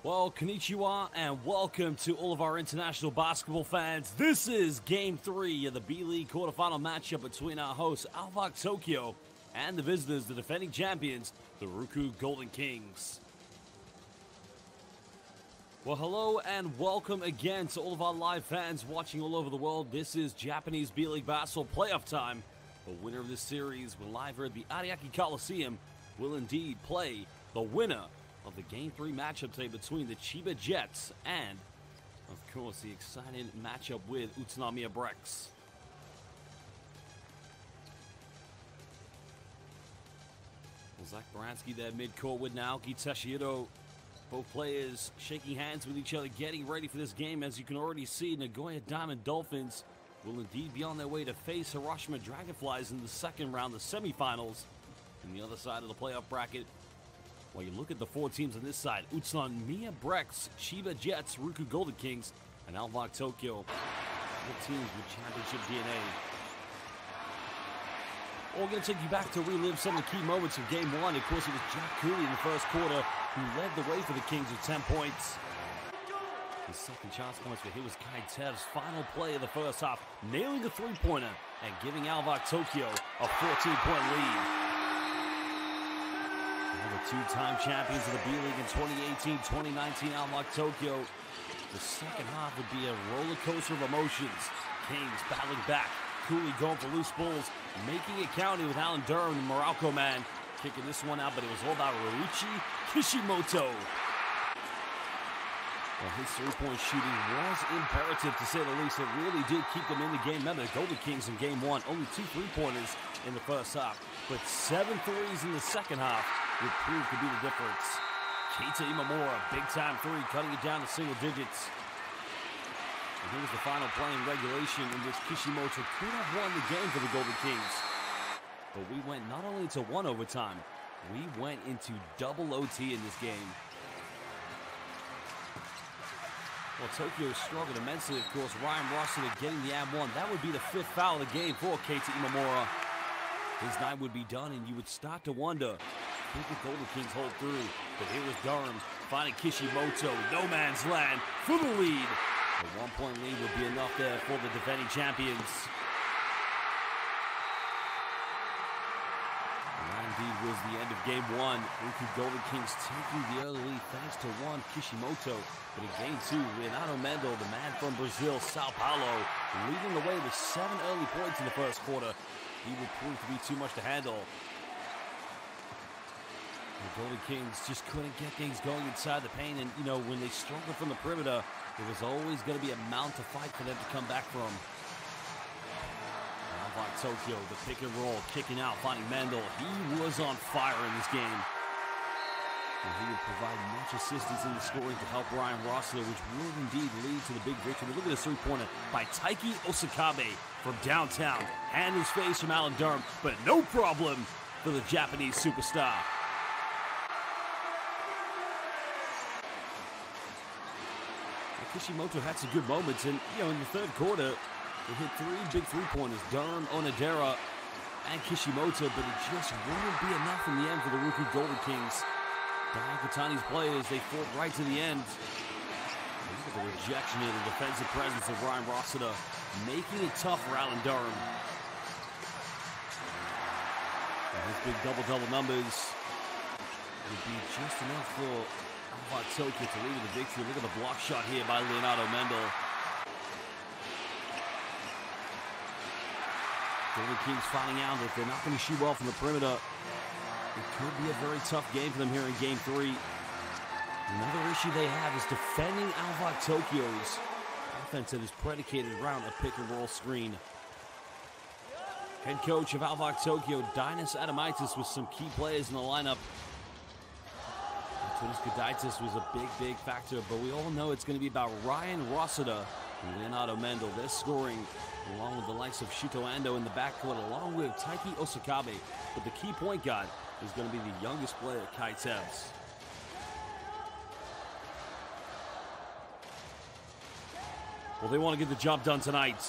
Well, konnichiwa, and welcome to all of our international basketball fans. This is Game 3 of the B.LEAGUE quarterfinal matchup between our hosts, ALVARK Tokyo, and the visitors, the defending champions, the RYUKYU Golden Kings. Well, hello and welcome again to all of our live fans watching all over the world. This is Japanese B.LEAGUE basketball playoff time. The winner of this series will live here at the RYUKYU Coliseum will indeed play the winner of the Game 3 matchup today between the Chiba Jets and, of course, the exciting matchup with Utsunomiya Brex. Well, Zach Baranski there mid-court with Naoki Teshihiro. Both players shaking hands with each other, getting ready for this game. As you can already see, Nagoya Diamond Dolphins will indeed be on their way to face Hiroshima Dragonflies in the second round, the semifinals. On the other side of the playoff bracket, well, you look at the four teams on this side: Utsunomiya Brex, Chiba Jets, RYUKYU Golden Kings, and ALVARK Tokyo. The teams with championship DNA. Well, we're going to take you back to relive some of the key moments of Game 1. Of course, it was Jack Cooley in the first quarter who led the way for the Kings with 10 points. The second chance points for him was Kai Tev's final play of the first half, nailing the three-pointer and giving ALVARK Tokyo a 14-point lead. The two-time champions of the B.LEAGUE in 2018-2019, ALVARK Tokyo. The second half would be a roller coaster of emotions. Kings battling back, Cooley going for loose balls, making it county with Alan Durham, the Morocco man, kicking this one out, but it was all about RyukyU Kishimoto. Well, his three-point shooting was imperative, to say the least. It really did keep them in the game. Remember, the Golden Kings in Game 1, only 2 three-pointers in the first half, but 7 threes in the second half would prove to be the difference. Keita Imamura, big-time three, cutting it down to single digits. And here's the final play in regulation in which Kishimoto could have won the game for the Golden Kings. But we went not only to one overtime, we went into double OT in this game. Well, Tokyo struggled immensely, of course. Ryan Rossiter getting the and one. That would be the 5th foul of the game for Keita Imamura. His night would be done, and you would start to wonder, could the Golden Kings hold through? But here was Durham finding Kishimoto, no man's land, for the lead. A 1-point lead would be enough there for the defending champions. And that indeed was the end of Game 1. RYUKYU Golden Kings taking the early lead thanks to one Kishimoto. But in Game 2, Leonardo Mendel, the man from Brazil, Sao Paulo, leading the way with 7 early points in the first quarter. He would prove to be too much to handle. The Golden Kings just couldn't get things going inside the paint, and you know, when they struggled from the perimeter, there was always going to be a mount to fight for them to come back from. ALVARK Tokyo, the pick and roll, kicking out, finding Mendel. He was on fire in this game. And he would provide much assistance in the scoring to help Ryan Rossiter, which would indeed lead to the big victory. Look at this three-pointer by Taiki Osakabe from downtown. Hand his face from Alan Durham, but no problem for the Japanese superstar. Kishimoto had some good moments, and you know, in the third quarter, they hit 3 big three-pointers: Durham, Onodera, and Kishimoto, but it just wouldn't be enough in the end for the RYUKYU Golden Kings. Daikatani's players, they fought right to the end. Look at the rejection and the defensive presence of Ryan Rossiter, making it tough for Alan Durham. And his big double-double numbers would be just enough for ALVARK Tokyo to lead with the victory. Look at the block shot here by Leonardo Mendel. Golden Kings finding out that they're not going to shoot well from the perimeter. It could be a very tough game for them here in Game 3. Another issue they have is defending ALVARK Tokyo's offense that is predicated around a pick-and-roll screen. Head coach of ALVARK Tokyo, Dinas Adamaitis, with some key players in the lineup. Antonis Gudaitis was a big factor, but we all know it's going to be about Ryan Rossiter and Leonardo Mendel. They're scoring along with the likes of Shuto Ando in the backcourt, along with Taiki Osakabe. But the key point guard is going to be the youngest player, Kai Tevs. Well, they want to get the job done tonight.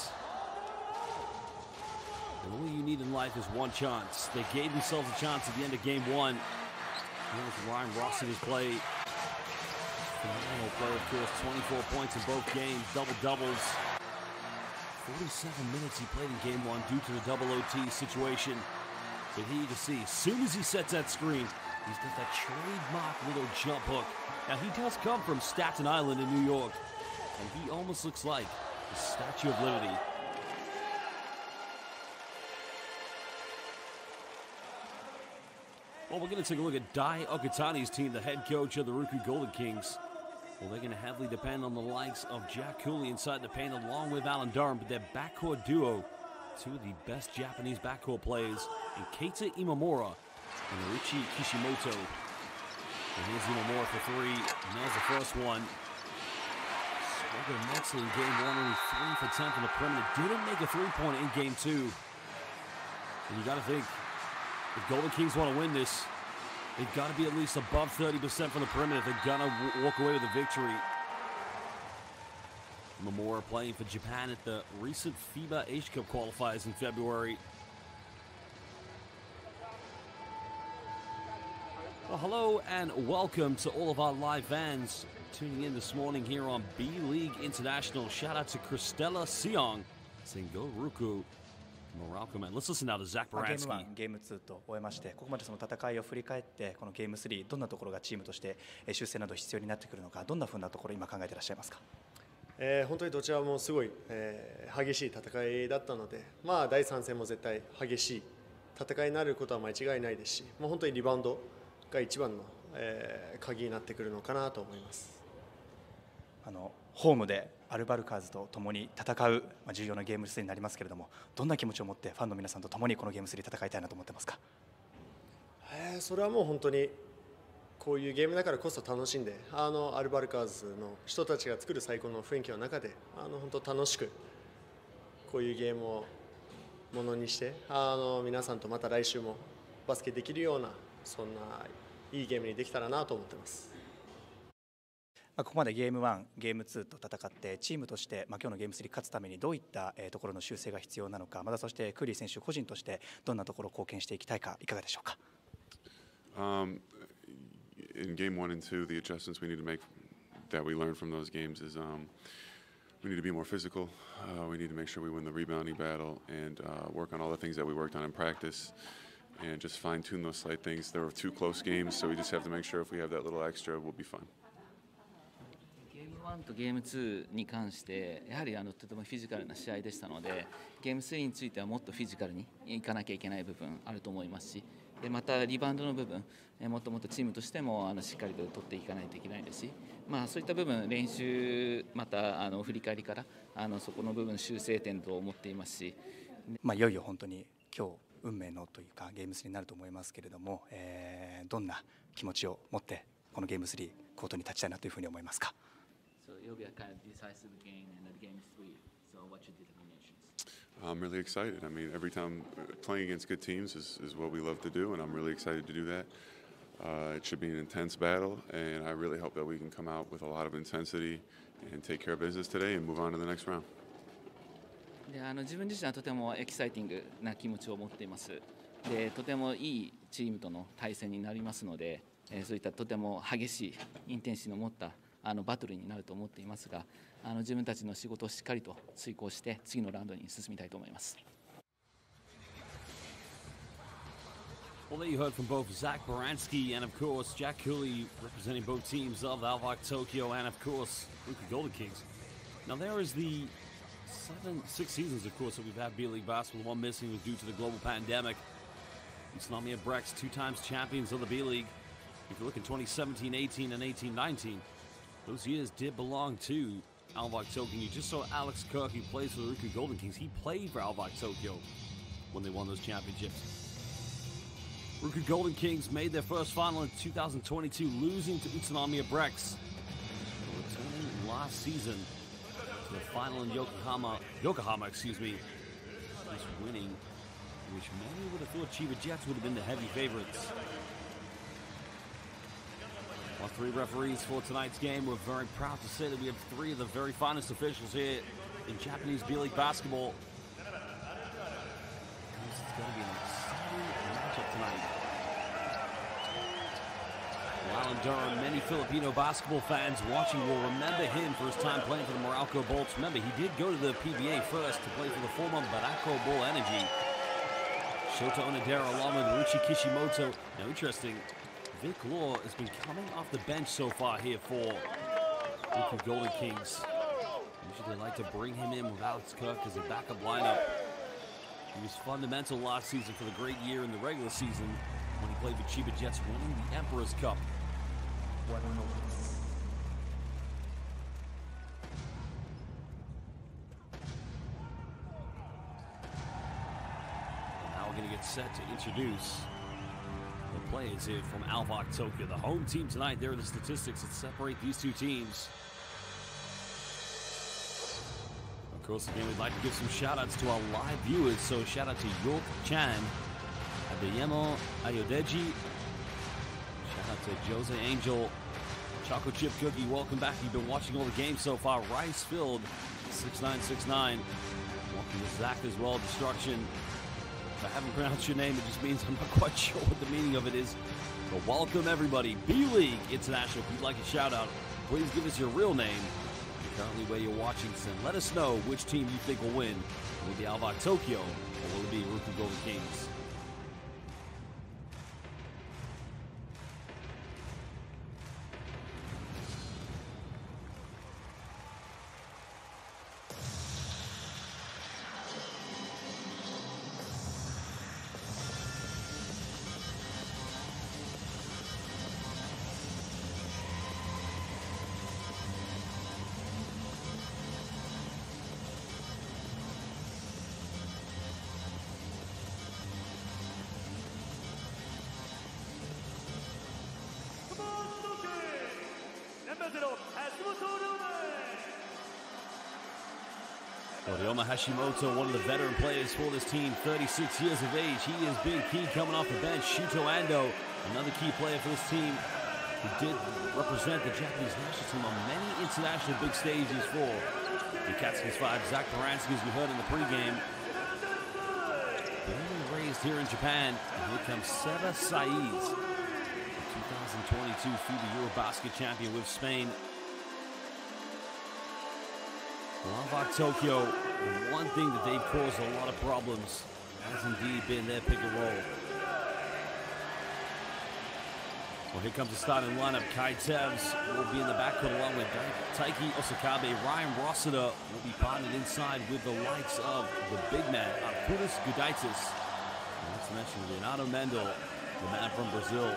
And all you need in life is one chance. They gave themselves a chance at the end of Game 1. Here's Ryan Rossiter's play. Phenomenal play, of course. 24 points in both games, double-doubles. 47 minutes he played in game one due to the double OT situation. But here you can see, as soon as he sets that screen, he's got that trademark little jump hook. Now, he does come from Staten Island in New York, and he almost looks like the Statue of Liberty. Well, we're going to take a look at Dai Okatani's team, the head coach of the RYUKYU Golden Kings. Well, they're going to heavily depend on the likes of Jack Cooley inside the paint along with Alan Durham, but their backcourt duo, two of the best Japanese backcourt players, in Keita Imamura and Richi Kishimoto. And here's Imamura for three, and there's the first one. Struggled immensely in game one, only 3 for 10 from the perimeter. Didn't make a three-pointer in game two. And you got to think, if Golden Kings want to win this, they've got to be at least above 30% from the perimeter if they're going to walk away with a victory. Imamura playing for Japan at the recent FIBA Asia Cup qualifiers in February. Well, hello and welcome to all of our live fans tuning in this morning here on B.LEAGUE International. Shout out to Christella Siong saying go RYUKYU. Morocco, man. Let's listen now to Zach Baranski. ゲーム1、ゲーム2と終えまして、ここまでその戦いを振り返って、このゲーム3、どんなところがチームとして修正など必要になってくるのか、どんな風なところ今考えていらっしゃいますか。本当にどちらもすごい、激しい戦いだったので、まあ第3戦も絶対激しい戦いになることは間違いないですし、もう本当にリバウンドが一番の、鍵になってくるのかなと思います。ホームでアルバルカーズと共に戦う、重要なゲーム3になりますけれども、どんな気持ちを持ってファンの皆さんと共にこのゲーム3戦いたいなと思ってますか。それはもう本当にこういうゲームだからこそ楽しんで、アルバルカーズの人たちが作る最高の雰囲気の中で、本当楽しくこういうゲームをものにして、皆さんとまた来週もバスケできるような、そんないいゲームにできたらなと思ってます。ここまでゲーム1、ゲーム2と戦ってチームとして、今日のゲーム3勝つためにどういったところの修正が必要なのか、またそしてクーリー選手個人としてどんなところを貢献していきたいかいかがでしょうか。In game 1 and 2, the adjustments we need to make that we learned from those games is we need to be more physical. We need to make sure we win the rebounding battle and work on all the things that we worked on in practice and just fine-tune those slight things. There were 2 close games, so we just have to make sure if we have that little extra, we'll be fine. ゲーム1とゲーム2に関してやはりとてもフィジカルな試合でしたので、ゲーム3についてはもっとフィジカルにいかなきゃいけない部分あると思いますし、でまたリバウンドの部分、もっともっとチームとしてもしっかりと取っていかないといけないですし、そういった部分練習また振り返りからそこの部分修正点と思っていますし、いよいよ本当に今日運命のというかゲーム3になると思いますけれども、どんな気持ちを持ってこのゲーム3コートに立ちたいなというふうに思いますか。So it'll be a kind of decisive game in the game 3. So what's your determinations? I'm really excited. I mean, every time playing against good teams is what we love to do, and I'm really excited to do that. It should be an intense battle, and I really hope that we can come out with a lot of intensity and take care of business today and move on to the next round. で自分自身はとてもエキサイティングな気持ちを持っています。でとてもいいチームとの対戦になりますので、そういったとても激しいインテンシティの持ったバトルになると思っていますが、自分たちの仕事をしっかりと遂行して次のラウンドに進みたいと思います。Well, there you heard from both Zach Baranski and, of course, Jack Cooley representing both teams of ALVARK Tokyo and, of course, RYUKYU Golden Kings. Now, there is the 6 seasons, of course, that we've had B.LEAGUE basketball. The one missing was due to the global pandemic. Utsunomiya Brex, 2 times champions of the B.LEAGUE. If you look at 2017-18 and 18-19, those years did belong to ALVARK Tokyo. You just saw Alex Kirk, who plays for the RYUKYU Golden Kings. He played for ALVARK Tokyo when they won those championships. RYUKYU Golden Kings made their first final in 2022, losing to Utsunomiya Brex. Returning last season to the final in Yokohama, just winning, which many would have thought Chiba Jets would have been the heavy favorites. Our 3 referees for tonight's game. We're very proud to say that we have 3 of the very finest officials here in Japanese B.LEAGUE basketball. It's going to be an exciting matchup tonight. Alan Durham. Many Filipino basketball fans watching will remember him for his time playing for the Meralco Bolts. Remember, he did go to the PBA first to play for the former Barako Bull Energy. Shota Onodera along with Ruchi Kishimoto. Now, interesting, Vic Law has been coming off the bench so far here for RYUKYU Golden Kings. Usually they like to bring him in with Alex Kirk as a backup lineup. He was fundamental last season for the great year in the regular season when he played for Chiba Jets, winning the Emperor's Cup. And now we're going to get set to introduce the players here from ALVARK Tokyo. The home team tonight, there are the statistics that separate these two teams. Of course, again, we'd like to give some shout-outs to our live viewers. So shout-out to York Chan, Adeyemo Ayodeji, shout-out to Jose Angel, Choco Chip Cookie, welcome back. You've been watching all the games so far. Rice Filled, 6969. Welcome to Zach as well, Destruction. If I haven't pronounced your name, it just means I'm not quite sure what the meaning of it is. But welcome, everybody. B.LEAGUE International, if you'd like a shout-out, please give us your real name. Currently where you're watching, so let us know which team you think will win. Will it be ALVARK Tokyo or will it be RYUKYU Golden Kings? Ryoma Hashimoto, one of the veteran players for this team, 36 years of age. He has been key coming off the bench. Shuto Ando, another key player for this team, who did represent the Japanese national team on many international big stages for the Katsuki's 5. Zach Baranski, as we heard in the pregame, born and raised here in Japan. And here comes Seba Saiz, the 2022 FIBA Eurobasket champion with Spain. ALVARK Tokyo, the one thing that they've caused a lot of problems has indeed been their pick and roll. Well, here comes the starting lineup. Kai Tevz will be in the backcourt along with Taiki Osakabe. Ryan Rossiter will be partnered inside with the likes of the big man, Arturas Gudaitis. Not to mention Leonardo Mendel, the man from Brazil.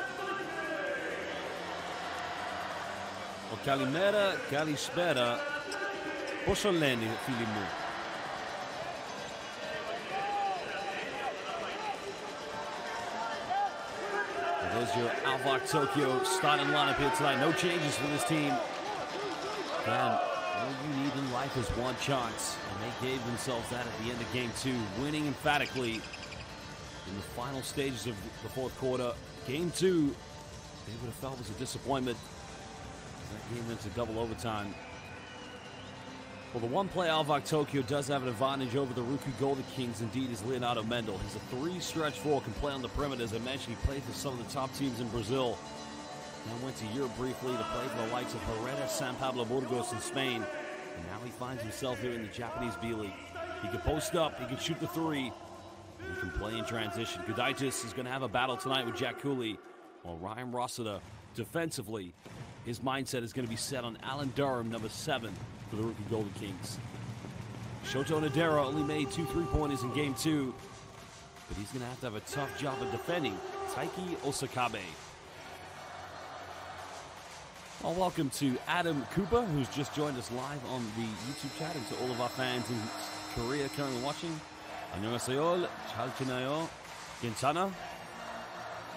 O Calimera, Calispera, Posolene, Filimu. There's your ALVARK Tokyo starting lineup here tonight. No changes for this team. And all you need in life is one chance. And they gave themselves that at the end of game 2, winning emphatically in the final stages of the fourth quarter. Game 2, they would have felt was a disappointment. That game went to double overtime. Well, the one play ALVARK Tokyo does have an advantage over the RYUKYU Golden Kings, indeed, is Leonardo Mendel. He's a 3-stretch 4, can play on the perimeter. As I mentioned, he played for some of the top teams in Brazil. Then went to Europe briefly to play for the likes of Herrera, San Pablo Burgos in Spain. And now he finds himself here in the Japanese B.LEAGUE. He can post up, he can shoot the 3, and he can play in transition. Gudaitis is going to have a battle tonight with Jack Cooley, while Ryan Rossiter, defensively, his mindset is going to be set on Alan Durham, number 7. For the RYUKYU Golden Kings. Shota Onodera only made 2 3-pointers in game 2, but he's going to have a tough job of defending Taiki Osakabe. Well, welcome to Adam Cooper, who's just joined us live on the YouTube chat, and to all of our fans in Korea currently watching. Annyeonghaseyo, Chalchinayo, Gintana.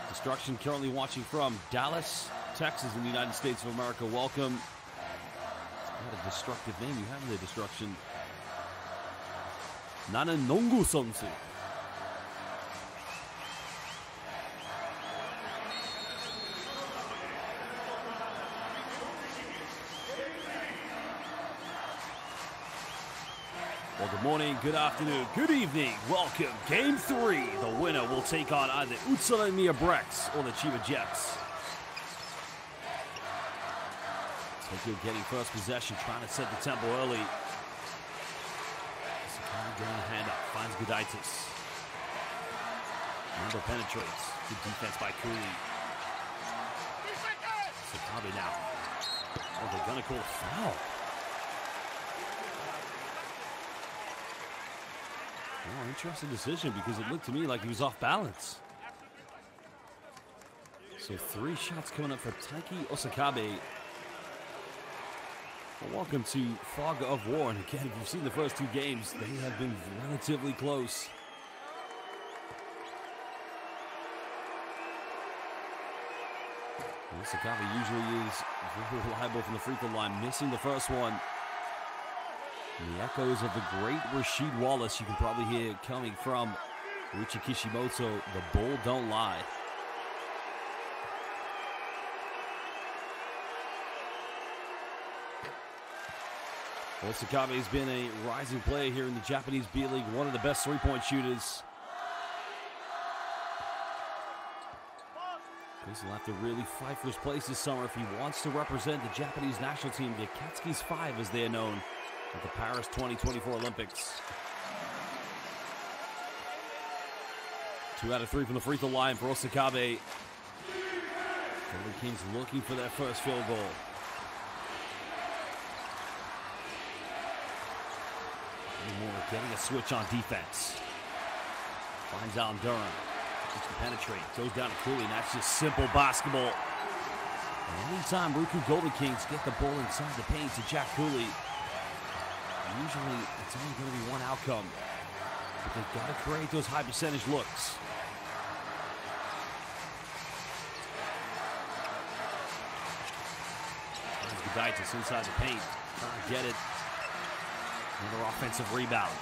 Destruction currently watching from Dallas, Texas in the United States of America. Welcome. What a destructive name you have there, Destruction. Nana Nongu Sonsu. Well, good morning, good afternoon, good evening. Welcome. Game 3. The winner will take on either Utsunomiya Brex or the Chiba Jets. Tokyo getting first possession, trying to set the tempo early. Sakami getting a hand up, finds Gudaitis. Mando penetrates. Good defense by Cooley. Sakami now. Oh, they're gonna call a foul. Oh, interesting decision because it looked to me like he was off balance. So 3 shots coming up for Taiki Osakabe. Well, welcome to Fog of War. And again, if you've seen the first 2 games, they have been relatively close. Osakabe usually is very reliable from the free throw line, missing the first one. And the echoes of the great Rasheed Wallace you can probably hear coming from Ryuchi Kishimoto. The bull don't lie. Osakabe has been a rising player here in the Japanese B.LEAGUE, one of the best three-point shooters. He'll have to really fight for his place this summer if he wants to represent the Japanese national team, the Akatsuki's 5 as they are known, at the Paris 2024 Olympics. 2 out of 3 from the free throw line for Osakabe. Golden Kings looking for their first field goal. Moore getting a switch on defense. Finds Alan Durham. Looks to penetrate. Goes down to Cooley, and that's just simple basketball. And anytime RYUKYU Golden Kings get the ball inside the paint to Jack Cooley, usually it's only going to be one outcome. But they've got to create those high percentage looks. Gudaitis inside the paint. Trying to get it. Another offensive rebound.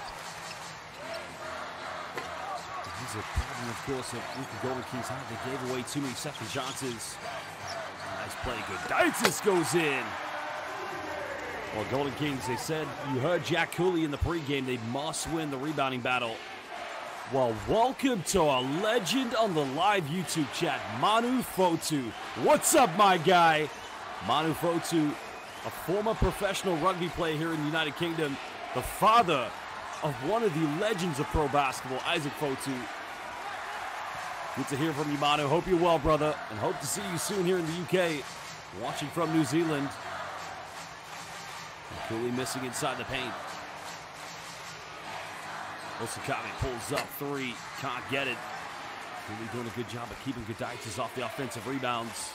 He's a problem, of course, of RYUKYU Golden Kings. They gave away too many second chances. Nice play. Gudaitis goes in. Well, Golden Kings, they said, you heard Jack Cooley in the pregame. They must win the rebounding battle. Well, welcome to our legend on the live YouTube chat, Manu Fotu. What's up, my guy? Manu Fotu, a former professional rugby player here in the United Kingdom, the father of one of the legends of pro basketball, Isaac Fotu. Good to hear from you, Manu. Hope you're well, brother, and hope to see you soon here in the UK. Watching from New Zealand. Cooley missing inside the paint. Osakabe pulls up 3, can't get it. Cooley doing a good job of keeping Gudaitis off the offensive rebounds.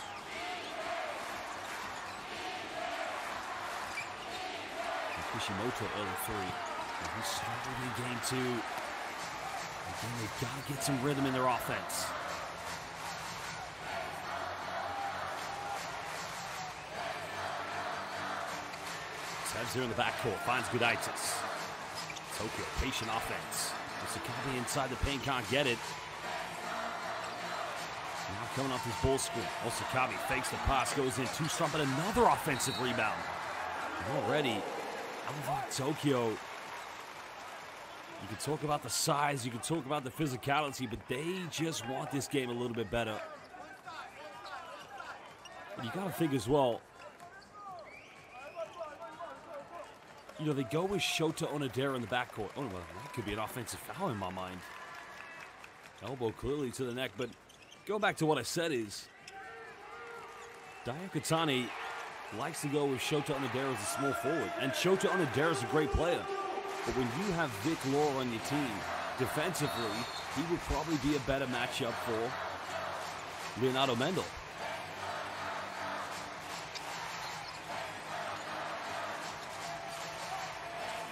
Kishimoto early 3. He's struggling in game 2. Again, they've got to get some rhythm in their offense. Sebs here in the backcourt, finds Gudaitis. Tokyo, patient offense. Osakabe inside the paint, can't get it. Now coming off his bull screen. Osakabe fakes the pass, goes in, 2 strong, but another offensive rebound. And already, ALVARK Tokyo, you can talk about the size, you can talk about the physicality, but they just want this game a little bit better. And you got to think as well, you know, they go with Shota Onodera in the backcourt. Oh, well, that could be an offensive foul in my mind. Elbow clearly to the neck, but go back to what I said is, Daiyakatani likes to go with Shota Onodera as a small forward. And Shota Onodera is a great player. But when you have Vic Law on your team, defensively, he would probably be a better matchup for Leonardo Mendel.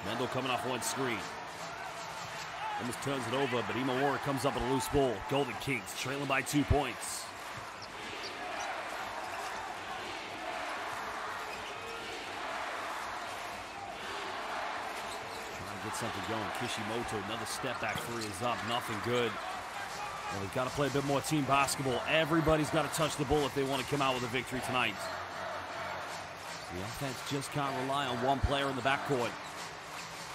Mendel coming off one screen. Almost turns it over, but Imawara comes up with a loose ball. Golden Kings trailing by 2 points. Get something going. Kishimoto, another step back 3 is up. Nothing good. Well, they've got to play a bit more team basketball. Everybody's got to touch the ball if they want to come out with a victory tonight. The offense just can't rely on one player in the backcourt.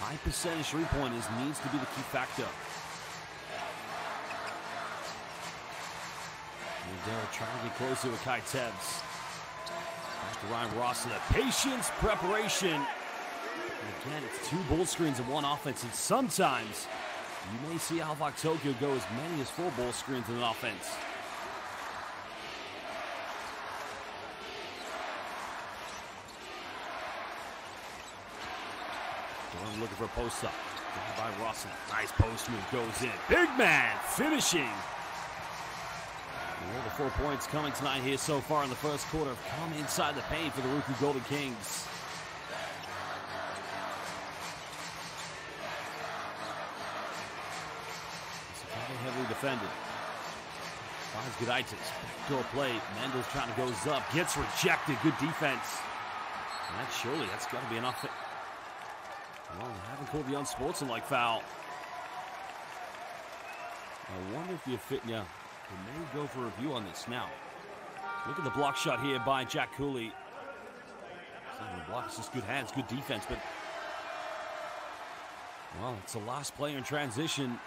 High percentage three-pointers needs to be the key factor. Derek trying to get closer with Kai Tebs. Switch to Ryan Ross. Patience, preparation. And again, it's 2 ball screens and 1 offense. And sometimes you may see ALVARK Tokyo go as many as 4 ball screens in an offense. Looking for a post-up. By Russell. Nice post move. Goes in. Big man finishing. All the 4 points coming tonight here so far in the first quarter have come inside the paint for the RYUKYU Golden Kings. It's heavily defended. Finds Gudaitis. Backdoor play. Mendel's trying to goes up. Gets rejected. Good defense. And that's got to be enough. Well, they haven't called the unsportsmanlike foul. I wonder if the they may go for a review on this now. Look at the block shot here by Jack Cooley. It's not even a block, it's just good hands, good defense, but well, it's the last player in transition.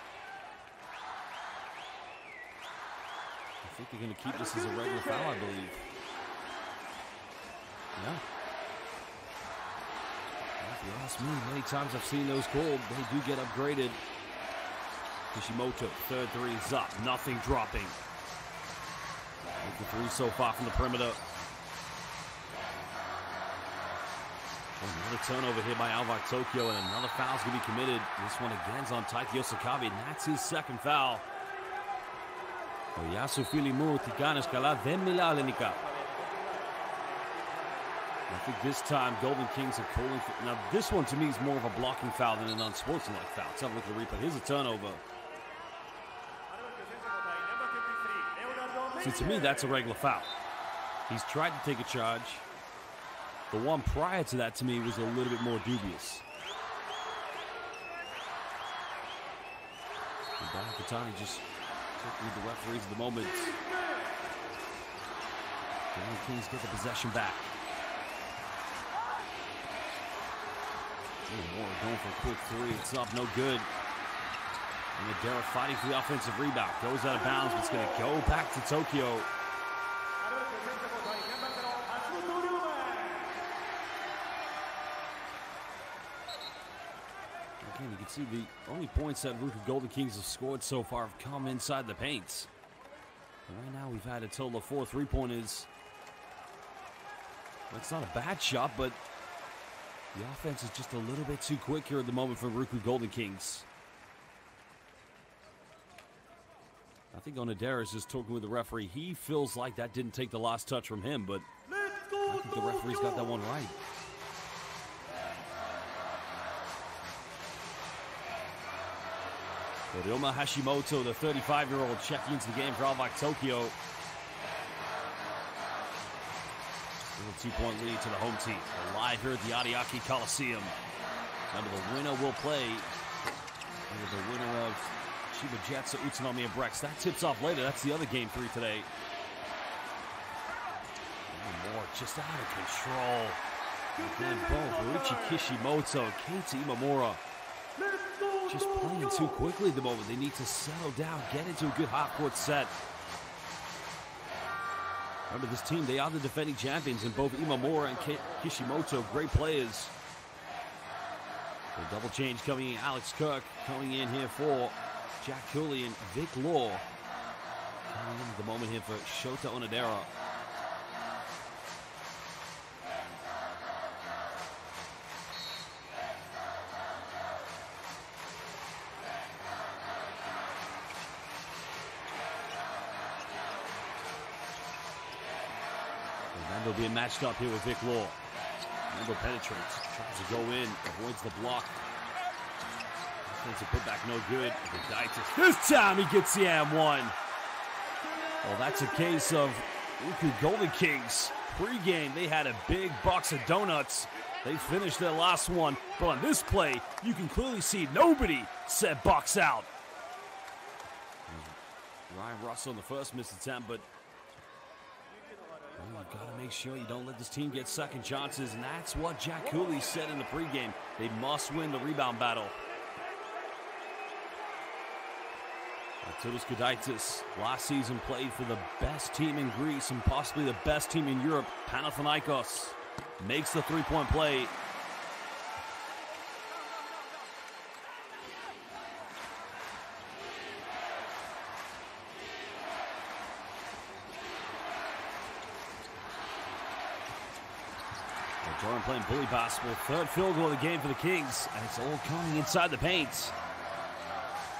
I think they're going to keep this as a regular foul, I believe. Yeah. If you ask me, many times I've seen those called, they do get upgraded. Kishimoto, 3rd three is up, nothing dropping. The 3 so far from the perimeter. Another turnover here by ALVARK Tokyo, and another foul's going to be committed. This one again's on Taiki Osakabe, and that's his 2nd foul. Oyasu Filimu, Tikana Skala, Vemila Lenika. I think this time Golden Kings are calling for... Now, this one to me is more of a blocking foul than an unsportsmanlike foul. Let's have a look at the replay. Here's a turnover. See, to me, that's a regular foul. He's tried to take a charge. The one prior to that, to me, was a little bit more dubious. Katani just talking with the referees at the moment. Golden Kings get the possession back. Moore going for a quick 3. It's up, no good. And Madera fighting for the offensive rebound. Goes out of bounds, but it's going to go back to Tokyo. Again, you can see the only points that RYUKYU Golden Kings have scored so far have come inside the paints. And right now, we've had a total of 4 3-pointers. That's not a bad shot, but the offense is just a little bit too quick here at the moment for RYUKYU Golden Kings. I think Onodera is just talking with the referee. He feels like that didn't take the last touch from him, but I think the referee's got that one right. Ryoma Hashimoto, the 35-year-old, checking into the game for ALVARK Tokyo. A 2-point lead to the home team. Live here at the Ariake Coliseum. Remember, the winner will play with the winner of Chiba Jets, Utsunomiya Brex. That tips off later. That's the other game 3 today. More just out of control. Again, both Ryuichi Kishimoto and Keita Imamura just playing too quickly at the moment. They need to settle down, get into a good half-court set. Remember, this team, they are the defending champions, and both Imamura and Kishimoto, great players. The double change coming in. Alex Kirk coming in here for Jack Cooley and Vic Law. Coming in at the moment here for Shota Onodera. Mando being matched up here with Vic Law. Mando penetrates, tries to go in, avoids the block. Defensive putback, no good. This time he gets the and one. Well, that's a case of RYUKYU Golden Kings. Pre-game, they had a big box of donuts. They finished their last one, but on this play, you can clearly see nobody said box out. Ryan Russell in the first missed attempt, but you've got to make sure you don't let this team get second chances, and that's what Jack Cooley said in the pregame. They must win the rebound battle. So does Gudaitis. Last season played for the best team in Greece and possibly the best team in Europe, Panathinaikos. Makes the three-point play. Jordan playing bully basketball. Third field goal of the game for the Kings, and it's all coming inside the paint.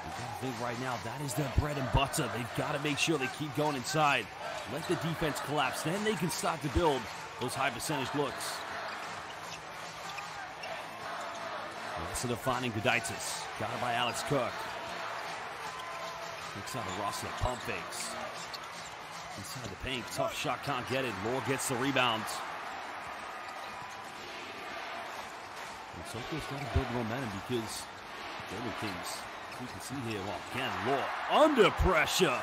You've got to think right now, that is their bread and butter. They've got to make sure they keep going inside. Let the defense collapse. Then they can start to build those high percentage looks. Instead of finding Gudaitis. Got it by Alex Kirk. Kicks out of Rossi. Pump fakes. Inside the paint. Tough shot. Can't get it. Law gets the rebound. And Tokyo's got to build momentum because Golden Kings, you can see here, well, again, Law under pressure.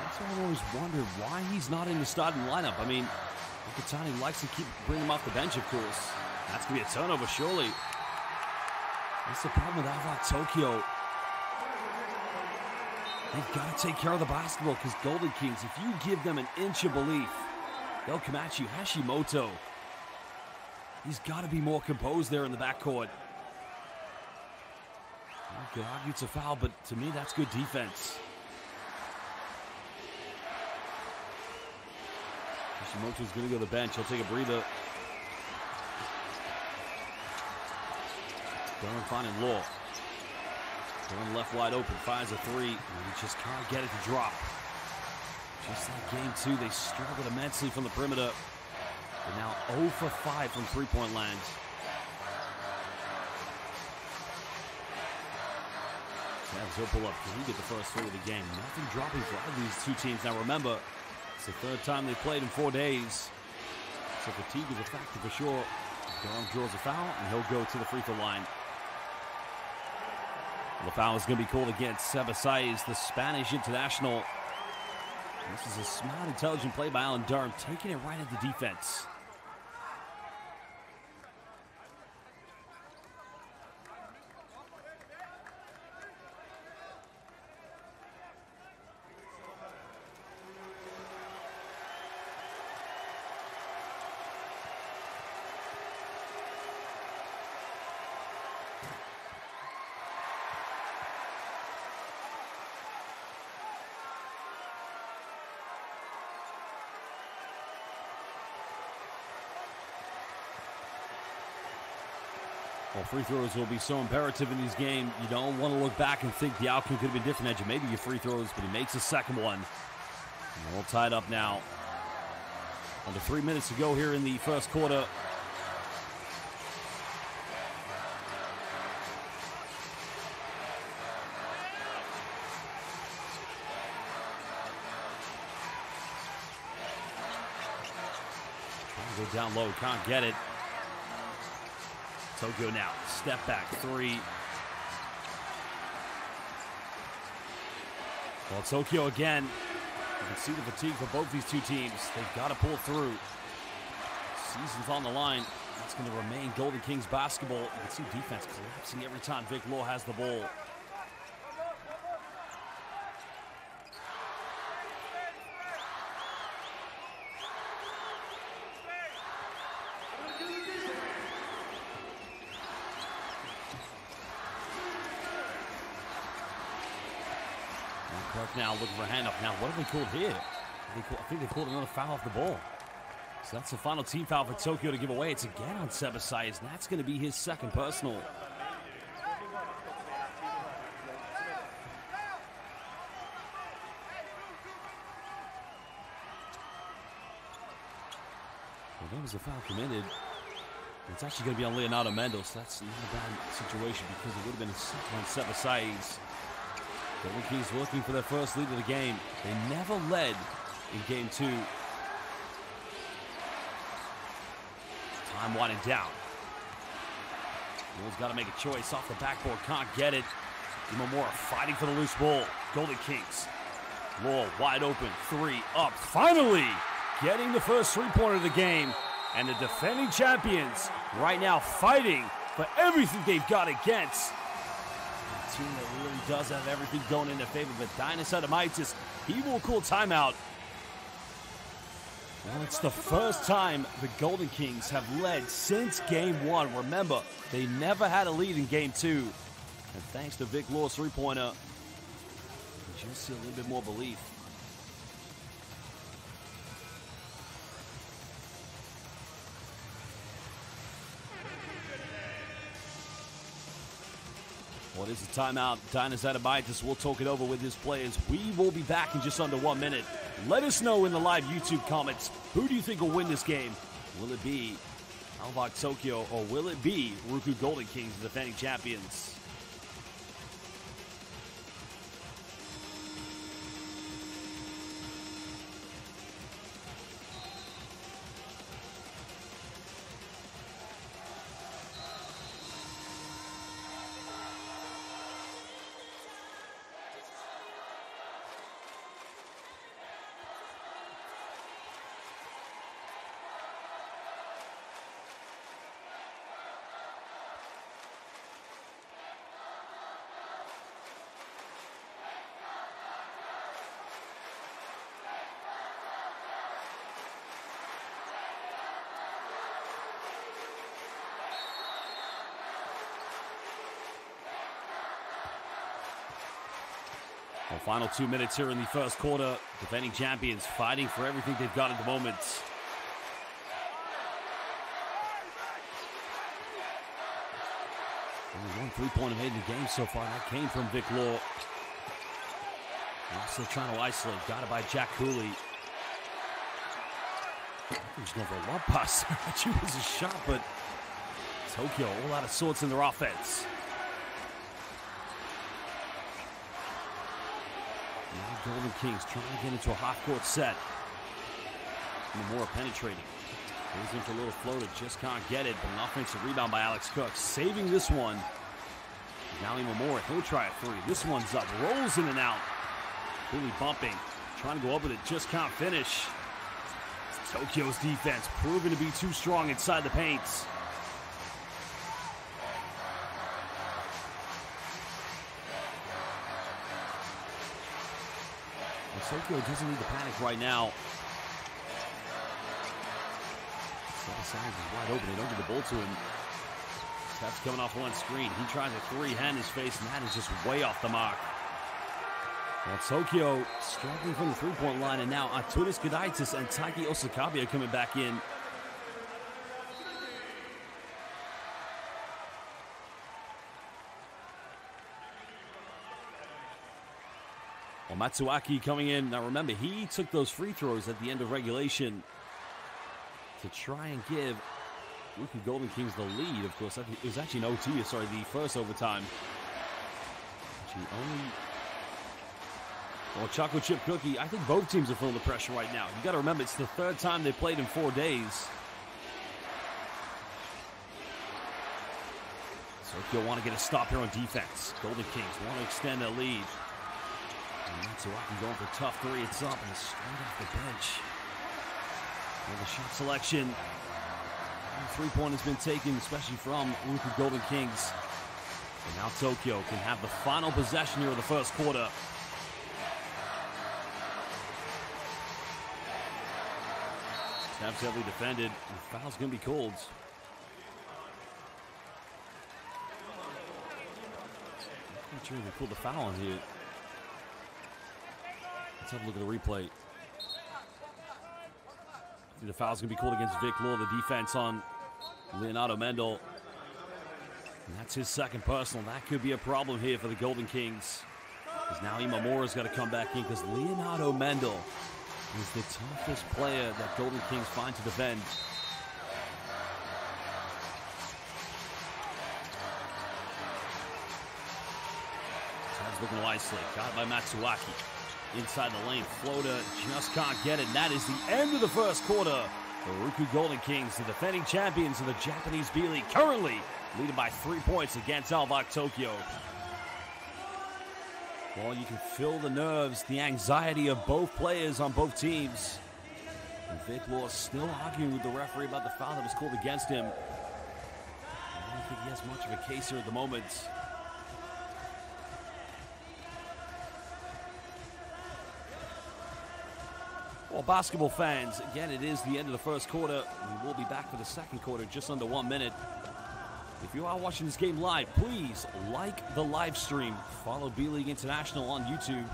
That's why I've always wondered why he's not in the starting lineup. I mean, Okatani likes to keep bringing him off the bench, of course. That's going to be a turnover, surely. That's the problem with ALVARK Tokyo. They've got to take care of the basketball because Golden Kings, if you give them an inch of belief, they'll come at you. Hashimoto, he's got to be more composed there in the backcourt. You could argue it's a foul, but to me, that's good defense. Hashimoto's going to go to the bench. He'll take a breather. Durham finding Law. Durham left wide open, fires a three, and he just can't get it to drop. Just like game two, they struggled immensely from the perimeter. But now 0 for 5 from three-point land. Cavs will pull up. Can he get the first three of the game? Nothing dropping for either of these two teams. Now remember, it's the third time they played in 4 days. So fatigue is a factor for sure. Durham draws a foul, and he'll go to the free throw line. The foul is going to be called against Seba Saiz, the Spanish international. This is a smart, intelligent play by Alan Durham, taking it right at the defense. Well, free throws will be so imperative in this game. You don't want to look back and think the outcome could have been different. Edge, maybe your free throws, but he makes the second one. And all tied up now. Under 3 minutes to go here in the first quarter. Trying to go down low, can't get it. Tokyo now, step back three. Well, Tokyo again. You can see the fatigue for both these two teams. They've got to pull through. Season's on the line. That's going to remain Golden Kings basketball. You can see defense collapsing every time Vic Law has the ball. Clark now looking for a handoff. Now, what have they called here? I think they called another foul off the ball. So that's the final team foul for Tokyo to give away. It's again on Seba Saiz, and that's going to be his second personal. Well, there was a foul committed. It's actually going to be on Leonardo Mendes. That's not a bad situation because it would have been a second on Seba Saiz. Golden Kings looking for their first lead of the game. They never led in game two. Time winding down. Will's got to make a choice off the backboard. Can't get it. Imamura fighting for the loose ball. Golden Kings. Law wide open. Three up. Finally getting the first three-pointer of the game. And the defending champions right now fighting for everything they've got against team that really does have everything going in their favor, but Dynasite, he will call timeout. Well, it's the first time the Golden Kings have led since Game 1. Remember, they never had a lead in Game 2. And thanks to Vic Law's three-pointer, you just see a little bit more belief. Well, it is a timeout. Dynasite will talk it over with his players. We will be back in just under 1 minute. Let us know in the live YouTube comments, who do you think will win this game? Will it be ALVARK Tokyo or will it be RYUKYU Golden Kings, the defending champions? Well, final 2 minutes here in the first quarter. Defending champions fighting for everything they've got at the moment. Only one three-pointer made in the game so far. That came from Vic Law. Also trying to isolate. Got it by Jack Cooley. He's going for a lob pass. That was a shot, but Tokyo all out of sorts in their offense. The Golden Kings trying to get into a half-court set. Imamura penetrating. Goes in for a little floater, just can't get it, but an offensive rebound by Alex Cook. Saving this one. Now Imamura, he'll try a three. This one's up, rolls in and out. Cooley bumping, trying to go up with it, just can't finish. Tokyo's defense proving to be too strong inside the paints. Tokyo doesn't need to panic right now. Set aside is wide open. They don't get the ball to him. Steph's coming off one screen. He tries a three, hand in his face, and that is just way off the mark. Well, Tokyo struggling from the three-point line, and now Arturas Gudaitis and Taiki Osakabe are coming back in. Well, Matsuaki coming in. Now remember, he took those free throws at the end of regulation to try and give RYUKYU Golden Kings the lead. Of course, it was actually an OT, sorry, the first overtime. Actually, well, Chocolate Chip Cookie, I think both teams are feeling the pressure right now. You got to remember, it's the third time they played in 4 days. Tokyo want to get a stop here on defense. Golden Kings want to extend their lead. Matsuaki going for a tough three. It's up and straight off the bench. Well, the shot selection. Three-point has been taken, especially from RYUKYU Golden Kings. And now Tokyo can have the final possession here of the first quarter. Snaps heavily defended. The foul's going to be called. I'm not sure if they pulled the foul on here. Let's have a look at the replay. The foul's going to be called against Vic Law, the defense on Leonardo Mendel. And that's his second personal. That could be a problem here for the Golden Kings. Because now Imamura's got to come back in because Leonardo Mendel is the toughest player that Golden Kings find to defend. Tab's looking to isolate. Got it by Matsuaki. Inside the lane, floater, just can't get it. And that is the end of the first quarter. The RYUKYU Golden Kings, the defending champions of the Japanese B.LEAGUE, currently leading by 3 points against ALVARK Tokyo. Well, you can feel the nerves, the anxiety of both players on both teams. And Vic Law still arguing with the referee about the foul that was called against him. I don't think he has much of a case here at the moment. Well, basketball fans, again, it is the end of the first quarter. We will be back for the second quarter, just under 1 minute. If you are watching this game live, please like the live stream. Follow B.LEAGUE International on YouTube.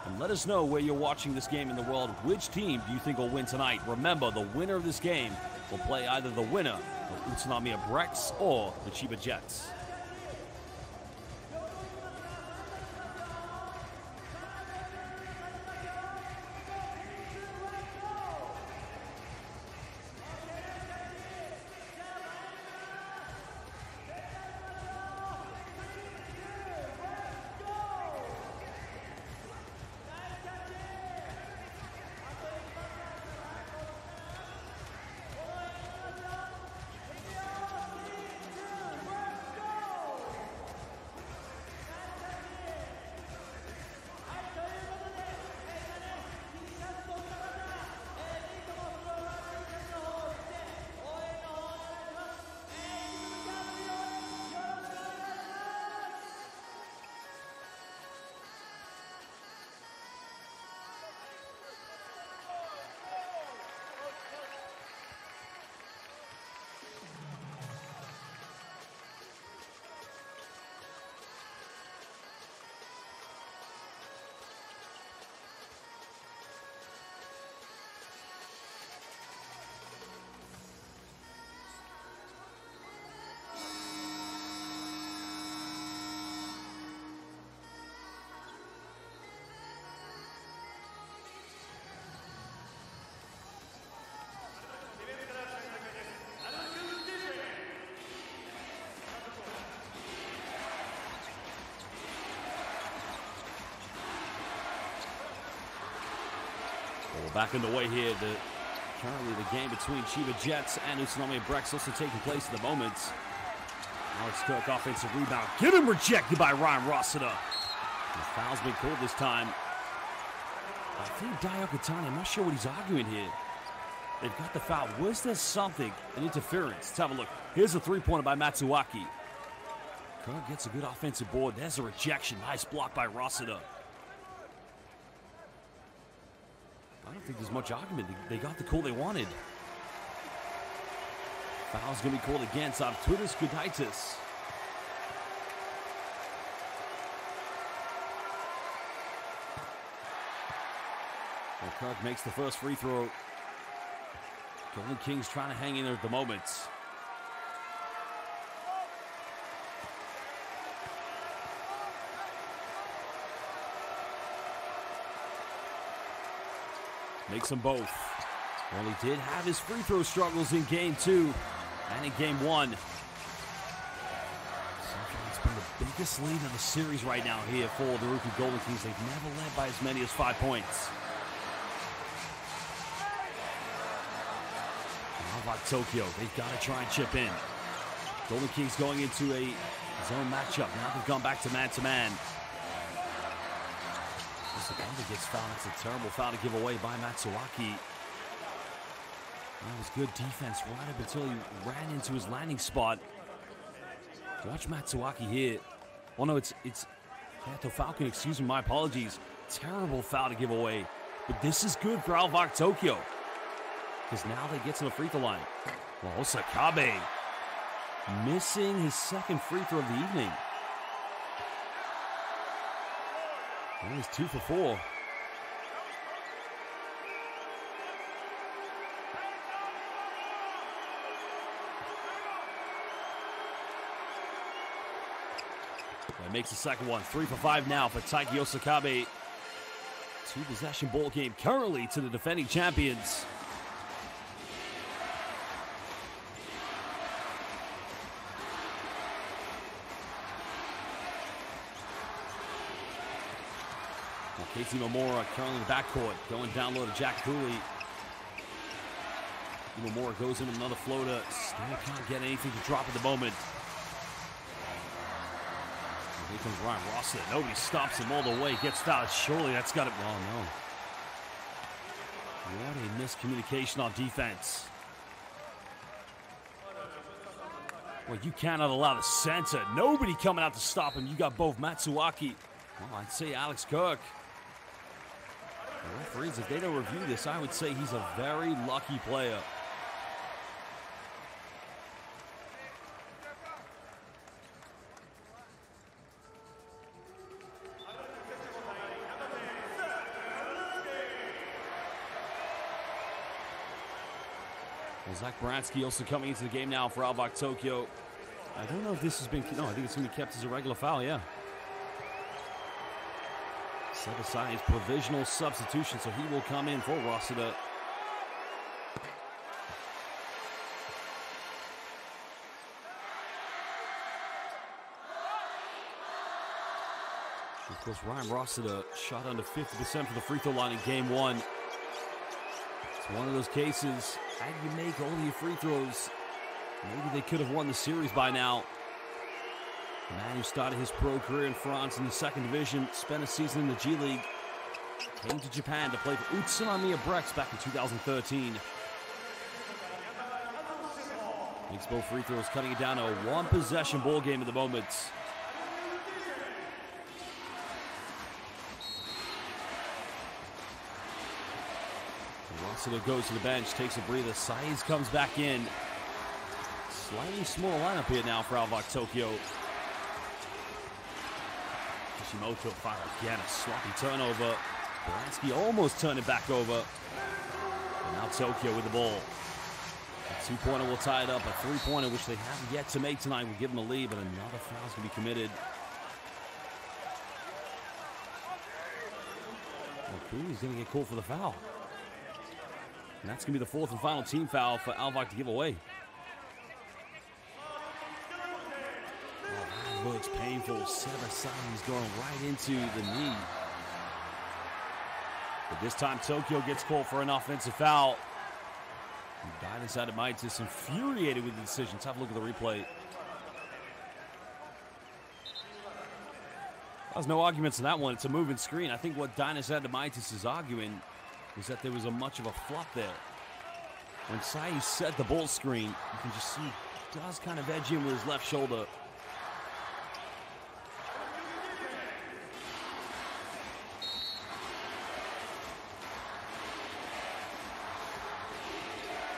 And let us know where you're watching this game in the world. Which team do you think will win tonight? Remember, the winner of this game will play either the winner of Utsunomiya Brex or the Chiba Jets. Well, back underway here. Currently the game between Chiba Jets and Utsunomiya Brex also taking place at the moment. Alex Kirk, offensive rebound. Get him rejected by Ryan Rossiter. The foul's been called this time. I think Daiokatani, I'm not sure what he's arguing here. They've got the foul. Was there something, an interference? Let's have a look. Here's a three-pointer by Matsuaki. Kirk gets a good offensive board. There's a rejection. Nice block by Rossiter. I don't think there's much argument. They got the call they wanted. Foul's going to be called against Arturas Gudaitis. Well, Kirk makes the first free throw. Golden Kings trying to hang in there at the moment. Makes them both. Well, he did have his free throw struggles in game 2 and in game 1. It's been the biggest lead of the series right now here for the RYUKYU Golden Kings. They've never led by as many as 5 points. ALVARK Tokyo, they've got to try and chip in. Golden Kings going into a zone matchup. Now they've gone back to man-to-man. Sakanda gets fouled. It's a terrible foul to give away by Matsuaki. That was good defense right up until he ran into his landing spot. Watch Matsuaki here. Oh no, it's Kato Falcon, excuse me, my apologies. Terrible foul to give away. But this is good for ALVARK Tokyo, because now they get to the free throw line. Well, Osakabe missing his second free throw of the evening. He's 2 for 4. That makes the second one. 3 for 5 now for Taiki Osakabe. 2-possession ball game currently to the defending champions. Casey Momora currently in the backcourt, going down low to Jack Cooley. Momora goes in with another floater. Still can't get anything to drop at the moment. And here comes Ryan Rossiter. Nobody stops him all the way. Gets fouled. Surely that's got it. Oh, no. What a miscommunication on defense. Well, you cannot allow the center. Nobody coming out to stop him. You got both Matsuaki. Well, I'd say Alex Kirk. The referees, if they don't review this, I would say he's a very lucky player. Zach Baransky also coming into the game now for ALVARK Tokyo. I don't know if this has been, no, I think it's going to be kept as a regular foul, yeah. Set aside his provisional substitution, so he will come in for Rossiter. Of course, Ryan Rossiter shot under 50% for the free throw line in game one. It's one of those cases, how do you make all your free throws? Maybe they could have won the series by now. The man who started his pro career in France in the second division, spent a season in the G League, came to Japan to play for Utsunomiya Brex back in 2013. Makes both free throws, cutting it down to a one-possession ball game at the moment. Rossiter goes to the bench, takes a breather. Saiz comes back in. Slightly smaller lineup here now for ALVARK Tokyo. Kishimoto fires again, a sloppy turnover. Baransky almost turned it back over. And now Tokyo with the ball. A two-pointer will tie it up. A three-pointer, which they haven't yet to make tonight, will give them a lead, but another foul's going to be committed. Well, he's going to get called for the foul. And that's going to be the fourth and final team foul for ALVARK to give away. Oh, that looks painful. Sebasai's going right into the knee. But this time, Tokyo gets called for an offensive foul. Dinas Adamaitis infuriated with the decision. Let's have a look at the replay. There's no arguments in that one. It's a moving screen. I think what Dinas Adamaitis is arguing is that there was much of a flop there. When Saiz set the ball screen, you can just see he does kind of edge in with his left shoulder.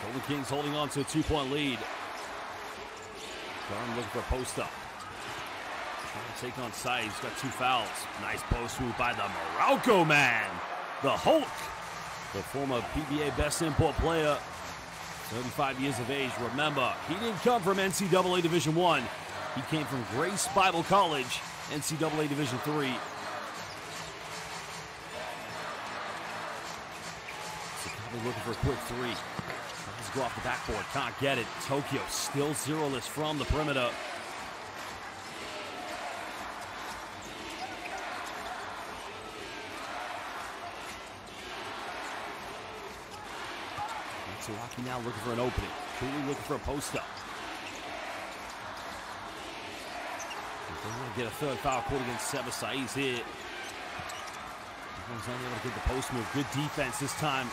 Golden Kings holding on to a two-point lead. Garden looking for a post-up. Trying to take on Saiz. He's got two fouls. Nice post move by the Morocco man, the Hulk. The former PBA Best Import player, 35 years of age. Remember, he didn't come from NCAA Division I. He came from Grace Bible College, NCAA Division III. So probably looking for a quick three. Tries to go off the backboard, can't get it. Tokyo still zeroless from the perimeter. Rocky now looking for an opening. Truly looking for a post-up. They're going to get a third foul called against Sebasai's here. He's only able to get the post move. Good defense this time,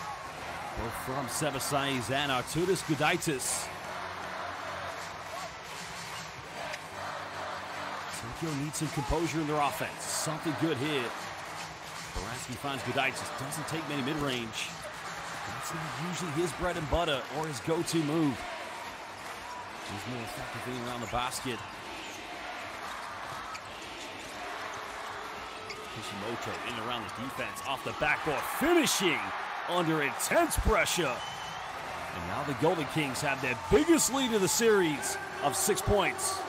both from Sebasai's and Arturas Gudaitis. Tokyo needs some composure in their offense. Something good here. Baransky finds Gudaitis. Doesn't take many mid-range. That's not usually his bread and butter or his go-to move. He's more effective being around the basket. Kishimoto in and around the defense, off the backboard, finishing under intense pressure. And now the Golden Kings have their biggest lead of the series of 6 points.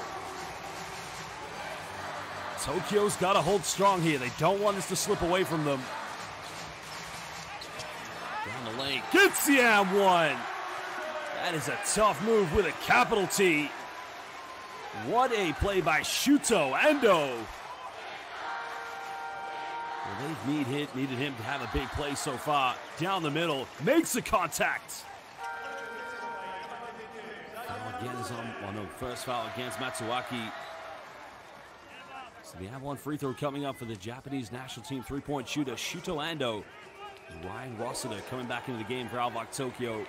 Tokyo's got to hold strong here. They don't want this to slip away from them. Down the lane, gets the and one. That is a tough move with a capital T. What a play by Shuto Ando. Well, they've needed him to have a big play so far. Down the middle, makes the contact. Foul again is on, well, no, first foul against Matsuaki. So they have one free throw coming up for the Japanese national team three-point shooter, Shuto Ando. Ryan Rossiter coming back into the game for ALVARK Tokyo.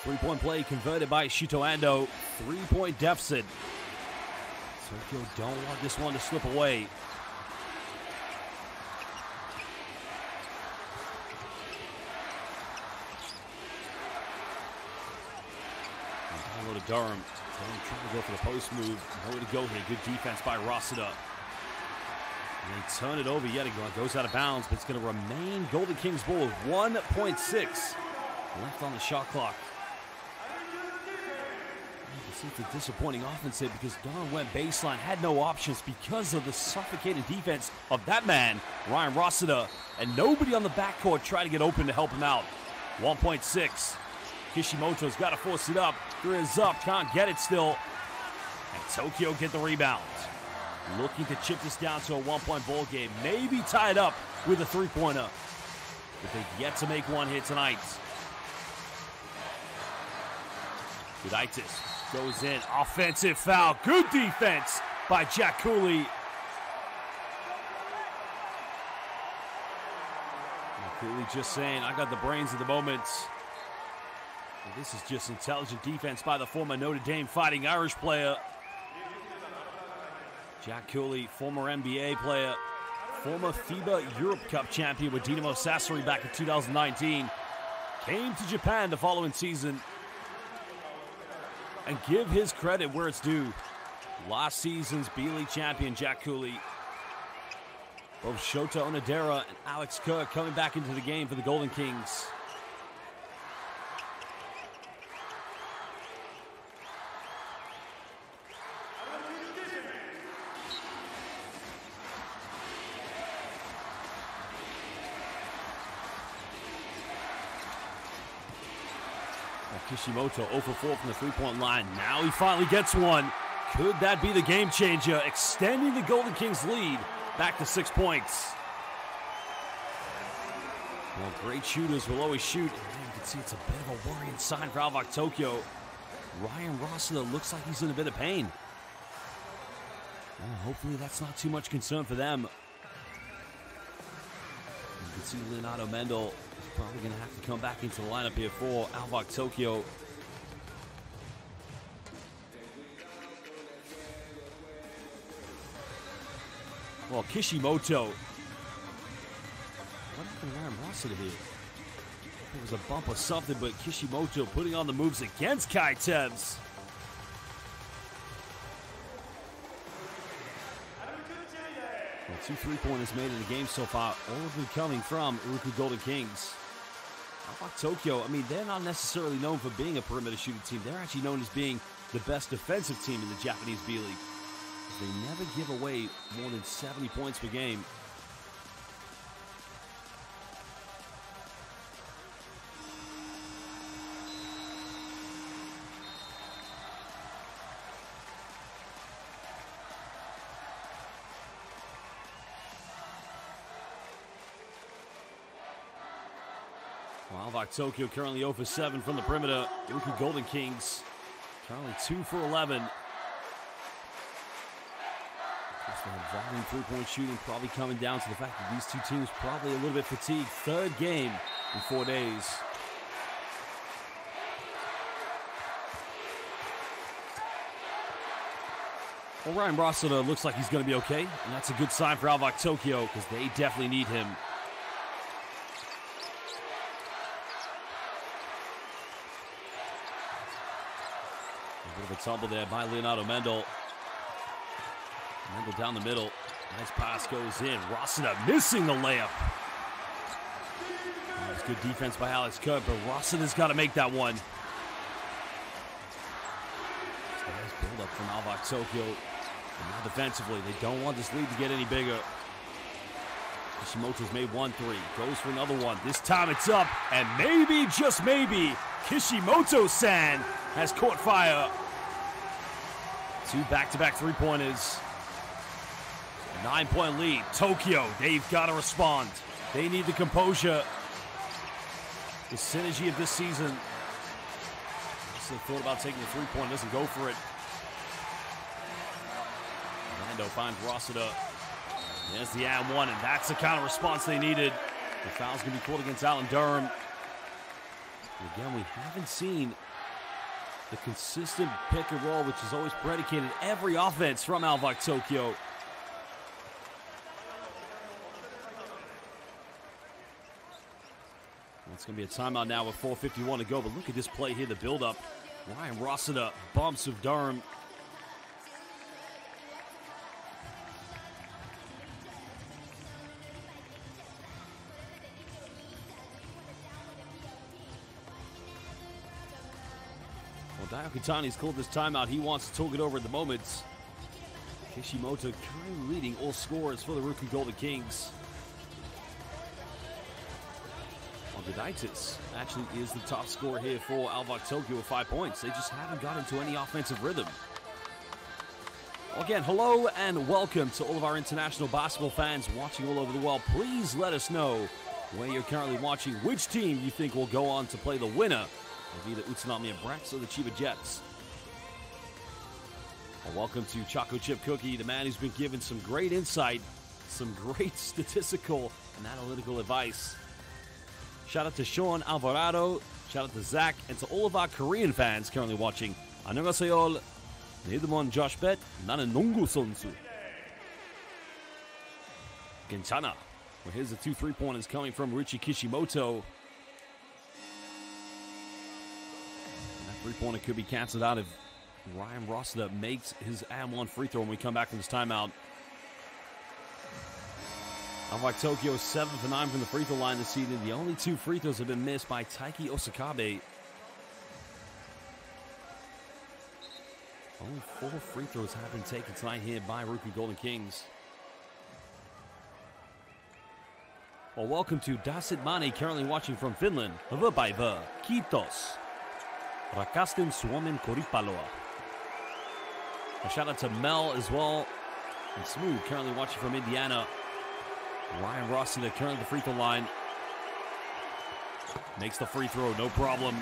Three-point play converted by Shito Ando. 3-point deficit. Tokyo don't want this one to slip away. Down low to Durham. Trying to go for the post move. Nowhere to go here. Good defense by Rossida. And they turn it over yet again. Goes out of bounds, but it's going to remain Golden Kings ball with 1.6 left on the shot clock. You can see it's a disappointing offense here because Durham went baseline, had no options because of the suffocating defense of that man, Ryan Rossida, and nobody on the backcourt tried to get open to help him out. 1.6. Kishimoto's got to force it up. 3 is up, can't get it still. And Tokyo get the rebound. Looking to chip this down to a 1-point ball game. Maybe tie it up with a 3-pointer. But they've yet to make one here tonight. Gudaitis goes in. Offensive foul. Good defense by Jack Cooley. Cooley just saying, I got the brains at the moment. And this is just intelligent defense by the former Notre Dame Fighting Irish player. Jack Cooley, former NBA player, former FIBA Europe Cup champion with Dinamo Sassari back in 2019. Came to Japan the following season. And give his credit where it's due. Last season's B.LEAGUE champion, Jack Cooley. Both Shota Onodera and Alex Kerr coming back into the game for the Golden Kings. Kishimoto 0 for 4 from the three-point line. Now he finally gets one. Could that be the game changer, extending the Golden Kings lead back to 6 points? Well, great shooters will always shoot. And you can see it's a bit of a worrying sign for ALVARK Tokyo. Ryan Rossida looks like he's in a bit of pain. Well, hopefully that's not too much concern for them. You can see Leonardo Mendel probably going to have to come back into the lineup here for ALVARK Tokyo. Well, Kishimoto. What happened to Ryan Rossida here? It was a bump or something, but Kishimoto putting on the moves against Kai Tevz. Well, 2 3-pointers made in the game so far, all of them coming from RYUKYU Golden Kings. ALVARK Tokyo, I mean, they're not necessarily known for being a perimeter shooting team. They're actually known as being the best defensive team in the Japanese B-League. They never give away more than 70 points per game. Well, ALVARK Tokyo currently 0 for 7 from the perimeter. RYUKYU Golden Kings currently 2 for 11. Volume 3-point shooting probably coming down to the fact that these two teams probably a little bit fatigued. 3rd game in 4 days. Well, Ryan Rossida looks like he's going to be okay, and that's a good sign for ALVARK Tokyo because they definitely need him. A bit of a tumble there by Leonardo Mendel. Mendel down the middle. Nice pass goes in. Rossida missing the layup. That was good defense by Alex Kerr, but Rossida's got to make that one. Nice build-up from ALVARK Tokyo. And now defensively, they don't want this lead to get any bigger. Kishimoto's made 1 3. Goes for another one. This time it's up. And maybe, just maybe, Kishimoto-san has caught fire. 2 back-to-back 3-pointers. 9-point lead. Tokyo, they've got to respond. They need the composure. The synergy of this season. They thought about taking the 3-point, doesn't go for it. Orlando finds Rossida. There's the and one, and that's the kind of response they needed. The foul's going to be called against Alan Durham. Again, we haven't seen The consistent pick and roll, which is always predicated every offense from ALVARK Tokyo. It's going to be a timeout now with 4:51 to go, but look at this play here, the build-up. Ryan Rossiter bumps of Durham. Well, Diokitani's called this timeout. He wants to talk it over at the moment. Kishimoto currently leading all scorers for the RYUKYU Golden Kings. Gudaitis actually is the top scorer here for ALVARK Tokyo with 5 points. They just haven't got into any offensive rhythm. Again, hello and welcome to all of our international basketball fans watching all over the world. Please let us know where you're currently watching, which team you think will go on to play the winner of either Utsunomiya Brats or the Chiba Jets. Well, welcome to Choco Chip Cookie, the man who's been given some great insight, some great statistical and analytical advice. Shout out to Sean Alvarado, shout out to Zach, and to all of our Korean fans currently watching. 안녕하세요. 내 이름은 Josh Bet. 나는 농구 선수. 괜찮아. Well, here's the 2 3-pointers coming from Richie Kishimoto. And that 3-pointer could be canceled out if Ryan Rossiter makes his and-1 free throw when we come back from this timeout. ALVARK Tokyo is 7 for 9 from the free throw line this season. The only 2 free throws have been missed by Taiki Osakabe. Only 4 free throws have been taken tonight here by RYUKYU Golden Kings. Well, welcome to Dasit Mani, currently watching from Finland. Vöpäivä, kiitos. Rakastin Suomen koripalloa. A shout out to Mel as well. And Smooth, currently watching from Indiana. Ryan Rossiter currently the free throw line. Makes the free throw, no problem.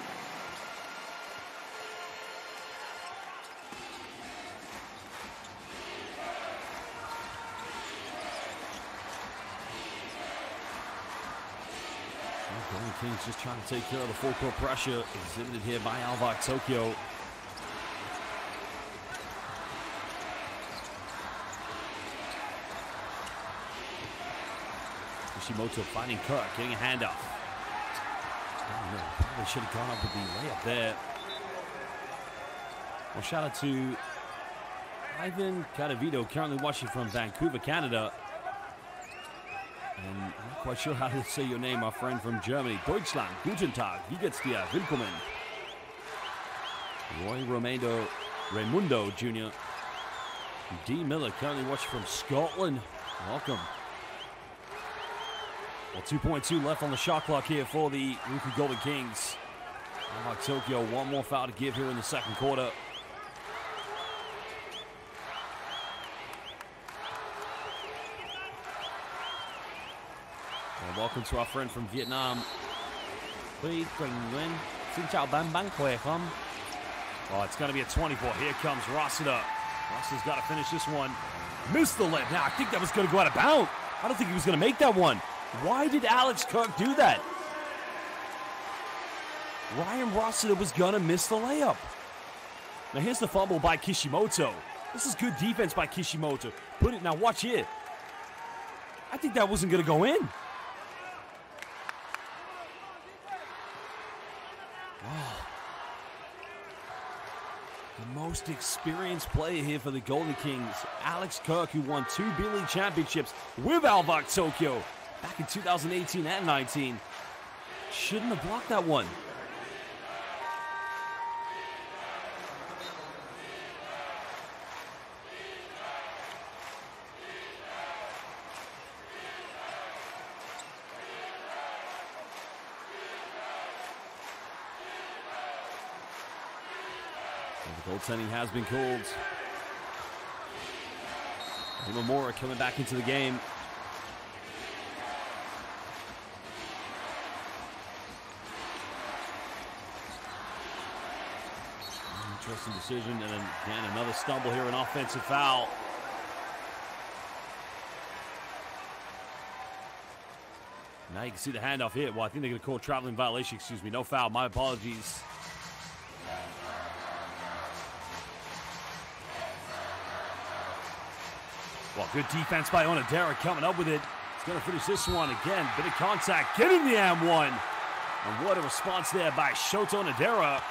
Golden Kings just trying to take care of the full court pressure exhibited here by ALVARK Tokyo. Kishimoto finding Kirk, getting a handoff. Probably should have gone up with the layup there. Well, shout out to Ivan Cadavito, currently watching from Vancouver, Canada. And I'm not quite sure how to say your name, our friend from Germany. Deutschland, Guten Tag, wie geht's dir? Willkommen. Roy Raimundo Jr. D. Miller, currently watching from Scotland. Welcome. Well, 2.2 left on the shot clock here for the RYUKYU Golden Kings. ALVARK Tokyo, one more foul to give here in the second quarter. Well, welcome to our friend from Vietnam. Xin chào bạn khỏe không? Oh, it's going to be a 24. Here comes Rossiter. Rossiter's got to finish this one. Missed the layup. Now, I think that was going to go out of bounds. I don't think he was going to make that one. Why did Alex Kirk do that? Ryan Rossiter was going to miss the layup. Now, here's the fumble by Kishimoto. This is good defense by Kishimoto. Put it, now watch here. I think that wasn't going to go in. Wow. The most experienced player here for the Golden Kings, Alex Kirk, who won 2 B.LEAGUE championships with ALVARK Tokyo back in 2018 and 19. Shouldn't have blocked that one. The goaltending has been called. Imamura coming back into the game. Interesting decision, and then again another stumble here, an offensive foul. Now you can see the handoff here. Well, I think they're going to call traveling violation, excuse me. No foul, my apologies. Well, good defense by Onodera coming up with it. He's going to finish this one again. Bit of contact, getting the M1. And what a response there by Shota Onodera.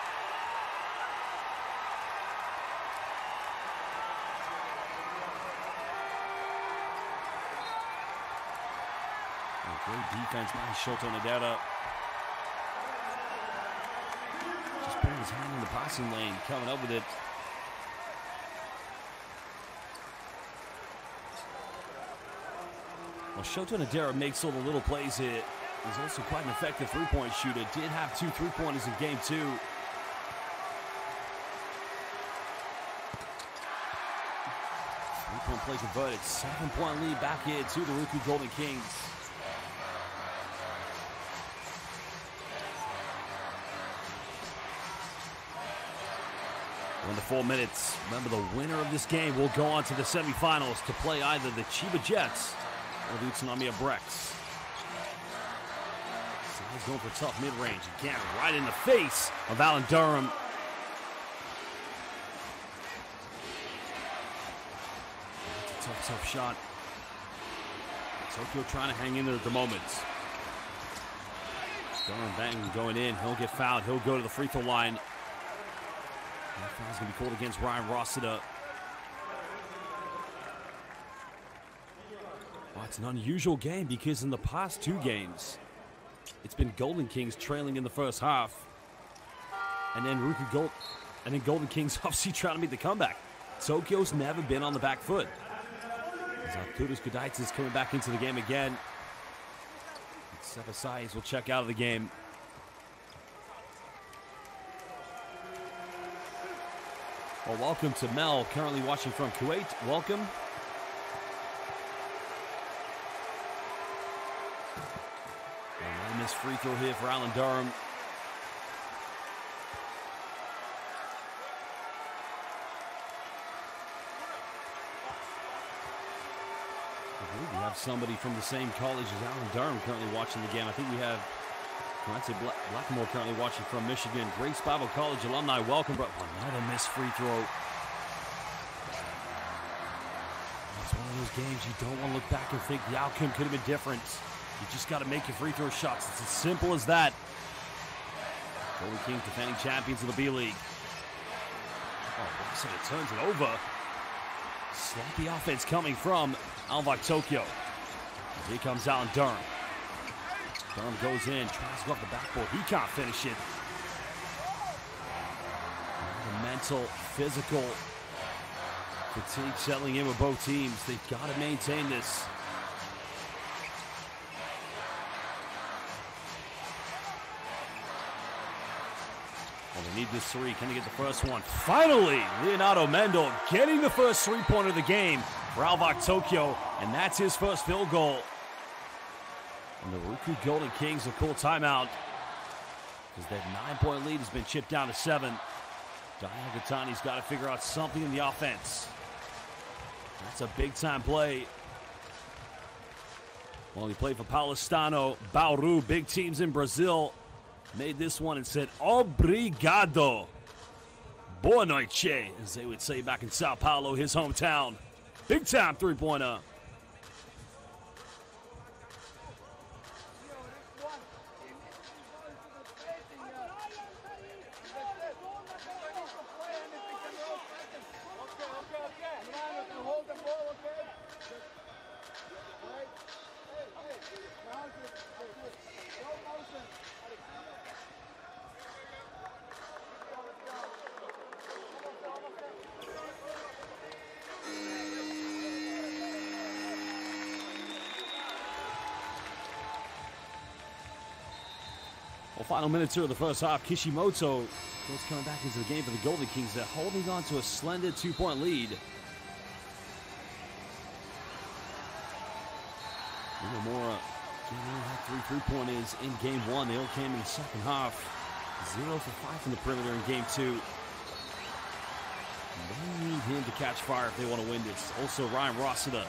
Great defense by Shota Onodera. Just putting his hand in the passing lane, coming up with it. Well, Shota Onodera makes all the little plays here. He's also quite an effective three-point shooter. Did have 2 3-pointers in game 2. Three-point play converted. 7-point lead back here to the RYUKYU Golden Kings. Under 4 minutes. Remember, the winner of this game will go on to the semifinals to play either the Chiba Jets or the Utsunomiya Brex. So he's going for tough mid-range. Again, right in the face of Alan Durham. It's a tough shot. Tokyo trying to hang in there at the moment. Durham bang going in. He'll get fouled. He'll go to the free throw line. That foul's going to be called against Ryan Rossiter. Well, it's an unusual game because in the past 2 games, it's been Golden Kings trailing in the first half. And then Golden Kings obviously trying to make the comeback. Tokyo's never been on the back foot. As Arturas Gudaitis coming back into the game again. Sepasais will check out of the game. Well, welcome to Mel, currently watching from Kuwait. Welcome. Another missed free throw here for Alan Durham. I believe we have somebody from the same college as Alan Durham currently watching the game. I think we have Blackmore currently watching from Michigan. Grace Bible College alumni, welcome. But another missed free throw. It's one of those games you don't want to look back and think the outcome could have been different. You just got to make your free throw shots. It's as simple as that. Golden Kings defending champions of the B-League. Oh, Rossiter turns it over. Sloppy offense coming from ALVARK Tokyo. Here comes Alan Durham. Durham goes in, tries to go off the backboard. He can't finish it. The mental, physical fatigue settling in with both teams. They've got to maintain this. Well, they need this 3. Can they get the first one? Finally, Leonardo Mendel getting the first 3-pointer of the game for ALVARK Tokyo, and that's his first field goal. And the RYUKYU Golden Kings will call timeout because that 9-point lead has been chipped down to 7. Diagatani's got to figure out something in the offense. That's a big-time play. Well, he played for Paulistano, Bauru, big teams in Brazil. Made this one and said, "Obrigado. Boa noite," as they would say back in Sao Paulo, his hometown. Big-time 3-pointer. Well, final minutes here of the first half. Kishimoto is coming back into the game for the Golden Kings. They're holding on to a splendid 2-point lead. Nomura only had 3 3-pointers in game 1. They all came in the second half. 0 for 5 from the perimeter in game 2. They need him to catch fire if they want to win this. Also, Ryan Rossiter,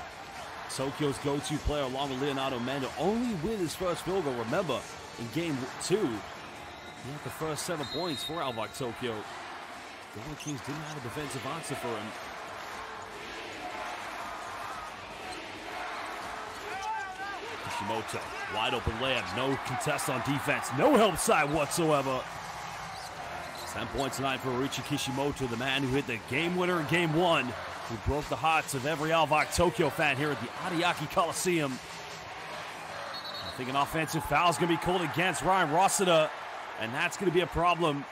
Tokyo's go-to player along with Leonardo Mendel, only with his first field goal. Remember, in game 2, he had the first 7 points for ALVARK Tokyo. Golden Kings didn't have a defensive answer for him. Kishimoto, wide open layup, no contest on defense, no help side whatsoever. 10 points tonight for RYUKYU Kishimoto, the man who hit the game winner in game one, who broke the hearts of every ALVARK Tokyo fan here at the Ariake Coliseum. I think an offensive foul is going to be called against Ryan Rossiter, and that's going to be a problem.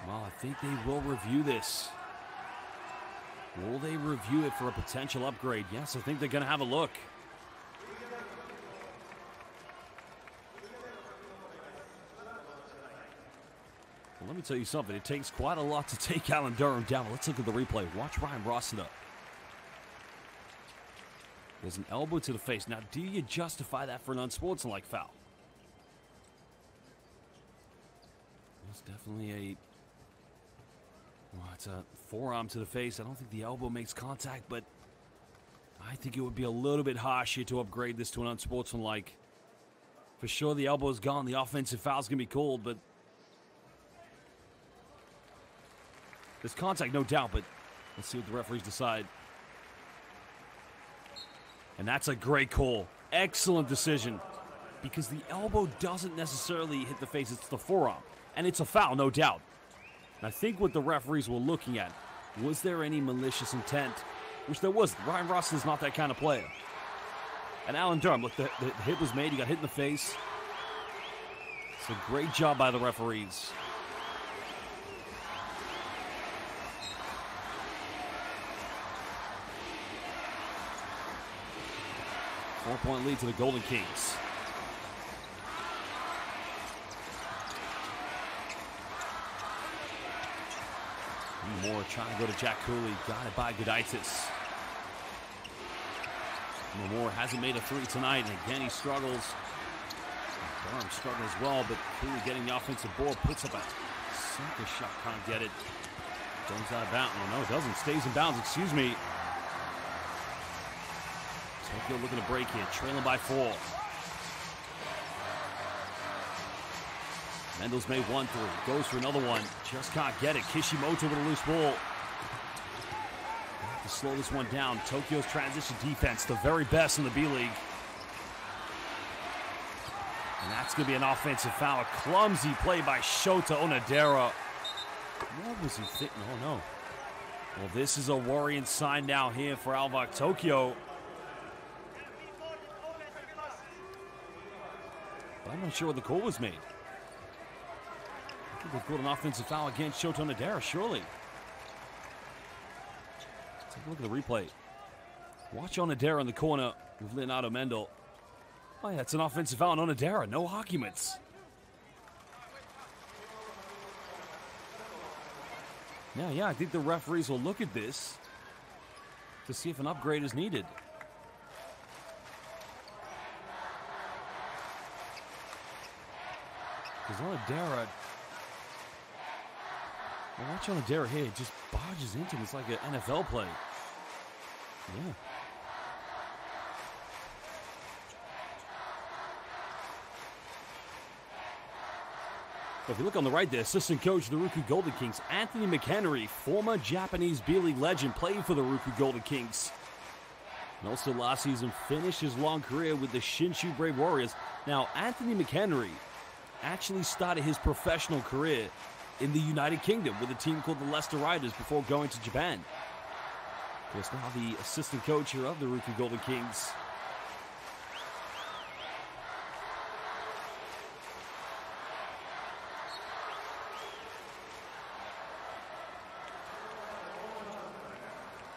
Well, I think they will review this. Will they review it for a potential upgrade? Yes, I think they're going to have a look. Well, let me tell you something. It takes quite a lot to take Alan Durham down. Let's look at the replay. Watch Ryan Rossiter. There's an elbow to the face. Now, do you justify that for an unsportsmanlike foul? It's definitely it's a forearm to the face. I don't think the elbow makes contact, but I think it would be a little bit harsh here to upgrade this to an unsportsmanlike. For sure, the elbow's gone. The offensive foul's going to be called, but there's contact, no doubt, but let's see what the referees decide. And that's a great call. Excellent decision, because the elbow doesn't necessarily hit the face. It's the forearm, and it's a foul, no doubt. And I think what the referees were looking at, was there any malicious intent? Which there wasn't. Ryan Rossiter's not that kind of player. And Alan Durham, look, the hit was made. He got hit in the face. It's a great job by the referees. Four-point lead to the Golden Kings. Moore trying to go to Jack Cooley. Got it by Gudaitis. Moore hasn't made a three tonight, and again he struggles. Durham struggling as well, but Cooley getting the offensive board, puts up a sinker shot, can't get it. Goes out of bounds. Oh, no, it doesn't. Stays in bounds, excuse me. Tokyo looking to break here, trailing by 4. Mendel's made 1 3. Goes for another one. Just can't get it. Kishimoto with a loose ball. Have to slow this one down. Tokyo's transition defense, the very best in the B-League. And that's going to be an offensive foul. A clumsy play by Shota Onodera. What was he thinking? Oh, no. Well, this is a worrying sign now here for ALVARK Tokyo. But I'm not sure what the call was made. I think they called an offensive foul against Shota Onodera, surely. Take a look at the replay. Watch Onodera in the corner with Leonardo Mendel. Oh, yeah, it's an offensive foul on Onodera. No arguments. Yeah, I think the referees will look at this to see if an upgrade is needed. Because Onodera, well, watch Onodera here, it just barges into him. It's like an NFL play. Yeah. But if you look on the right there, assistant coach of the RYUKYU Golden Kings, Anthony McHenry, former Japanese B-League legend, played for the RYUKYU Golden Kings. And also last season finished his long career with the Shinshu Brave Warriors. Now, Anthony McHenry actually started his professional career in the United Kingdom with a team called the Leicester Riders before going to Japan. Of course, now the assistant coach here of the RYUKYU Golden Kings.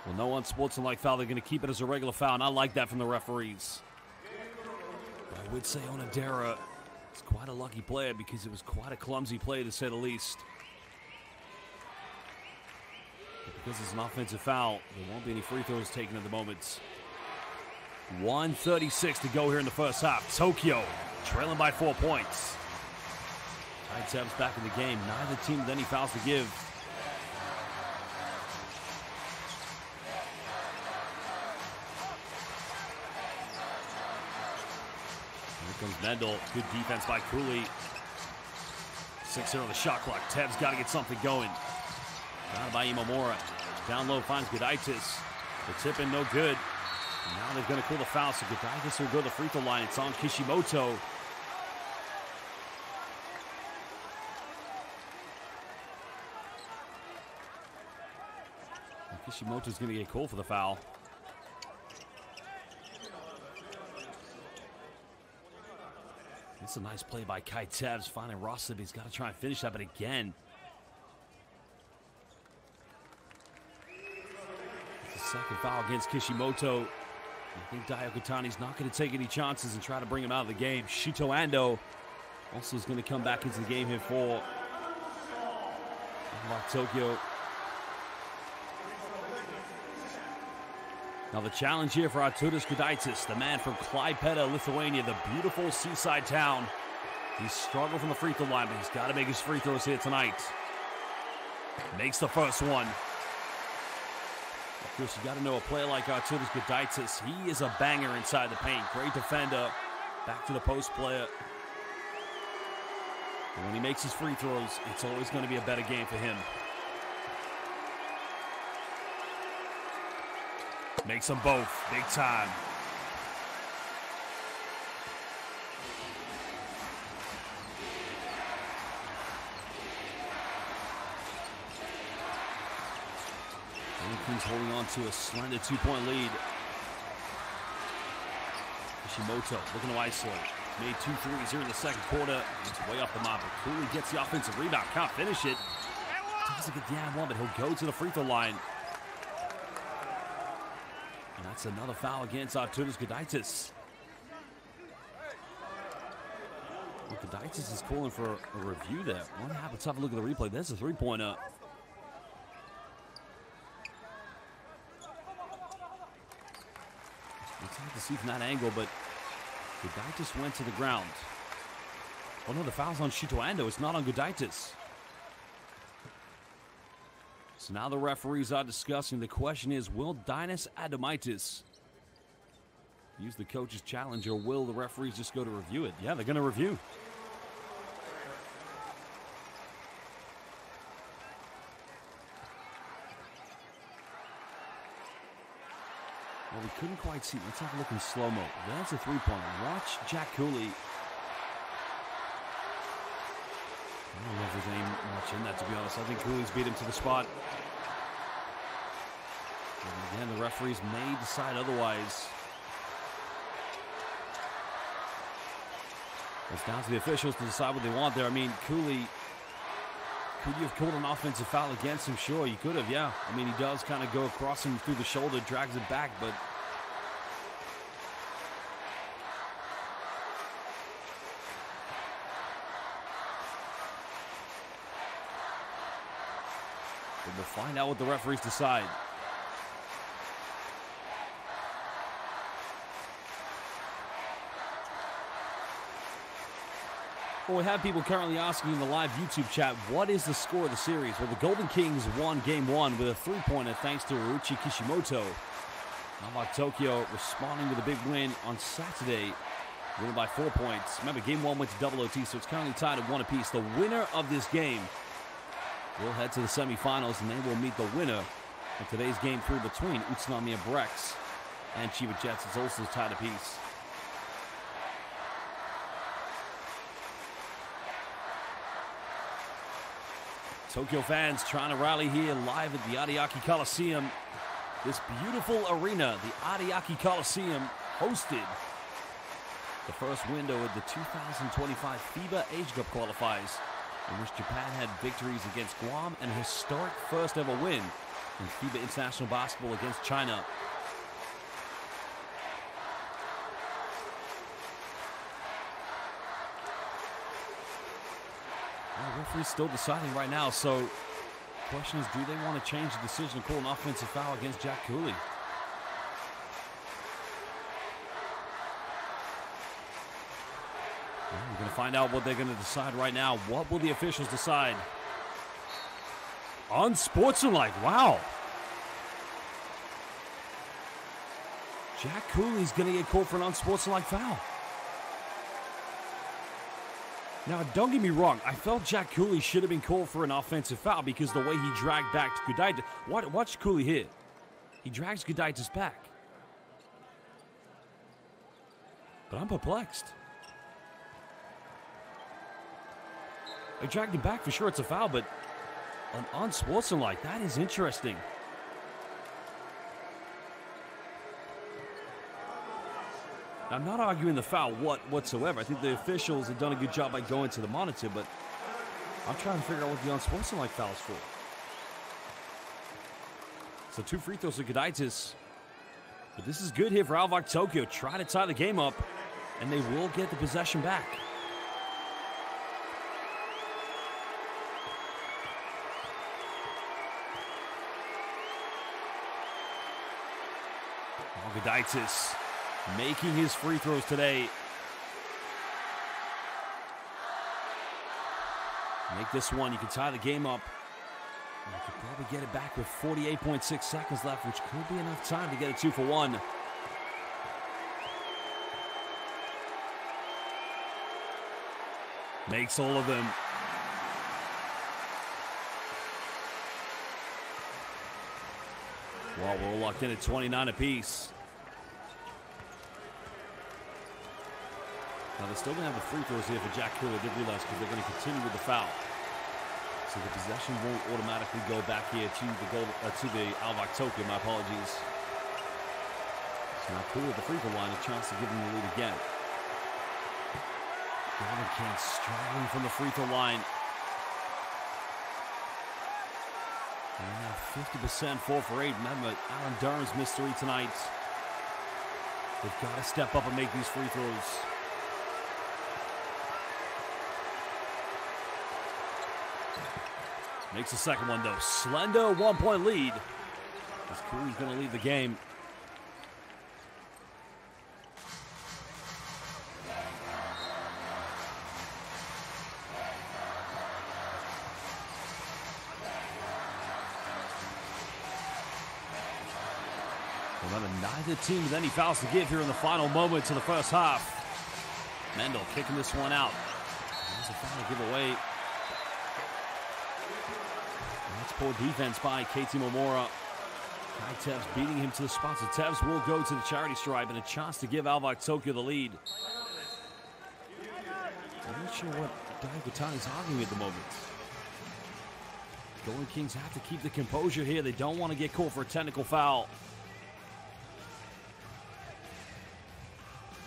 Well, no unsportsmanlike foul. They're going to keep it as a regular foul, and I like that from the referees. But I would say Onodera is quite a lucky player because it was quite a clumsy play, to say the least. But because it's an offensive foul, there won't be any free throws taken at the moment. 1:36 to go here in the first half. Tokyo trailing by 4 points. Tide Tabs back in the game. Neither team with any fouls to give. Comes Mendel. Good defense by Cooley. 6 here on the shot clock. Tev's got to get something going. Down by Imamura. Down low finds Gudaitis. The tip in no good. And now they're going to call the foul, so Gudaitis will go to the free throw line. It's on Kishimoto. And Kishimoto's going to get called for the foul. It's a nice play by Kai Tevz, finding Rossa, but he's got to try and finish that, but again. It's the second foul against Kishimoto. I think Diokatani's not going to take any chances and try to bring him out of the game. Shito Ando also is going to come back into the game here for ALVARK Tokyo. Now the challenge here for Artūras Gudaitis, the man from Klaipėda, Lithuania, the beautiful seaside town. He's struggled from the free throw line, but he's got to make his free throws here tonight. Makes the first one. Of course, you got to know a player like Artūras Gudaitis. He is a banger inside the paint. Great defender. Back to the post player. But when he makes his free throws, it's always going to be a better game for him. Makes them both big time. Kings holding on to a slender 2-point lead. Kishimoto looking to isolate. Made 2 threes here in the second quarter. It's way off the mark, but Cooley gets the offensive rebound. Can't finish it. Doesn't get the and one, but he'll go to the free throw line. And that's another foul against Artūras Gudaitis. Well, Gudaitis is calling for a review there. What happened? Let's have a look at the replay. There's a three-pointer. It's hard to see from that angle, but Gudaitis went to the ground. Oh no, the foul's on Shito Ando. It's not on Gudaitis. So now the referees are discussing. The question is, will Dinas Adomaitis use the coach's challenge, or will the referees just go to review it? Yeah, they're going to review. Well, we couldn't quite see. Let's have a look in slow-mo. That's a three-pointer. Watch Jack Cooley. I don't know if there's any much in that, to be honest. I think Cooley's beat him to the spot. And again, the referees may decide otherwise. It's down to the officials to decide what they want there. I mean, Cooley, could you have called an offensive foul against him? Sure, you could have, yeah. I mean, he does kind of go across him through the shoulder, drags it back, but we'll find out what the referees decide. Well, we have people currently asking in the live YouTube chat, what is the score of the series? Well, the Golden Kings won Game 1 with a three-pointer thanks to RYUKYU Kishimoto. ALVARK Tokyo responding with a big win on Saturday, winning by 4 points. Remember, Game 1 went to double OT, so it's currently tied at 1 apiece. The winner of this game will head to the semifinals, and they will meet the winner of today's Game 3 between Utsunomiya Brex and Chiba Jets. It's also tied apiece. Tokyo fans trying to rally here live at the Ariake Coliseum. This beautiful arena, the Ariake Coliseum, hosted the first window of the 2025 FIBA Age Cup qualifiers, in which Japan had victories against Guam and a historic first ever win in FIBA International Basketball against China. The referee's still deciding right now, so the question is, do they want to change the decision and call an offensive foul against Jack Cooley? Well, we're going to find out what they're going to decide right now. What will the officials decide? Unsportsmanlike, wow. Jack Cooley's going to get called for an unsportsmanlike foul. Now, don't get me wrong. I felt Jack Cooley should have been called for an offensive foul because the way he dragged back to Gudaitis. Watch Cooley here. He drags Gudaitis back. But I'm perplexed. I dragged him back for sure. It's a foul, but an unsportsmanlike. That is interesting. I'm not arguing the foul whatsoever. I think the officials have done a good job by going to the monitor, but I'm trying to figure out what the unsportsmanlike foul is for. So 2 free throws to Gudaitis. But this is good here for ALVARK Tokyo. Try to tie the game up, and they will get the possession back. Gudaitis making his free throws today. Make this one. You can tie the game up. You could probably get it back with 48.6 seconds left, which could be enough time to get a 2 for 1. Makes all of them. Well, we're all locked in at 29 apiece. Now, they're still going to have the free throws here for Jack Cooley. I did realize because they're going to continue with the foul. So the possession won't automatically go back here to the ALVARK Tokyo. My apologies. So now Cooley at the free throw line, a chance to give them the lead again. Golden Kings struggling from the free throw line. And now 50%, 4 for 8. Remember, Alan Durham's missed 3 tonight. They've got to step up and make these free throws. Makes the second one, though. Slender 1-point lead. As Cooley's going to lead the game. Remember, neither team with any fouls to give here in the final moments of the first half. Mendel kicking this one out. There's a foul to give away. That's poor defense by KT Momora. Kai Tevz beating him to the spot. So Tevz will go to the charity stripe and a chance to give ALVARK Tokyo the lead. I'm not sure what Daigutani's arguing at the moment. Golden Kings have to keep the composure here. They don't want to get called for a technical foul.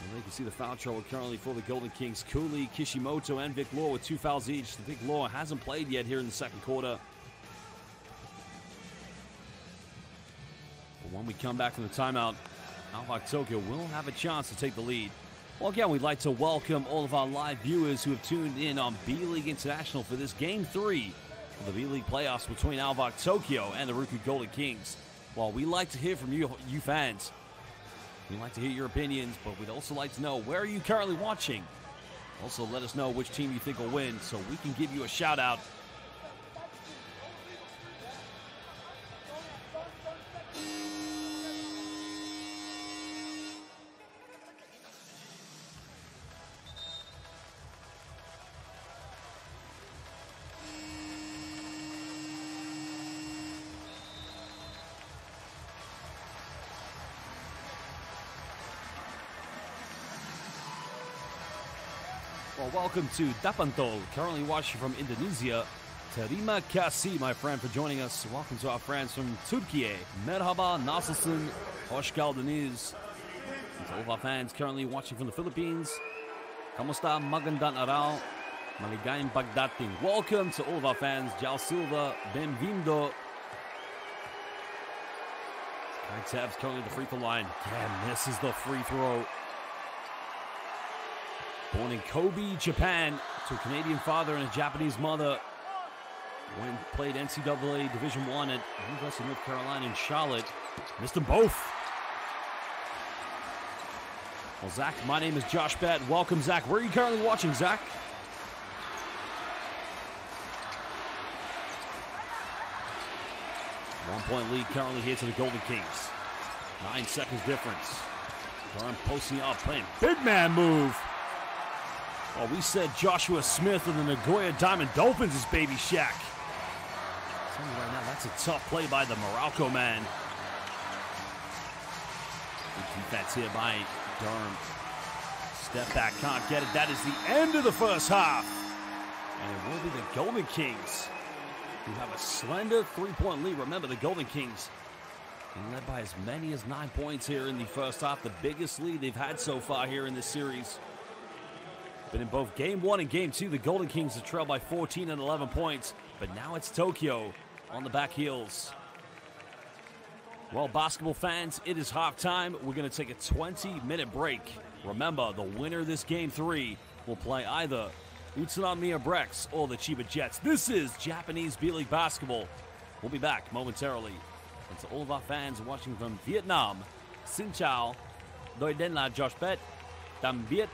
And you can see the foul trouble currently for the Golden Kings. Cooley, Kishimoto, and Vic Law with 2 fouls each. Vic Law hasn't played yet here in the second quarter. But when we come back from the timeout, ALVARK Tokyo will have a chance to take the lead. Well, again, we'd like to welcome all of our live viewers who have tuned in on B.LEAGUE International for this Game 3 of the B.LEAGUE playoffs between ALVARK Tokyo and the RYUKYU Golden Kings. Well, we like to hear from you fans. We'd like to hear your opinions, but we'd also like to know, where are you currently watching? Also, let us know which team you think will win so we can give you a shout-out. Well, welcome to Dapantol, currently watching from Indonesia. Terima kasih, my friend, for joining us. Welcome to our friends from Turkey. Merhaba, nasılsın, hoş geldiniz. To all of our fans currently watching from the Philippines. Kamusta, magandang araw, maligayang pagdating. Welcome to all of our fans. Jal Silva, benvindo. Kai Tevz currently at the free throw line. Again, misses the free throw. Born in Kobe, Japan, to a Canadian father and a Japanese mother. When played NCAA Division I at University of North Carolina in Charlotte. Missed them both. Well, Zach, my name is Josh Bett. Welcome, Zach. Where are you currently watching, Zach? One-point lead currently here to the Golden Kings. 9 seconds difference. Durham posting up, playing big man move. Oh, we said Joshua Smith of the Nagoya Diamond Dolphins is Baby Shaq. I'm telling you right now, that's a tough play by the Morocco man. Good defense here by Durham. Step back, can't get it. That is the end of the first half. And it will be the Golden Kings who have a slender three-point lead. Remember, the Golden Kings being led by as many as 9 points here in the first half, the biggest lead they've had so far here in this series. But in both Game 1 and Game 2, the Golden Kings have trailed by 14 and 11 points. But now it's Tokyo on the back heels. Well, basketball fans, it is halftime. We're going to take a 20-minute break. Remember, the winner of this Game 3 will play either Utsunomiya Brex or the Chiba Jets. This is Japanese B.LEAGUE basketball. We'll be back momentarily. And to all of our fans watching from Vietnam, xin chào, tôi tên là Josh Pett, tạm biệt.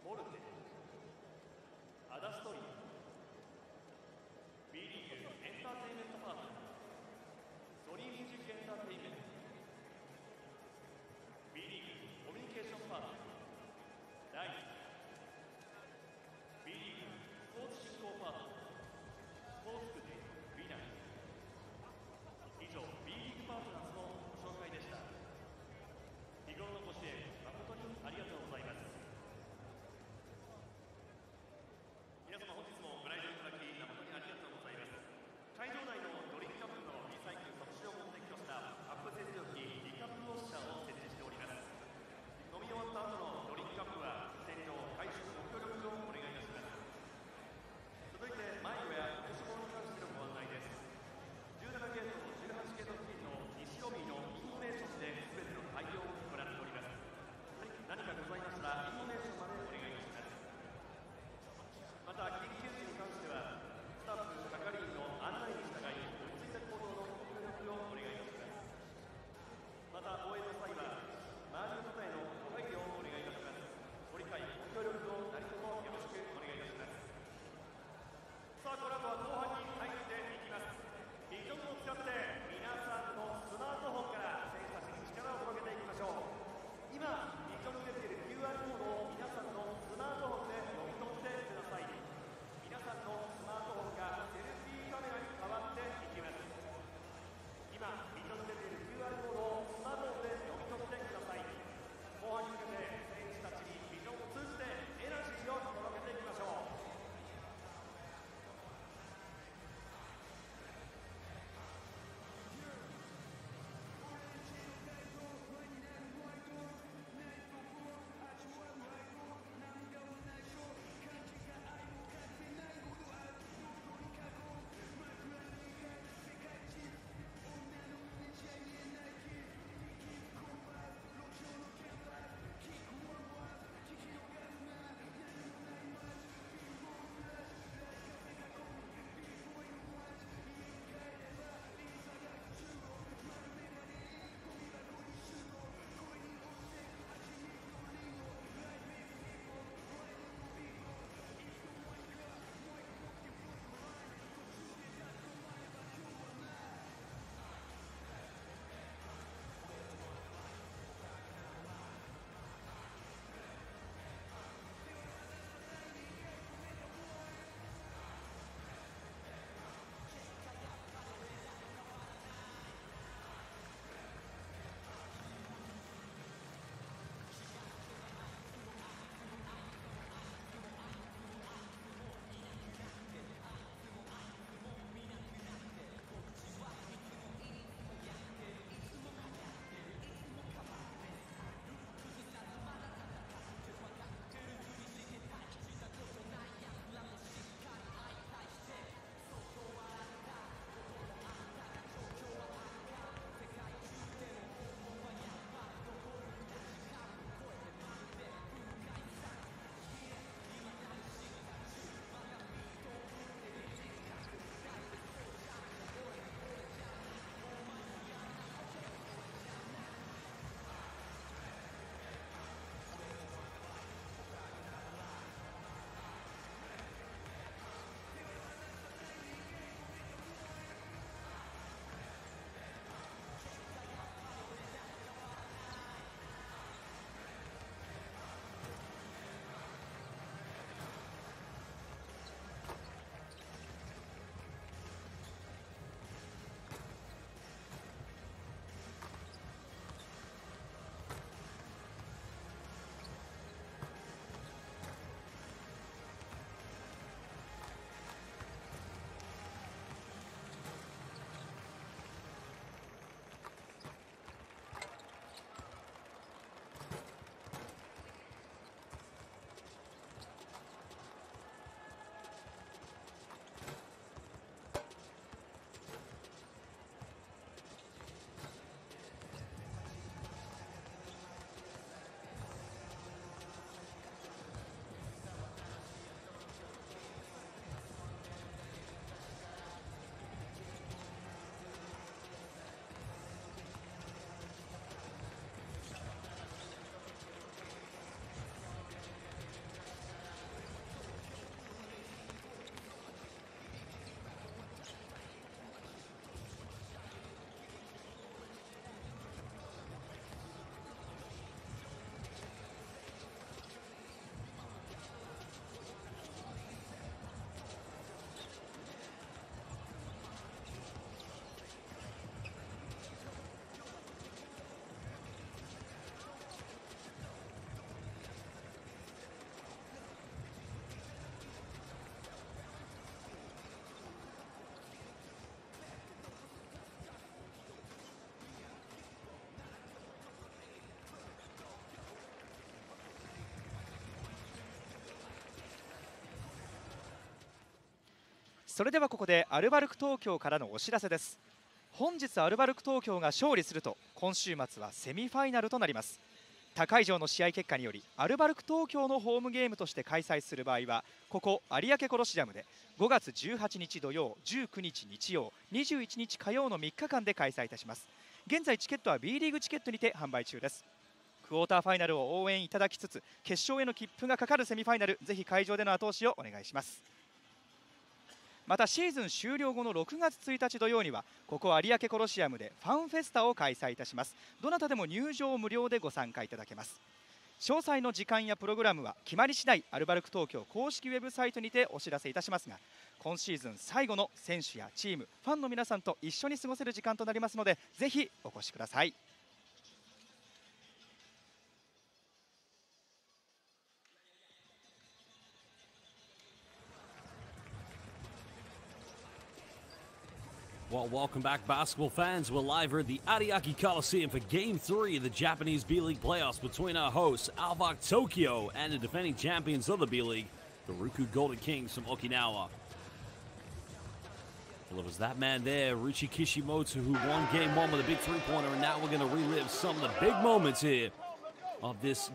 モルテ、アダストリー、B リーグエンターテインメントパートナー、ソニーミュージックエンターテインメント、B リーグコミュニケーションパートナー、ダイニー、B リーグスポーツ振興パートナー、スポーツクでウィナー。以上 B リーグパートナーズのご紹介でした。日頃のご支援誠にありがとうございます。それではここでアルバルク東京からのお知らせです。本日アルバルク東京が勝利すると今週末はセミファイナルとなります。他会場の試合結果によりアルバルク東京のホームゲームとして開催する場合はここ有明コロシアムで5月18日土曜、19日日曜、21日火曜の3日間で開催いたします。現在チケットは B リーグチケットにて販売中です。クォーターファイナルを応援いただきつつ決勝への切符がかかるセミファイナル、ぜひ会場での後押しをお願いします。またシーズン終了後の6月1日土曜にはここ有明コロシアムでファンフェスタを開催いたします。どなたでも入場無料でご参加いただけます。詳細の時間やプログラムは決まり次第アルバルク東京公式ウェブサイトにてお知らせいたしますが、今シーズン最後の選手やチーム、ファンの皆さんと一緒に過ごせる時間となりますのでぜひお越しください。Well, welcome back, basketball fans. We're live here at the Ariake Coliseum for Game 3 of the Japanese B.LEAGUE playoffs between our hosts, ALVARK Tokyo, and the defending champions of the B.LEAGUE, the RYUKYU Golden Kings from Okinawa. Well, it was that man there, Ryuchi Kishimoto, who won Game 1 with a big three-pointer, and now we're going to relive some of the big moments here of this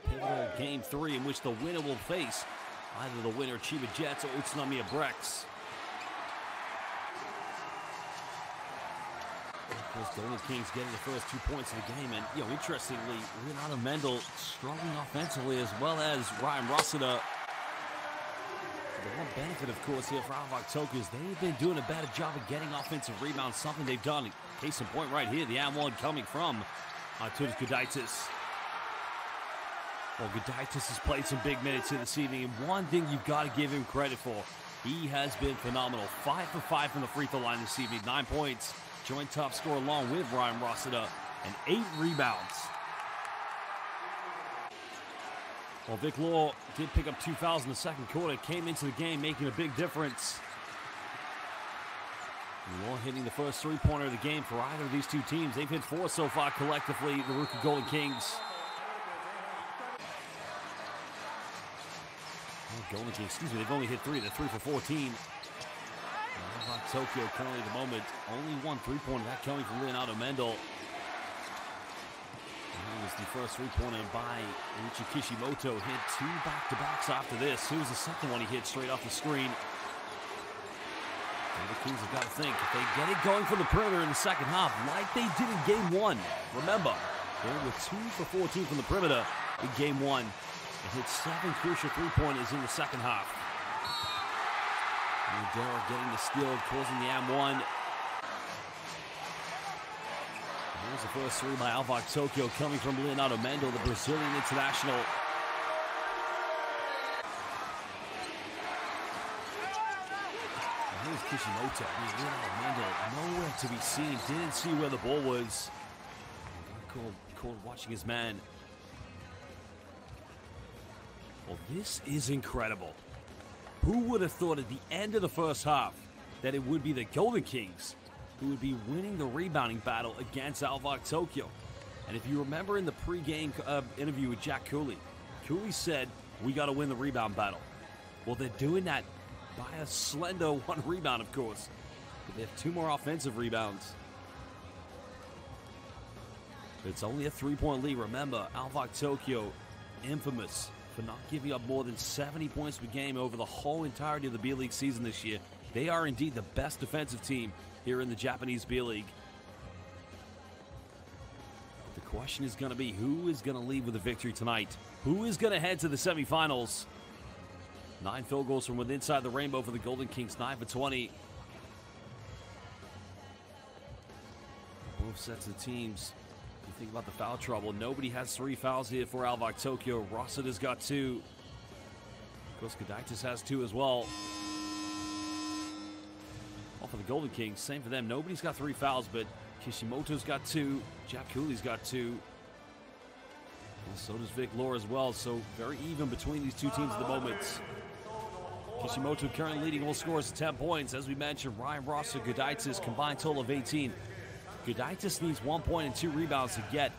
pivotal Game 3 in which the winner will face either the winner, Chiba Jets, or Utsunomiya Brex. Of course, Golden Kings getting the first 2 points of the game, and interestingly, Leonardo Mendel struggling offensively as well as Ryan Rossiter. The one benefit, of course, here for ALVARK Tokyo is they've been doing a better job of getting offensive rebounds, something they've done. Case in point right here, the and-one coming from Arturas Gudaitis. Well, Gudaitis has played some big minutes here this evening, and one thing you've got to give him credit for, he has been phenomenal. 5 for 5 from the free throw line this evening, 9 points. Joint top scorer along with Ryan Rossiter, and 8 rebounds. Well, Vic Law did pick up 2 fouls in the second quarter, came into the game making a big difference. And Law hitting the first three-pointer of the game for either of these two teams. They've hit 4 so far collectively, the RYUKYU Golden Kings. Golden Kings, they've only hit 3. They're 3 for 14. ALVARK Tokyo currently at the moment only 1 three-pointer, that coming from Leonardo Mendel. That was the first three-pointer by Ryuchi Kishimoto. Hit 2 back-to-backs after this. Here's the second one he hit straight off the screen. And the Kings have got to think, if they get it going from the perimeter in the second half, like they did in Game 1. Remember, they were 2 for 14 from the perimeter in Game 1. They hit 7 crucial three-pointers in the second half. Derek getting the steal, causing the and-one. Here's the first 3 by ALVARK Tokyo coming from Leonardo Mendel, the Brazilian international. And here's Kishimoto. Leonardo Mendel nowhere to be seen. Didn't see where the ball was. Called watching his man. Well, this is incredible. Who would have thought at the end of the first half that it would be the Golden Kings who would be winning the rebounding battle against ALVARK Tokyo? And if you remember in the pre-game interview with Jack Cooley, Cooley said, we got to win the rebound battle. Well, they're doing that by a slender 1 rebound, of course. But they have 2 more offensive rebounds. But it's only a 3-point lead. Remember, ALVARK Tokyo, infamous for not giving up more than 70 points per game over the whole entirety of the B.LEAGUE season this year. They are indeed the best defensive team here in the Japanese B.LEAGUE. The question is going to be, who is going to leave with a victory tonight? Who is going to head to the semifinals? 9 field goals from within inside the rainbow for the Golden Kings, 9 for 20. Both sets of teams. You think about the foul trouble. Nobody has 3 fouls here for ALVARK Tokyo. Rossiter's got 2. Of course, Gudaitis has 2 as well. Well, for the Golden Kings, same for them. Nobody's got 3 fouls, but Kishimoto's got 2. Jack Cooley's got 2. And so does Vic Law as well. So very even between these two teams at the moment. Kishimoto currently leading all scorers to 10 points. As we mentioned, Ryan Rossiter, Gudaitis, combined total of 18. Gudaitis needs 1 point and 2 rebounds to get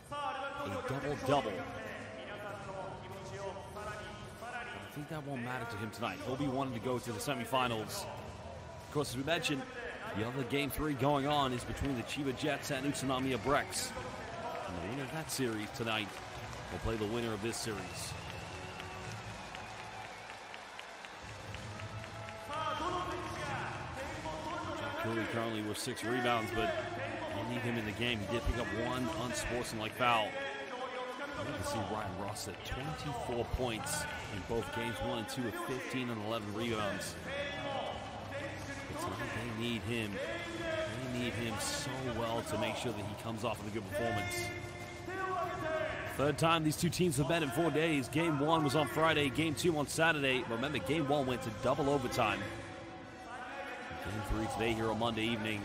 a double-double. think that won't matter to him tonight. He'll be wanting to go to the semifinals. Of course, as we mentioned, the other Game 3 going on is between the Chiba Jets and Utsunomiya Brex. And the winner of that series tonight will play the winner of this series. Curry currently with 6 rebounds, but I need him in the game. He did pick up one unsportsmanlike foul. You can see Ryan Ross at 24 points in both games 1 and 2 with 15 and 11 rebounds. But tonight they need him. They need him so well to make sure that he comes off with a good performance. Third time these two teams have met in 4 days. Game 1 was on Friday, Game 2 on Saturday. Remember, Game 1 went to double overtime. Game 3 today here on Monday evening.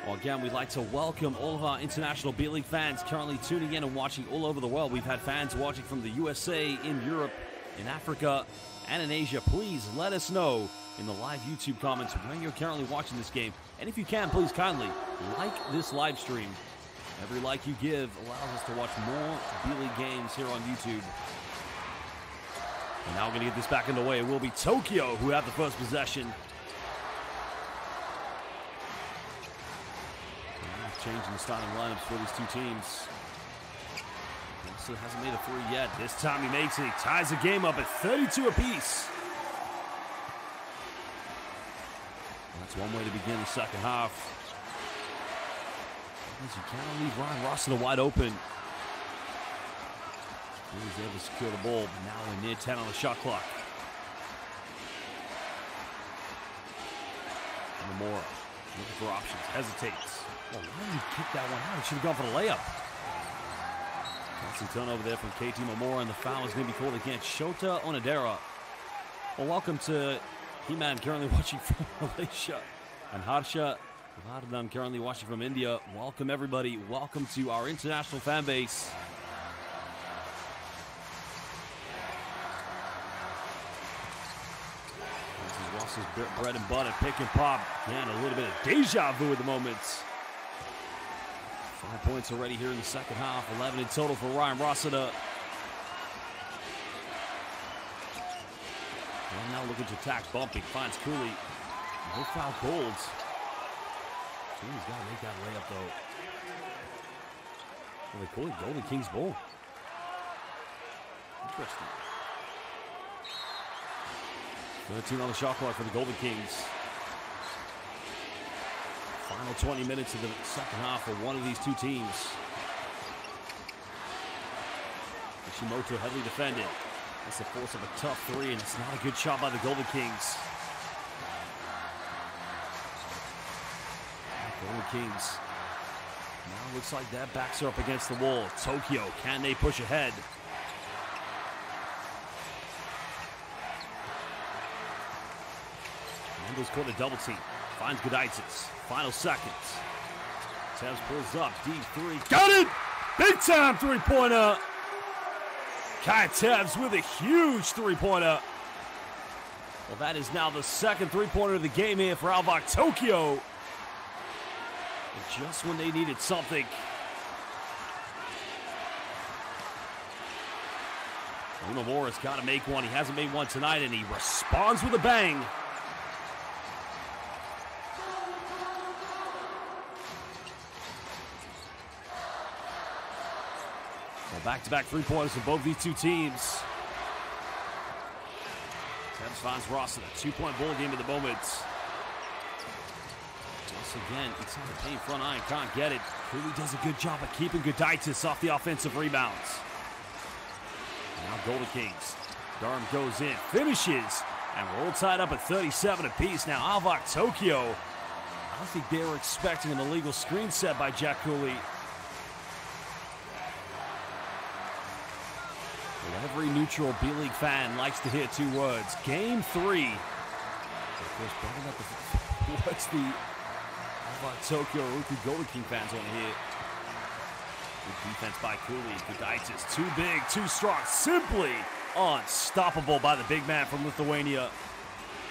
Well, again, we'd like to welcome all of our international B.LEAGUE fans currently tuning in and watching all over the world. We've had fans watching from the USA, in Europe, in Africa, and in Asia. Please let us know in the live YouTube comments where you're currently watching this game. And if you can, please kindly like this live stream. Every like you give allows us to watch more B.LEAGUE games here on YouTube. And now we're going to get this back underway. It will be Tokyo who have the first possession. Changing the starting lineups for these two teams. Also hasn't made a 3 yet. This time he makes it. He ties the game up at 32 apiece. That's one way to begin the second half. You cannot leave Ryan Rossiter wide open. He was able to secure the ball, but now we're near 10 on the shot clock. Nomura looking for options, hesitates. Well, why did he kick that one out? He should have gone for the layup. Constant turnover there from KT Nomura, and the foul is going to be called against Shota Onodera. Well, welcome to He-Man, currently watching from Malaysia, and Harsha Vardhan, currently watching from India. Welcome, everybody. Welcome to our international fan base. This is Ross's bread and butter, pick and pop. Again, a little bit of deja vu at the moment. 5 points already here in the second half. 11 in total for Ryan Rossiter. And now looking to attack, bumping, finds Cooley. No foul called. He's got to make that layup, though. Well, they call it Golden Kings ball. Interesting. 13 on the shot clock for the Golden Kings. Final 20 minutes of the second half for one of these two teams. Ishimoto heavily defended. That's the force of a tough 3, and it's not a good shot by the Golden Kings. Golden Kings. Now looks like that backs are up against the wall. Tokyo, can they push ahead? Mendel's caught a double team. Finds Gudaitis. Final seconds. Tevs pulls up. D3. Got it! Big time three-pointer. Kai Tevs with a huge three-pointer. Well, that is now the second three-pointer of the game here for ALVARK Tokyo. And just when they needed something. Unamora's got to make one. He hasn't made one tonight, and he responds with a bang. Well, back-to-back three-pointers for both these two teams. Tevs finds Ross in a two-point ball game at the moment. Once again, it's on the paint front iron, can't get it. Cooley does a good job of keeping Gudaitis off the offensive rebounds. Now Golden Kings. Durham goes in, finishes, and we're all tied up at 37 apiece. Now ALVARK Tokyo. I don't think they were expecting an illegal screen set by Jack Cooley. Well, every neutral B.LEAGUE fan likes to hear two words. Game 3. Of course, probably not the what's the ALVARK Tokyo RYUKYU Golden King fans want to hear. Good defense by Cooley. Gudaitis, too big, too strong, simply unstoppable by the big man from Lithuania.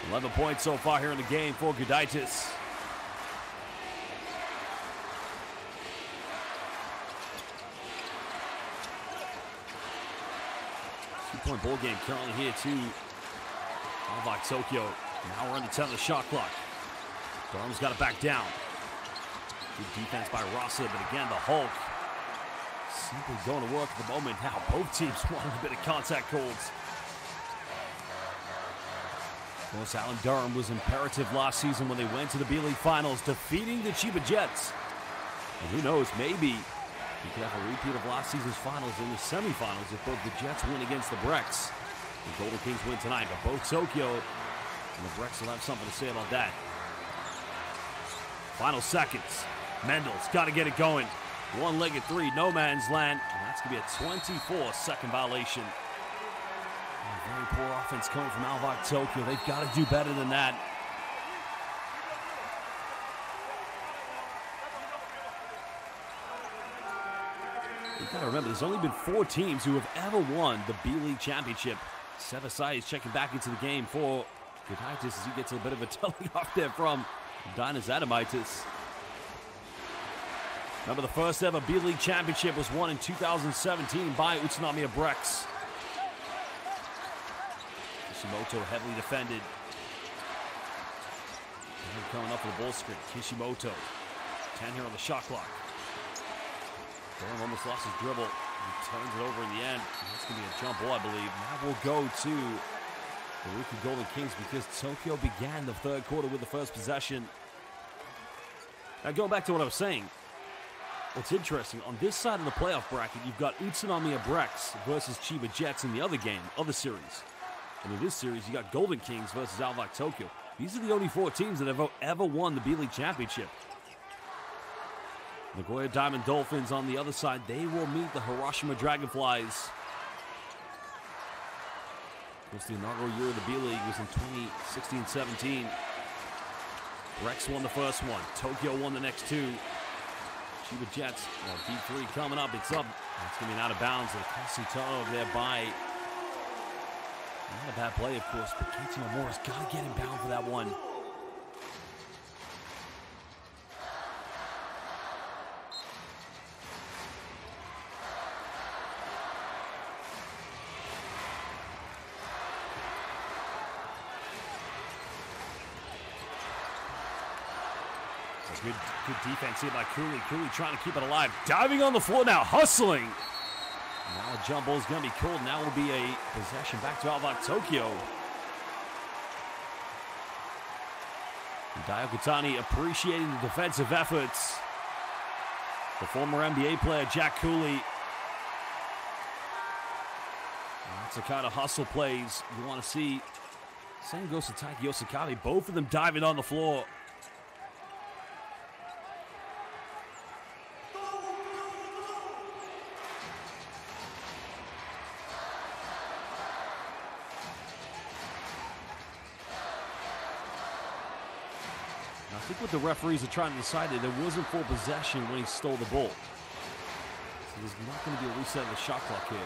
11 points so far here in the game for Gudaitis. Two-point ball game currently here to ALVARK Tokyo. Now we're on the 10 of the shot clock. Durham's got it back down. Good defense by Rosser, but again, the Hulk simply going to work at the moment. Now both teams wanting a bit of contact calls. Of course, Alan Durham was imperative last season when they went to the B.LEAGUE Finals, defeating the Chiba Jets. And who knows, maybe you could have a repeat of last season's finals in the semifinals if both the Jets win against the Brecks. The Golden Kings win tonight, but both Tokyo and the Brecks will have something to say about that. Final seconds. Mendel's got to get it going. One-legged three, no man's land. And that's going to be a 24-second violation. A very poor offense coming from ALVARK Tokyo. They've got to do better than that. You've got to remember, there's only been 4 teams who have ever won the B.LEAGUE Championship. Sevasai is checking back into the game for Gudaitis as he gets a bit of a telling off there from Dinas Adamitis. Remember, the first ever B.LEAGUE Championship was won in 2017 by Utsunomiya Brecks. Kishimoto heavily defended. And coming up for the ball screen. Kishimoto. 10 here on the shot clock. Durham almost lost his dribble. He turns it over in the end. That's going to be a jump ball, I believe. Now we'll go to the RYUKYU Golden Kings because Tokyo began the third quarter with the first possession. Now going back to what I was saying, what's interesting, on this side of the playoff bracket, you've got Utsunomiya Brecks versus Chiba Jets in the other game, other series. And in this series, you got Golden Kings versus ALVARK Tokyo. These are the only 4 teams that have ever won the B.LEAGUE Championship. Nagoya Diamond Dolphins on the other side, they will meet the Hiroshima Dragonflies. Of course, the inaugural year of the B.LEAGUE was in 2016-17. Brecks won the first one. Tokyo won the next 2. Chiba Jets, well, D3 coming up. It's up. It's going to be an out of bounds. And a costly turnover there by, not a bad play, of course, but Keita Nomura's got to get him bound for that one. Good defense here by Cooley. Cooley trying to keep it alive. Diving on the floor now, hustling. Now a jump ball is going to be called. Now will be a possession back to ALVARK Tokyo. Daio Katani appreciating the defensive efforts. The former NBA player, Jack Cooley. That's the kind of hustle plays you want to see. Same goes to Taiki Osakabe. Both of them diving on the floor. I think what the referees are trying to decide is there wasn't full possession when he stole the ball. So there's not going to be a reset of the shot clock here.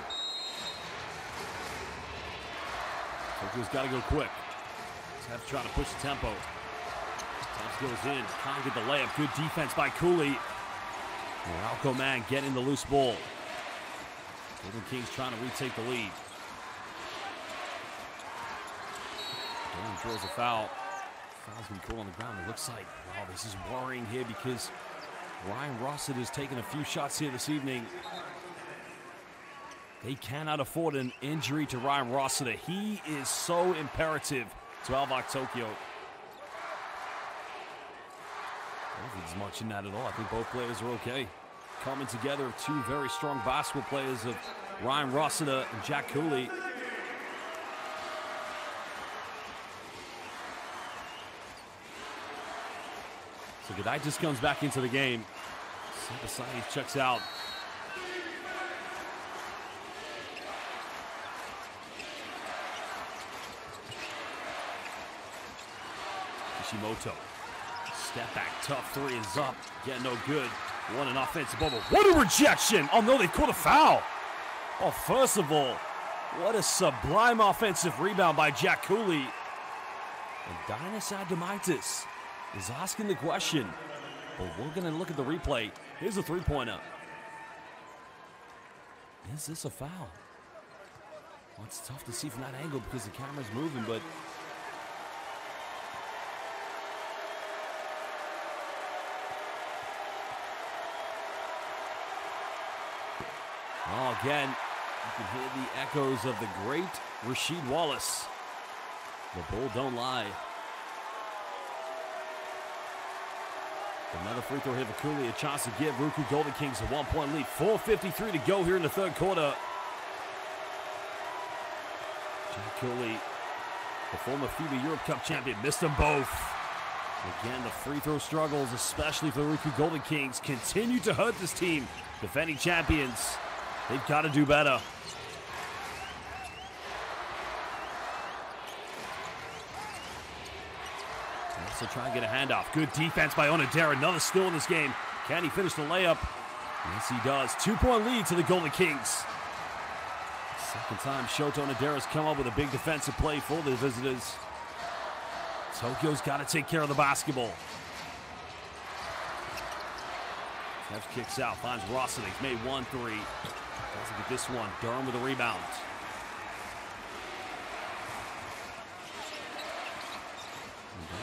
Tokyo's got to go quick. Tef's trying to push the tempo. Tef goes in, can't get the layup. Good defense by Cooley. Moralco man getting the loose ball. Golden Kings trying to retake the lead. Durham draws a foul. Foul's been called on the ground. It looks like, wow, this is worrying here because Ryan Rossett has taken a few shots here this evening. They cannot afford an injury to Ryan Rossiter. He is so imperative to ALVARK Tokyo. I don't think there's much in that at all. I think both players are okay. Coming together, 2 very strong basketball players of Ryan Rossiter and Jack Cooley. So Gudaitis comes back into the game. Sabasai checks out. Kishimoto. Step back, tough 3 is up. Yeah, no good. One an offensive bubble. What a rejection! Oh no, they called a foul. Oh, first of all, what a sublime offensive rebound by Jack Cooley. And Dinas Adamitis is asking the question, but we're going to look at the replay. Here's a 3-pointer. Is this a foul? Well, it's tough to see from that angle because the camera's moving, but oh, again, you can hear the echoes of the great Rasheed Wallace. The Bull don't lie. Another free throw here for Cooley. A chance to give RYUKYU Golden Kings a 1-point lead. 4:53 to go here in the third quarter. Jack Cooley, the former FIBA Europe Cup champion, missed them both. Again, the free throw struggles, especially for the RYUKYU Golden Kings, continue to hurt this team. Defending champions, they've got to do better. Also try and get a handoff. Good defense by Onodera. Another steal in this game. Can he finish the layup? Yes, he does. 2-point lead to the Golden Kings. Second time Shota Onodera's come up with a big defensive play for the visitors. Tokyo's got to take care of the basketball. Tevs kicks out, finds Rossiter. He's made 1-3. Doesn't get this one. Durham with a rebound.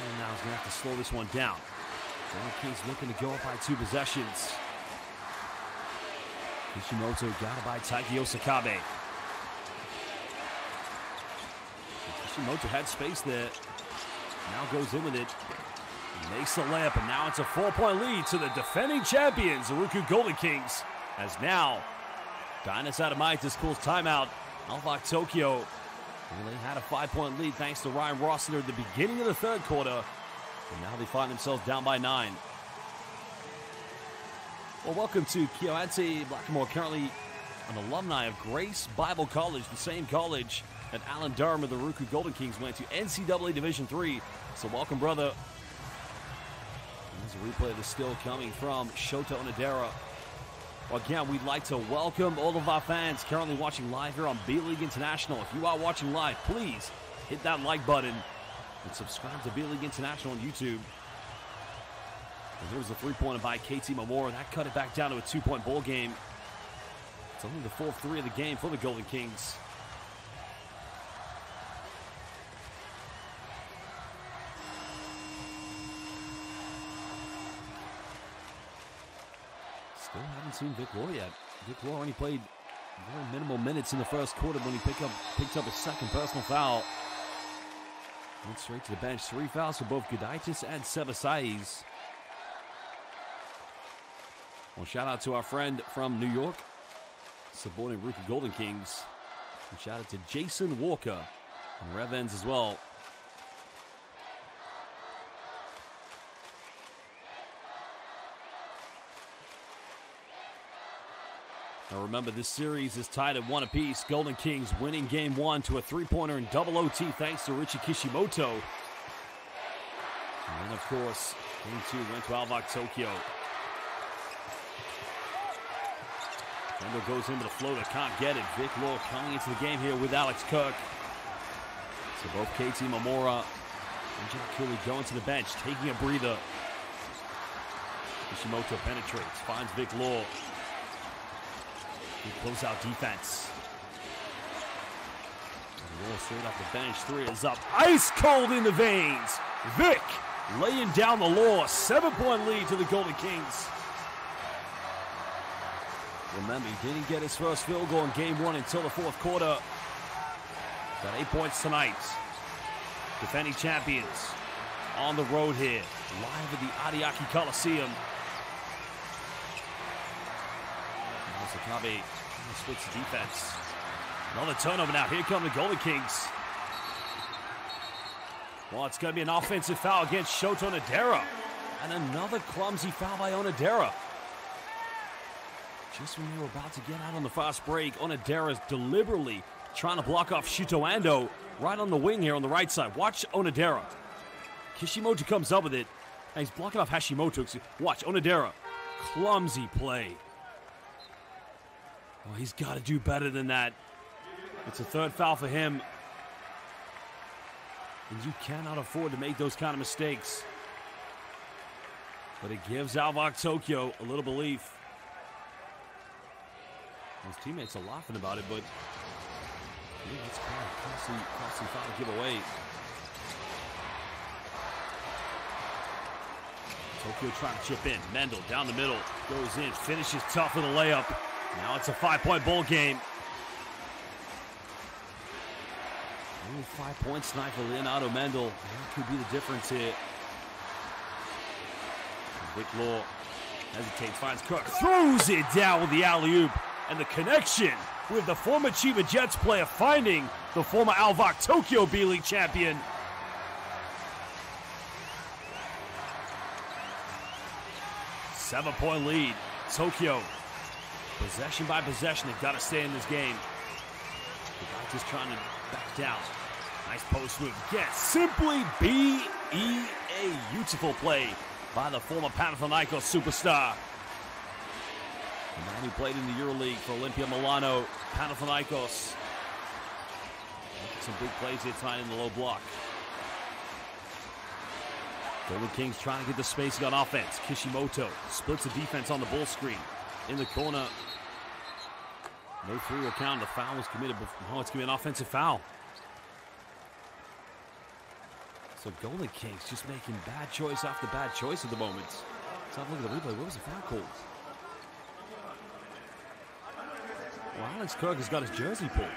And now he's going to have to slow this one down. Golden Kings looking to go up by 2 possessions. Kishimoto got it by Taiki Osakabe. Kishimoto had space there. Now goes in with it. Makes the layup, and now it's a 4-point lead to the defending champions, the RYUKYU Golden Kings. As now, Dinas Adamaitis calls timeout. ALVARK Tokyo. And they had a 5-point lead thanks to Ryan Rossiter at the beginning of the third quarter. And now they find themselves down by 9. Well, welcome to Keohante Blackamore, currently an alumni of Grace Bible College, the same college that Alan Durham of the RYUKYU Golden Kings went to NCAA Division III. So welcome, brother. There's a replay of the steal coming from Shota Onodera. Again, we'd like to welcome all of our fans currently watching live here on B.LEAGUE International. If you are watching live, please hit that like button and subscribe to B.LEAGUE International on YouTube. And here's a three-pointer by KT Momora. That cut it back down to a 2-point ball game. It's only the 4th 3 of the game for the Golden Kings. Still haven't seen Vic Law yet. Vic Law only played very minimal minutes in the first quarter when he picked up his second personal foul. Went straight to the bench. 3 fouls for both Gudaitis and Sebasais. Well, shout out to our friend from New York, supporting RYUKYU Golden Kings. And shout out to Jason Walker and Rev Ends as well. Now remember, this series is tied at 1 apiece. Golden Kings winning game 1 to a 3-pointer in double OT thanks to Richie Kishimoto. And then, of course, game 2 went to ALVARK Tokyo. Kendall goes into the floater, can't get it. Vic Law coming into the game here with Alex Kirk. So both KT Momora and Jack Cooley going to the bench, taking a breather. Kishimoto penetrates, finds Vic Law. Good close-out defense. Law straight off the bench. 3 is up. Ice cold in the veins. Vic laying down the law. 7-point lead to the Golden Kings. Remember, he didn't get his first field goal in game 1 until the 4th quarter. Got 8 points tonight. Defending champions on the road here. Live at the Ariake Coliseum. Osakabe splits the defense. Another turnover now. Here come the Golden Kings. Well, it's going to be an offensive foul against Shota Onodera. And another clumsy foul by Onodera. Just when they were about to get out on the fast break, Onodera's deliberately trying to block off Shuto Ando right on the wing here on the right side. Watch Onodera. Kishimoto comes up with it, and he's blocking off Hashimoto. Watch Onodera. Clumsy play. Oh, he's got to do better than that. It's a 3rd foul for him. And you cannot afford to make those kind of mistakes. But it gives ALVARK Tokyo a little belief. His teammates are laughing about it, but That's quite a costly foul to give away. Tokyo trying to chip in. Mendel down the middle. Goes in. Finishes tough with a layup. Now it's a 5-point ball game. Only 5 points tonight for Leonardo Mendel. That could be the difference here. Vic Law hesitates, finds Cook. Throws it down with the alley-oop. And the connection with the former Chiba Jets player finding the former ALVARK Tokyo B.LEAGUE champion. Seven-point lead. Tokyo. Possession by possession. They've got to stay in this game. The guy just trying to back down. Nice post move. Yes, simply B.E.A. Beautiful play by the former Panathinaikos superstar. The man who played in the EuroLeague for Olimpia Milano, Panathinaikos. Some big plays here tonight in the low block. Golden Kings trying to get the spacing on offense. Kishimoto splits the defense on the ball screen. In the corner. No free will count. The foul was committed before. Oh, it's going to be an offensive foul. So Golden Kings just making bad choice after bad choice at the moment. Let's have a look at the replay. What was the foul called? Well, Alex Kirk has got his jersey pulled.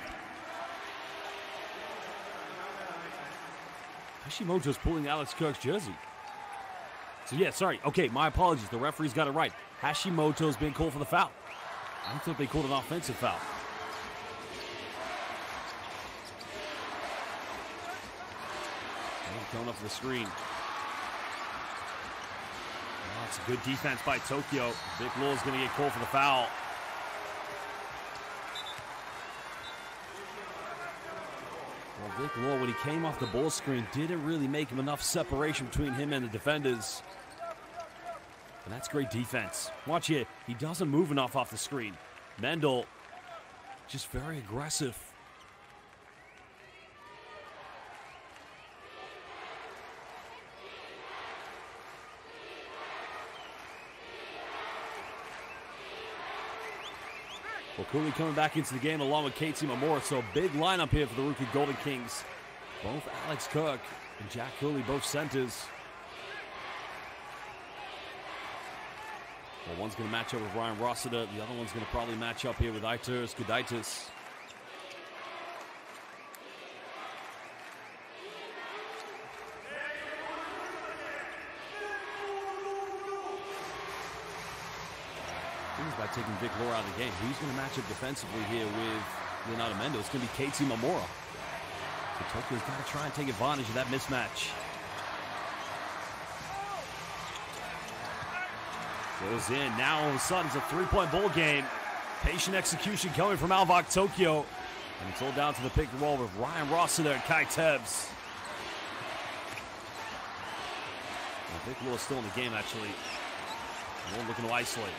Hashimoto's pulling Alex Kirk's jersey. So yeah, sorry. Okay, my apologies. The referee's got it right. Hashimoto's being called for the foul. I thought they called an offensive foul. Going up for the screen. Oh, it's a good defense by Tokyo. Vic Law is going to get called for the foul. Well, Vic Law, when he came off the ball screen, didn't really make him enough separation between him and the defenders. And that's great defense. Watch here. He doesn't move enough off the screen. Mendel, just very aggressive. Well, Cooley coming back into the game along with Katie Mamora. So big lineup here for the rookie Golden Kings. Both Alex Kirk and Jack Cooley, both centers. Well, one's going to match up with Ryan Rossiter. The other one's going to probably match up here with Aitos Gudaitis. By taking Vic Law out of the game. Who's going to match up defensively here with Leonardo Mendel? It's going to be Katie Mamora. So Tokyo's got to try and take advantage of that mismatch. Goes in. Now all of a sudden it's a three-point ball game. Patient execution coming from ALVARK Tokyo. And it's all down to the pick and roll with Ryan Rossiter and Kai Tebs. Well, Vic Law is still in the game, actually. Law looking to isolate.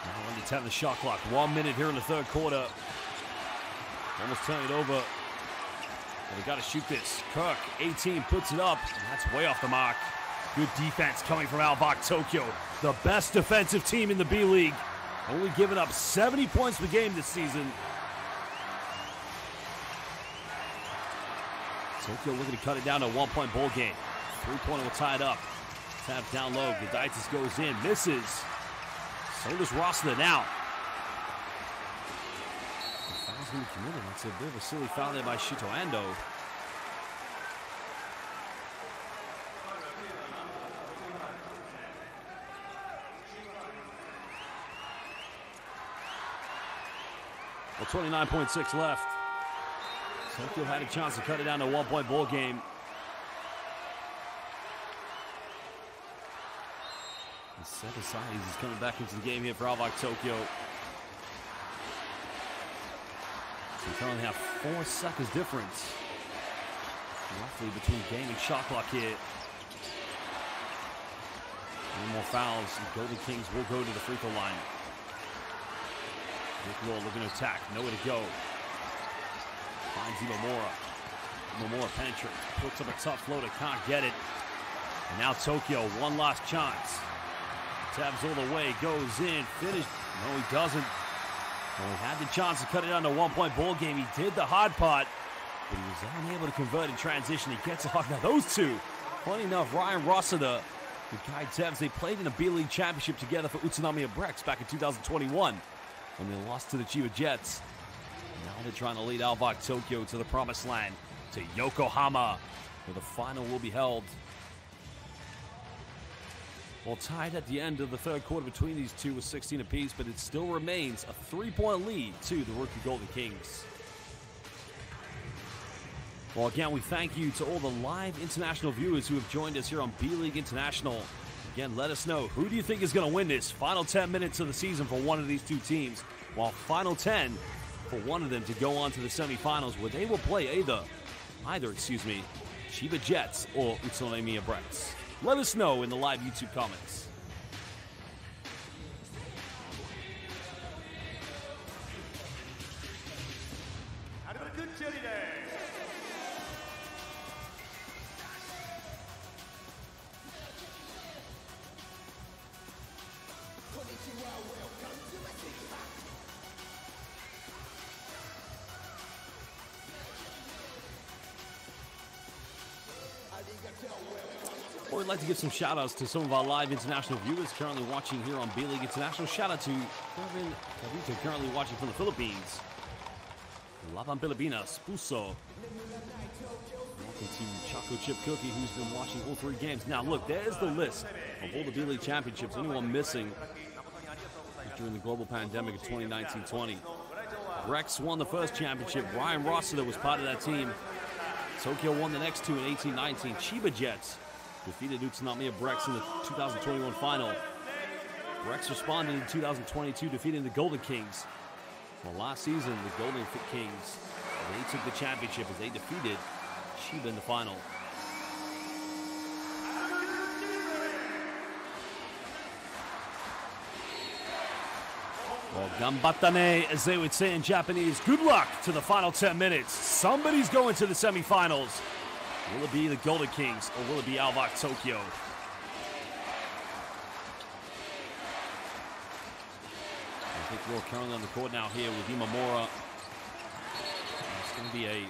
Now under 10 the shot clock. 1 minute here in the third quarter. Almost turning it over. Well, they got to shoot this. Kirk, 18, puts it up. And that's way off the mark. Good defense coming from ALVARK Tokyo. The best defensive team in the B-League. Only giving up 70 points per game this season. Tokyo looking to cut it down to a 1-point ball game. Three-pointer will tie it up. Tap down low. Gudaitis goes in. Misses. So does Rossiter now. The foul's going to be committed. That's a bit of a silly foul there by Shito Ando. Well, 29.6 left. Tokyo had a chance to cut it down to a 1-point ball game. Seth Asai's is coming back into the game here for ALVARK Tokyo. So we currently have 4 seconds difference roughly between game and shot clock here. No more fouls. The Golden Kings will go to the free throw line. Vic Law looking to attack. Nowhere to go. Finds Imamura. Imamura penetrates. Puts up a tough floater. Can't get it. And now Tokyo, one last chance. Tabs all the way, goes in, finished. No, he doesn't. Well, he had the chance to cut it on a one-point ball game. He did the hard part, but he was unable to convert in transition. He gets a hug. Now those two, funny enough, Ryan Rossiter and Kai Tevz, they played in a B.LEAGUE championship together for Utsunomiya Brex back in 2021 when they lost to the Chiba Jets. Now they're trying to lead ALVARK Tokyo to the promised land, to Yokohama, where the final will be held. Well, tied at the end of the third quarter between these two with 16 apiece, but it still remains a 3-point lead to the RYUKYU Golden Kings. Well, again, we thank you to all the live international viewers who have joined us here on B.LEAGUE International. Again, let us know, who do you think is going to win this final 10 minutes of the season for one of these two teams, while final 10 for one of them to go on to the semifinals, where they will play either Chiba Jets or Utsunomiya Brex. Let us know in the live YouTube comments. Well, we'd like to give some shout-outs to some of our live international viewers currently watching here on B.LEAGUE International. Shout-out to Kevin Cavito, currently watching from the Philippines. Laban Pilipinas, Puso. Welcome to Choco Chip Cookie, who's been watching all three games. Now, look, there's the list of all the B.LEAGUE championships. Anyone missing during the global pandemic of 2019-20. Brex won the first championship. Ryan Rossiter was part of that team. Tokyo won the next two in 18-19. Chiba Jets defeated Utsunomiya Brex in the 2021 final. Brex responded in 2022, defeating the Golden Kings. Well, last season, the Golden Kings, they took the championship as they defeated Chiba in the final. Well, gambattane, as they would say in Japanese. Good luck to the final 10 minutes. Somebody's going to the semifinals. Will it be the Golden Kings or will it be ALVARK Tokyo? I think we're currently on the court now here with Imamura. It's going to be an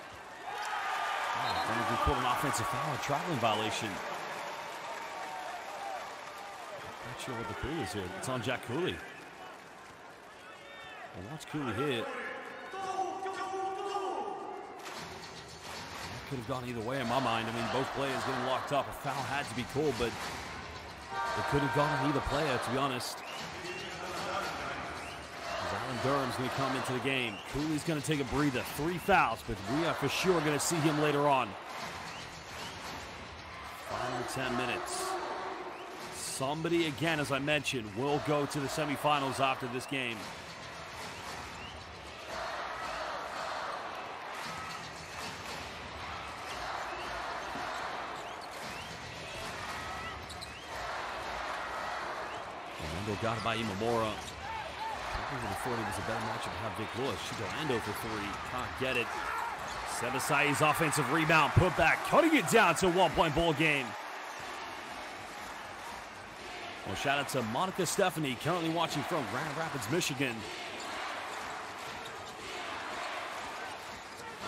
offensive foul, a traveling violation. Not sure what the call is here. It's on Jack Cooley. Well, watch Cooley here. That could have gone either way in my mind. I mean, both players getting locked up. A foul had to be called, but it could have gone on either player, to be honest. Alan Durham's going to come into the game. Cooley's going to take a breather. 3 fouls, but we are for sure going to see him later on. Final 10 minutes. Somebody, again, as I mentioned, will go to the semifinals after this game. Orlando got it by Imamura. I thought it was a better matchup to have Vic Lewis. Orlando for 3. Can't get it. Sebasai's offensive rebound. Put back. Cutting it down to a 1-point ball game. Well, shout out to Monica Stephanie, currently watching from Grand Rapids, Michigan.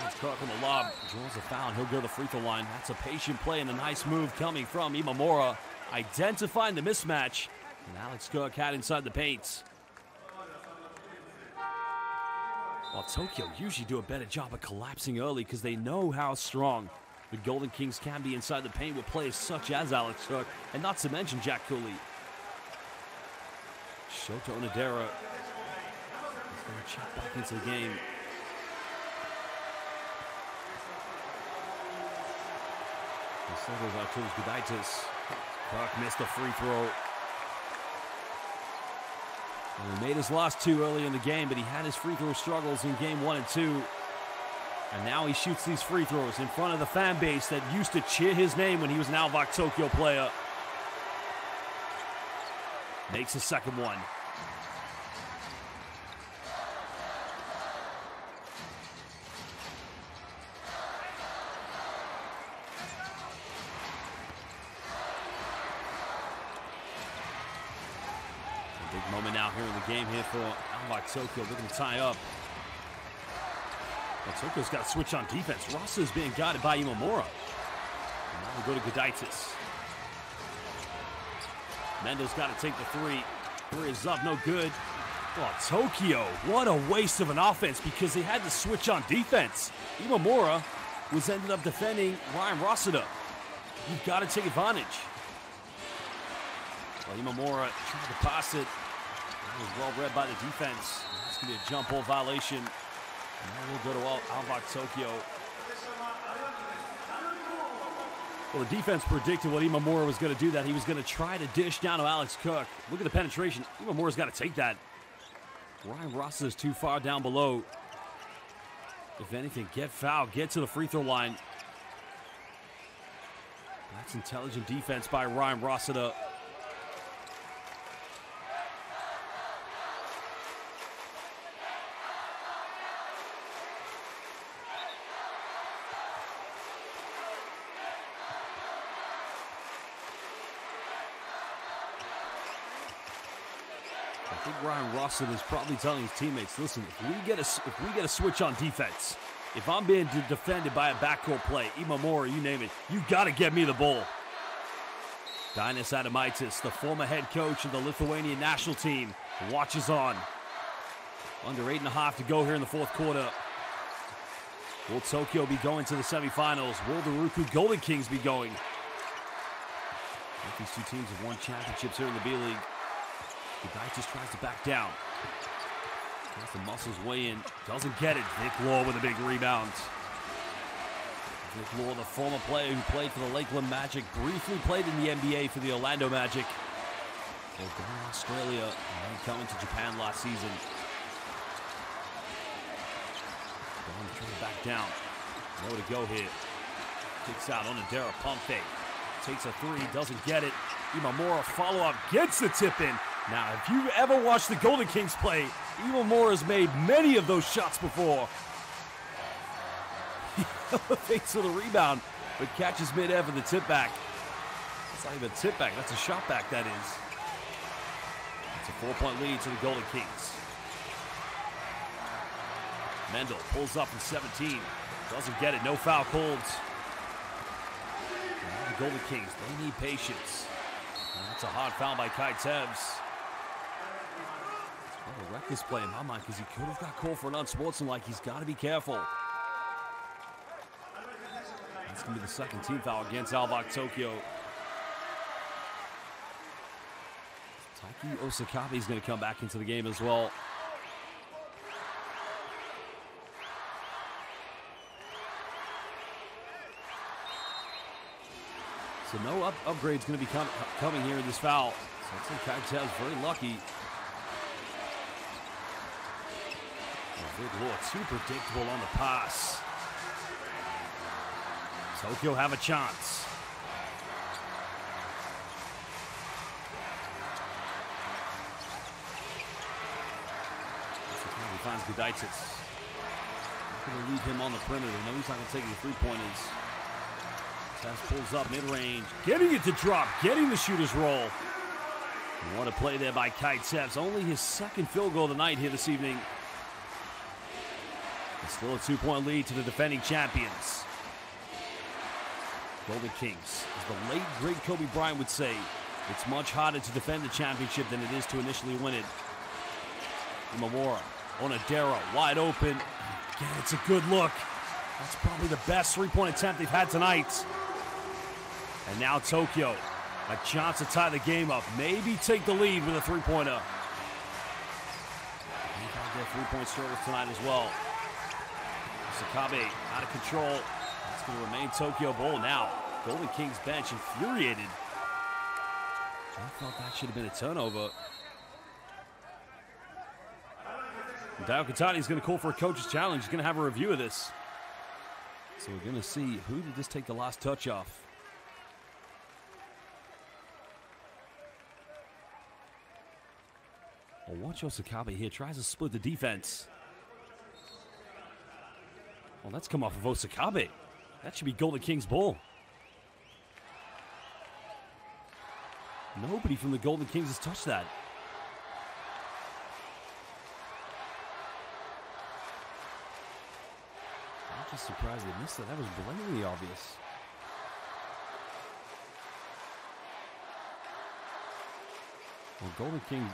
It's Kirk on the lob. Draws a foul. He'll go to the free throw line. That's a patient play and a nice move coming from Imamura. Identifying the mismatch. And Alex Kirk had inside the paint. While Tokyo usually do a better job of collapsing early because they know how strong the Golden Kings can be inside the paint with players such as Alex Kirk, and not to mention Jack Cooley. Shota Onodera is going to check back into the game. Instead of Arturas Gudaitis. Kirk missed a free throw. And he made his last 2 early in the game, but he had his free throw struggles in game 1 and 2. And now he shoots these free throws in front of the fan base that used to cheer his name when he was an ALVARK Tokyo player. Makes the second one. Big moment now here in the game here for ALVARK Tokyo, looking to tie up. Well, Tokyo's got to switch on defense. Rasa is being guided by Imamura. And now we go to Gudaitis. Mendo's got to take the three. Three is up, no good. Oh, Tokyo, what a waste of an offense because they had to switch on defense. Imamura was ended up defending Ryan Rossiter. You've got to take advantage. Well, Imamura tried to pass it. That was well read by the defense. That's going to be a jump ball violation. And now we'll go to ALVARK Tokyo. Well, the defense predicted what Imamura was going to do, that he was going to try to dish down to Alex Cook. Look at the penetration. Imamura's got to take that. Ryan Ross is too far down below. If anything, get fouled, get to the free throw line. That's intelligent defense by Ryan Rossiter. I think Ryan Rossiter is probably telling his teammates, listen, if we get a switch on defense, if I'm being defended by a backcourt play, Imamura, you name it, you got to get me the ball. Dainis Adomaitis, the former head coach of the Lithuanian national team, watches on. Under 8.5 to go here in the fourth quarter. Will Tokyo be going to the semifinals? Will the RYUKYU Golden Kings be going? These two teams have won championships here in the B-League. Gudaitis tries to back down. Gets the muscles way in. Doesn't get it. Vic Law with a big rebound. Vic Law, the former player who played for the Lakeland Magic, briefly played in the NBA for the Orlando Magic. They're going to Australia and then coming to Japan last season. Going to try to back down. Nowhere to go here. Kicks out on Adara. Pump fake. Takes a three. Doesn't get it. Imamura follow-up. Gets the tip in. Now, if you've ever watched the Golden Kings play, Imamura's made many of those shots before. He elevates to the rebound, but catches mid-air for the tip back. That's not even a tip back, that's a shot back, that is. It's a 4-point lead to the Golden Kings. Mendel pulls up from 17. Doesn't get it, no foul called. Now the Golden Kings, they need patience. That's a hard foul by Kai Tevz. A reckless play in my mind because he could have got called for an unsportsmanlike. He's got to be careful. That's going to be the second team foul against ALVARK Tokyo. Taiki Osakabe is going to come back into the game as well. So no upgrades going to be coming here in this foul. So I think Kai Tevz very lucky. Good Lord, too predictable on the pass. Tokyo have a chance. He finds Gudaitis. Not going to leave him on the perimeter. No, he's not going to take any three-pointers. Tevz pulls up mid-range, getting it to drop, getting the shooter's roll. And what a play there by Kai Tevz. Only his second field goal of the night here this evening. It's still a 2-point lead to the defending champions. Golden Kings. As the late, great Kobe Bryant would say, it's much harder to defend the championship than it is to initially win it. Imamura on Adara, wide open. Again, it's a good look. That's probably the best three-point attempt they've had tonight. And now Tokyo, a chance to tie the game up. Maybe take the lead with a three-pointer. They've had their three-point struggles tonight as well. Sakabe out of control. That's going to remain Tokyo ball now. Golden Kings bench infuriated. I felt that should have been a turnover. Dayo Katani is going to call for a coach's challenge. He's going to have a review of this. So we're going to see who did this take the last touch off. Well, watch Osakabe here. Tries to split the defense. Well, that's come off of Osakabe. That should be Golden Kings ball. Nobody from the Golden Kings has touched that. Just surprised they missed that. That was blatantly obvious. Well, Golden Kings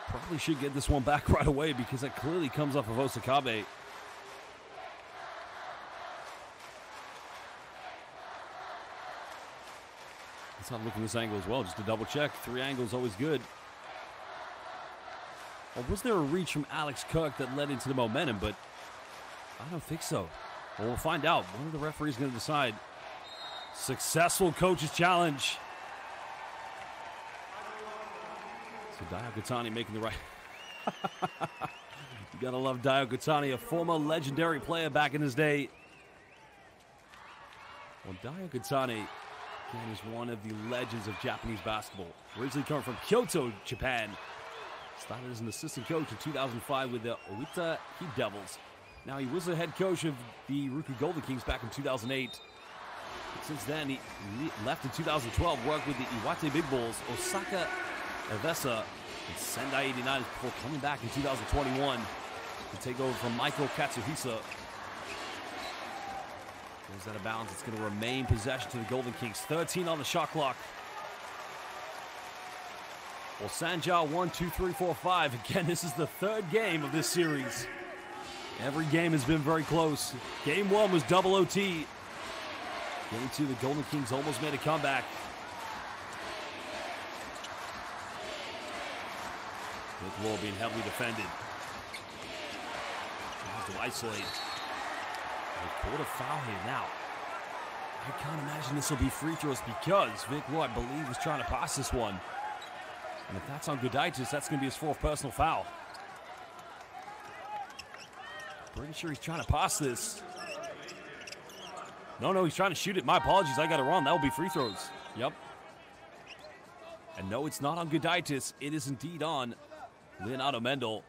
probably should get this one back right away because that clearly comes off of Osakabe. Let's have a look at this angle as well, just to double check. 3 angles, always good. Or was there a reach from Alex Kirk that led into the momentum? But I don't think so. Well, we'll find out. One of the referees is going to decide. Successful coach's challenge. So Dayo Katani making the right. You gotta love Dayo Katani, a former legendary player back in his day. Well, Dayo Katani, again, is one of the legends of Japanese basketball. Originally coming from Kyoto, Japan. Started as an assistant coach in 2005 with the Oita Heat Devils. Now, he was the head coach of the RYUKYU Golden Kings back in 2008. Since then, he left in 2012, worked with the Iwate Big Bulls, Osaka Evesa, and Sendai 89 before coming back in 2021 to take over from Michael Katsuhisa. Goes out of bounds. It's going to remain possession to the Golden Kings. 13 on the shot clock. Well, Sanja 1, 2, 3, 4, 5. Again, this is the 3rd game of this series. Every game has been very close. Game 1 was double OT. Game 2, the Golden Kings almost made a comeback. Vic Law being heavily defended. Tries to isolate. They caught a foul here now. I can't imagine this will be free throws because Vic Law, I believe, was trying to pass this one. And if that's on Gudaitis, that's going to be his 4th personal foul. Pretty sure he's trying to pass this. No, he's trying to shoot it. My apologies, I got it wrong. That will be free throws. Yep. And no, it's not on Gudaitis. It is indeed on Leonardo Mendel.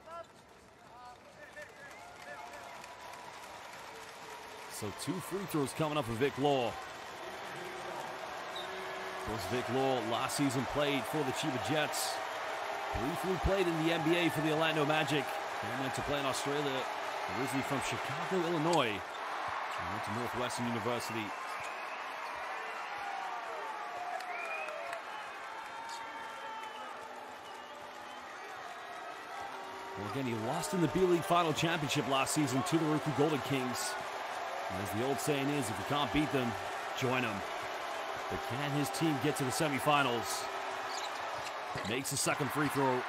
So 2 free throws coming up for Vic Law. Of course, Vic Law last season played for the Chiba Jets. Briefly played in the NBA for the Orlando Magic. Then went to play in Australia. Originally from Chicago, Illinois. And went to Northwestern University. Well, again, he lost in the B.LEAGUE Final Championship last season to the RYUKYU Golden Kings. And as the old saying is, if you can't beat them, join them. But can his team get to the semifinals? Makes the 2nd free throw.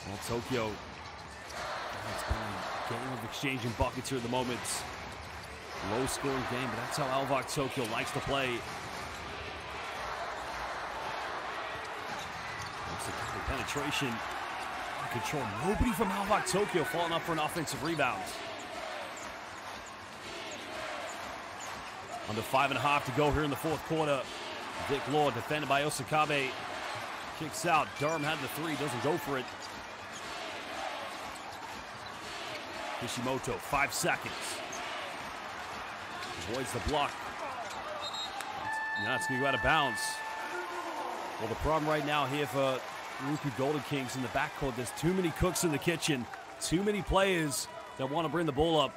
Well, Tokyo. It's been a game of exchanging buckets here at the moment. Low scoring game, but that's how ALVARK Tokyo likes to play. Penetration, control. Nobody from ALVARK Tokyo falling up for an offensive rebound. Under 5.5 to go here in the 4th quarter. Vic Law defended by Osakabe. Kicks out. Durham had the 3, doesn't go for it. Kishimoto, 5 seconds. Avoids the block. Now it's going to go out of bounds. Well, the problem right now here for RYUKYU Golden Kings in the backcourt, there's too many cooks in the kitchen. Too many players that want to bring the ball up.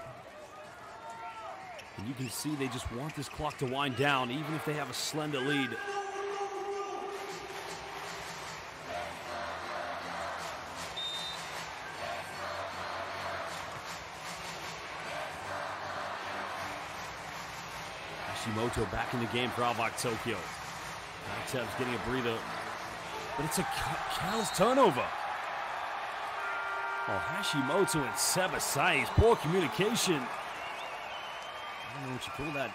And you can see they just want this clock to wind down, even if they have a slender lead. Hashimoto back in the game for ALVARK Tokyo. Tev's getting a breather, but it's a careless turnover. Oh, Hashimoto and Sebasai's poor communication. I don't know what you call that.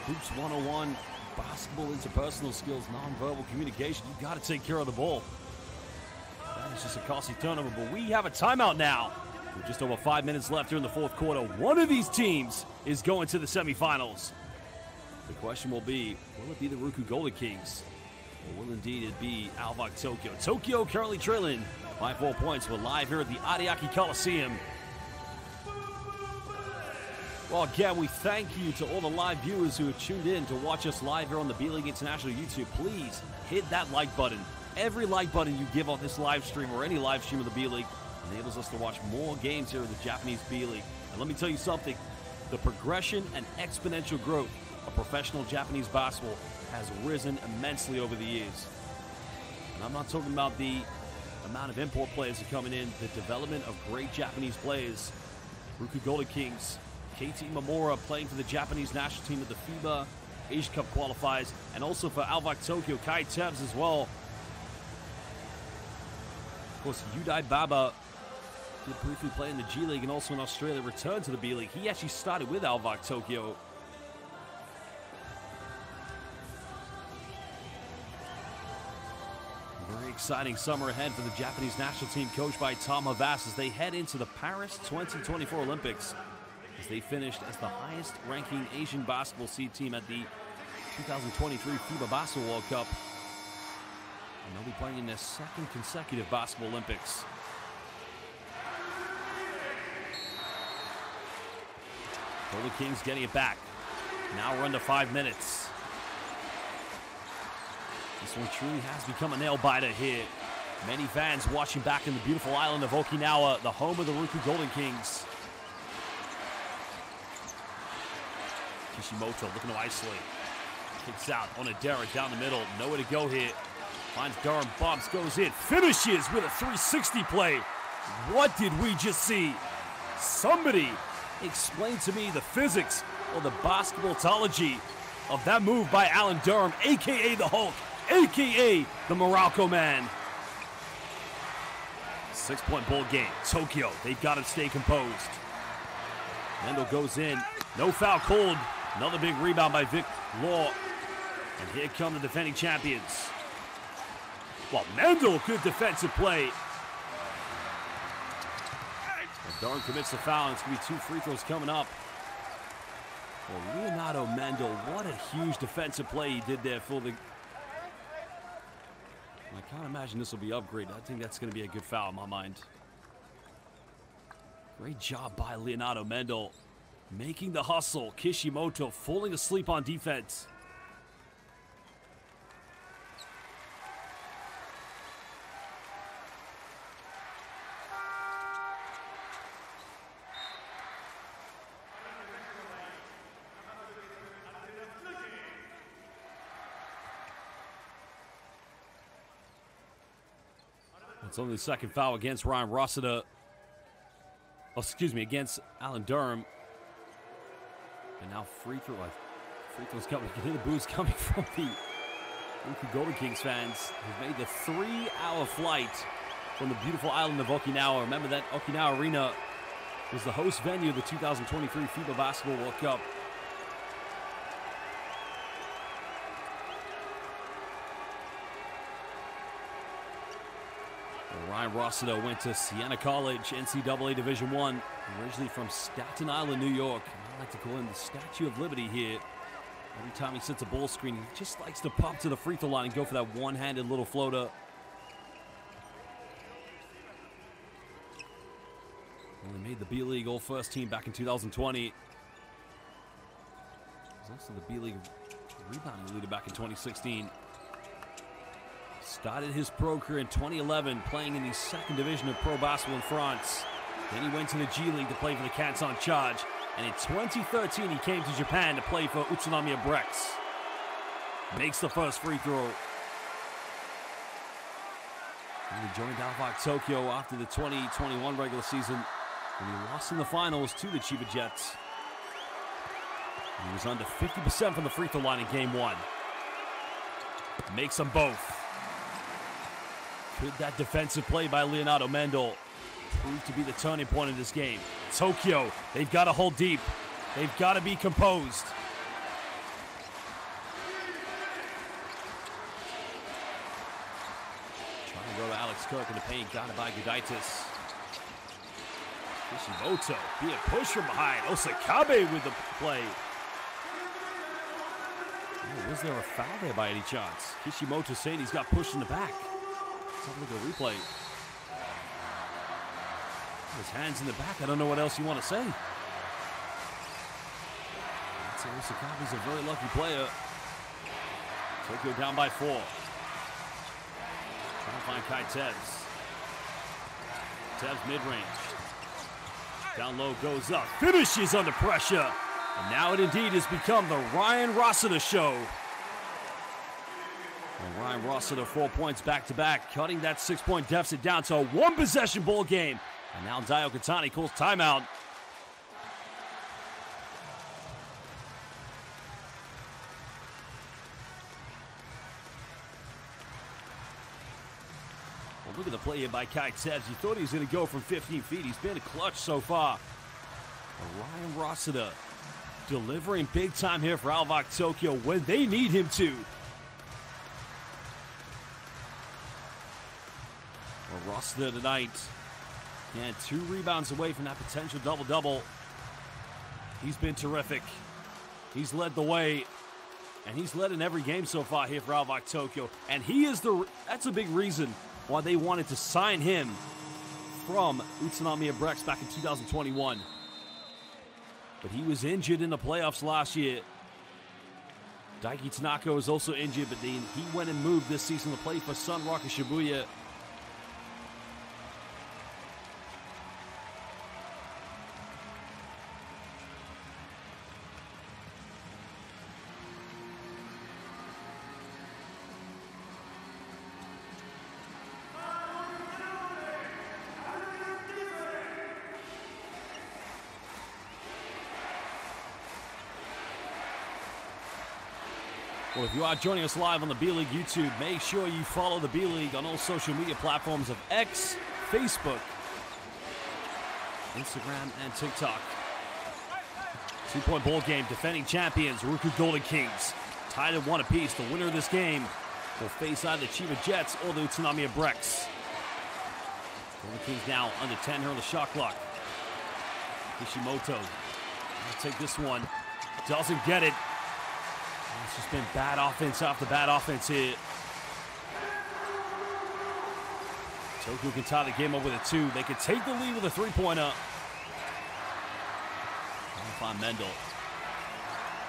Hoops 101, basketball interpersonal skills, nonverbal communication. You got to take care of the ball. That is just a costly turnover, but we have a timeout now. With just over 5 minutes left here in the 4th quarter. One of these teams is going to the semifinals. The question will be, will it be the RYUKYU Golden Kings? Or will indeed it be ALVARK Tokyo? Tokyo currently trailing by 4 points. We're live here at the Ariake Coliseum. Well, again, we thank you to all the live viewers who have tuned in to watch us live here on the B.LEAGUE International YouTube. Please hit that like button Every like button you give on this live stream or any live stream of the B-League enables us to watch more games here in the Japanese B-League. And let me tell you something, the progression and exponential growth of professional Japanese basketball has risen immensely over the years. And I'm not talking about the amount of import players are coming in, the development of great Japanese players. RYUKYU Golden Kings, KT Mamura playing for the Japanese national team at the FIBA Asia Cup qualifiers, and also for ALVARK Tokyo, Kai Tebs as well. Of course, Yudai Baba did briefly play in the G League and also in Australia, returned to the B League. He actually started with ALVARK Tokyo. Very exciting summer ahead for the Japanese national team coached by Tom Havas as they head into the Paris 2024 Olympics, as they finished as the highest ranking Asian basketball seed team at the 2023 FIBA Basketball World Cup. And they'll be playing in their second consecutive Basketball Olympics. Golden Kings getting it back. Now we're under 5 minutes. This one truly has become a nail-biter here. Many fans watching back in the beautiful island of Okinawa, the home of the RYUKYU Golden Kings. Kishimoto looking to isolate. Kicks out on a Derek down the middle. Nowhere to go here. Finds Durham, bumps, goes in, finishes with a 360 play. What did we just see? Somebody explain to me the physics or the basketballology of that move by Alan Durham, a.k.a. the Hulk, a.k.a. the Morocco man. 6-point ball game. Tokyo, they've got to stay composed. Mendel goes in. No foul called. Another big rebound by Vic Law. And here come the defending champions. Well, Mendel, good defensive play. And Durham commits the foul, and it's going to be 2 free throws coming up. Well, Leonardo Mendel, what a huge defensive play he did there for the... I can't imagine this will be upgraded. I think that's going to be a good foul in my mind. Great job by Leonardo Mendel. Making the hustle. Kishimoto falling asleep on defense. It's only the second foul against Ryan Rossiter. Oh, excuse me, against Alan Durham. And now free throws coming. You can hear the boos coming from the RYUKYU Golden Kings fans who've made the 3-hour flight from the beautiful island of Okinawa. Remember that Okinawa Arena was the host venue of the 2023 FIBA Basketball World Cup. Ryan Rossiter went to Siena College, NCAA Division I, originally from Staten Island, New York. I like to call him the Statue of Liberty here. Every time he sets a ball screen, he just likes to pop to the free throw line and go for that one-handed little floater. Well, he made the B-League All-First team back in 2020. He was also the B-League rebounding leader back in 2016. Started his pro career in 2011 playing in the second division of pro basketball in France. Then he went to the G League to play for the Canton Charge. And in 2013, he came to Japan to play for Utsunomiya Brex. Makes the first free throw. And he joined ALVARK Tokyo after the 2021 regular season when he lost in the finals to the Chiba Jets. And he was under 50% from the free throw line in game 1. Makes them both. Could that defensive play by Leonardo Mendel prove to be the turning point of this game? Tokyo, they've got to hold deep. They've got to be composed. Trying to go to Alex Kirk in the paint, got it by Gudaitis. Kishimoto, be a push from behind. Osakabe with the play. Oh, was there a foul there by any chance? Kishimoto saying he's got pushed in the back. Let's have a look at the replay. His hands in the back. I don't know what else you want to say. I'd say Osakabe's a very lucky player. Tokyo down by 4. Trying to find Kai Tevz. Tevz mid-range. Down low goes up. Finishes under pressure. And now it indeed has become the Ryan Rossiter show. And Ryan Rossiter 4 points back-to-back, cutting that 6-point deficit down to a one-possession ball game. And now Dio Katani calls timeout. Well, look at the play here by Kai Tevz. You thought he was going to go from 15 feet. He's been a clutch so far. Ryan Rossiter delivering big time here for ALVARK Tokyo when they need him to. Well, Rossiter tonight, and 2 rebounds away from that potential double-double. He's been terrific. He's led the way, and he's led in every game so far here for ALVARK Tokyo. And he is that's a big reason why they wanted to sign him from Utsunomiya Brex back in 2021. But he was injured in the playoffs last year. Daiki Tanaka was also injured, but he went and moved this season to play for Sunrock and Shibuya. Well, if you are joining us live on the B.LEAGUE YouTube, make sure you follow the B.LEAGUE on all social media platforms of X, Facebook, Instagram, and TikTok. 2-point ball game, defending champions, RYUKYU Golden Kings. Tied at 1 apiece. The winner of this game will face either the Chiba Jets or the Utsunomiya Brex. Golden Kings now under 10 here on the shot clock. Kishimoto will take this one. Doesn't get it. It's just been bad offense after bad offense here. Tokyo can tie the game up with a 2. They could take the lead with a 3-pointer. Trying to find Mendel.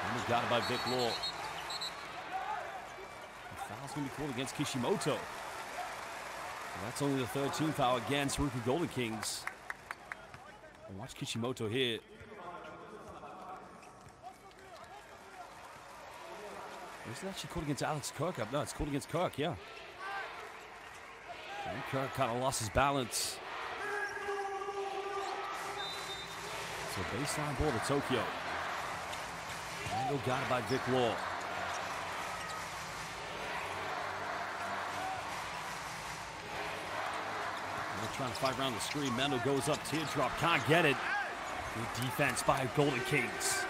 Mendel got it by Vic Law. The foul's going to be called against Kishimoto. Well, that's only the 3rd team foul against RYUKYU Golden Kings. And watch Kishimoto here. Is it actually called against Alex Kirk? No, it's called against Kirk, yeah. And Kirk kind of lost his balance. So baseline ball to Tokyo. Mendel got it by Vic Law. They're trying to fight around the screen. Mendel goes up, teardrop, can't get it. Good defense by Golden Kings.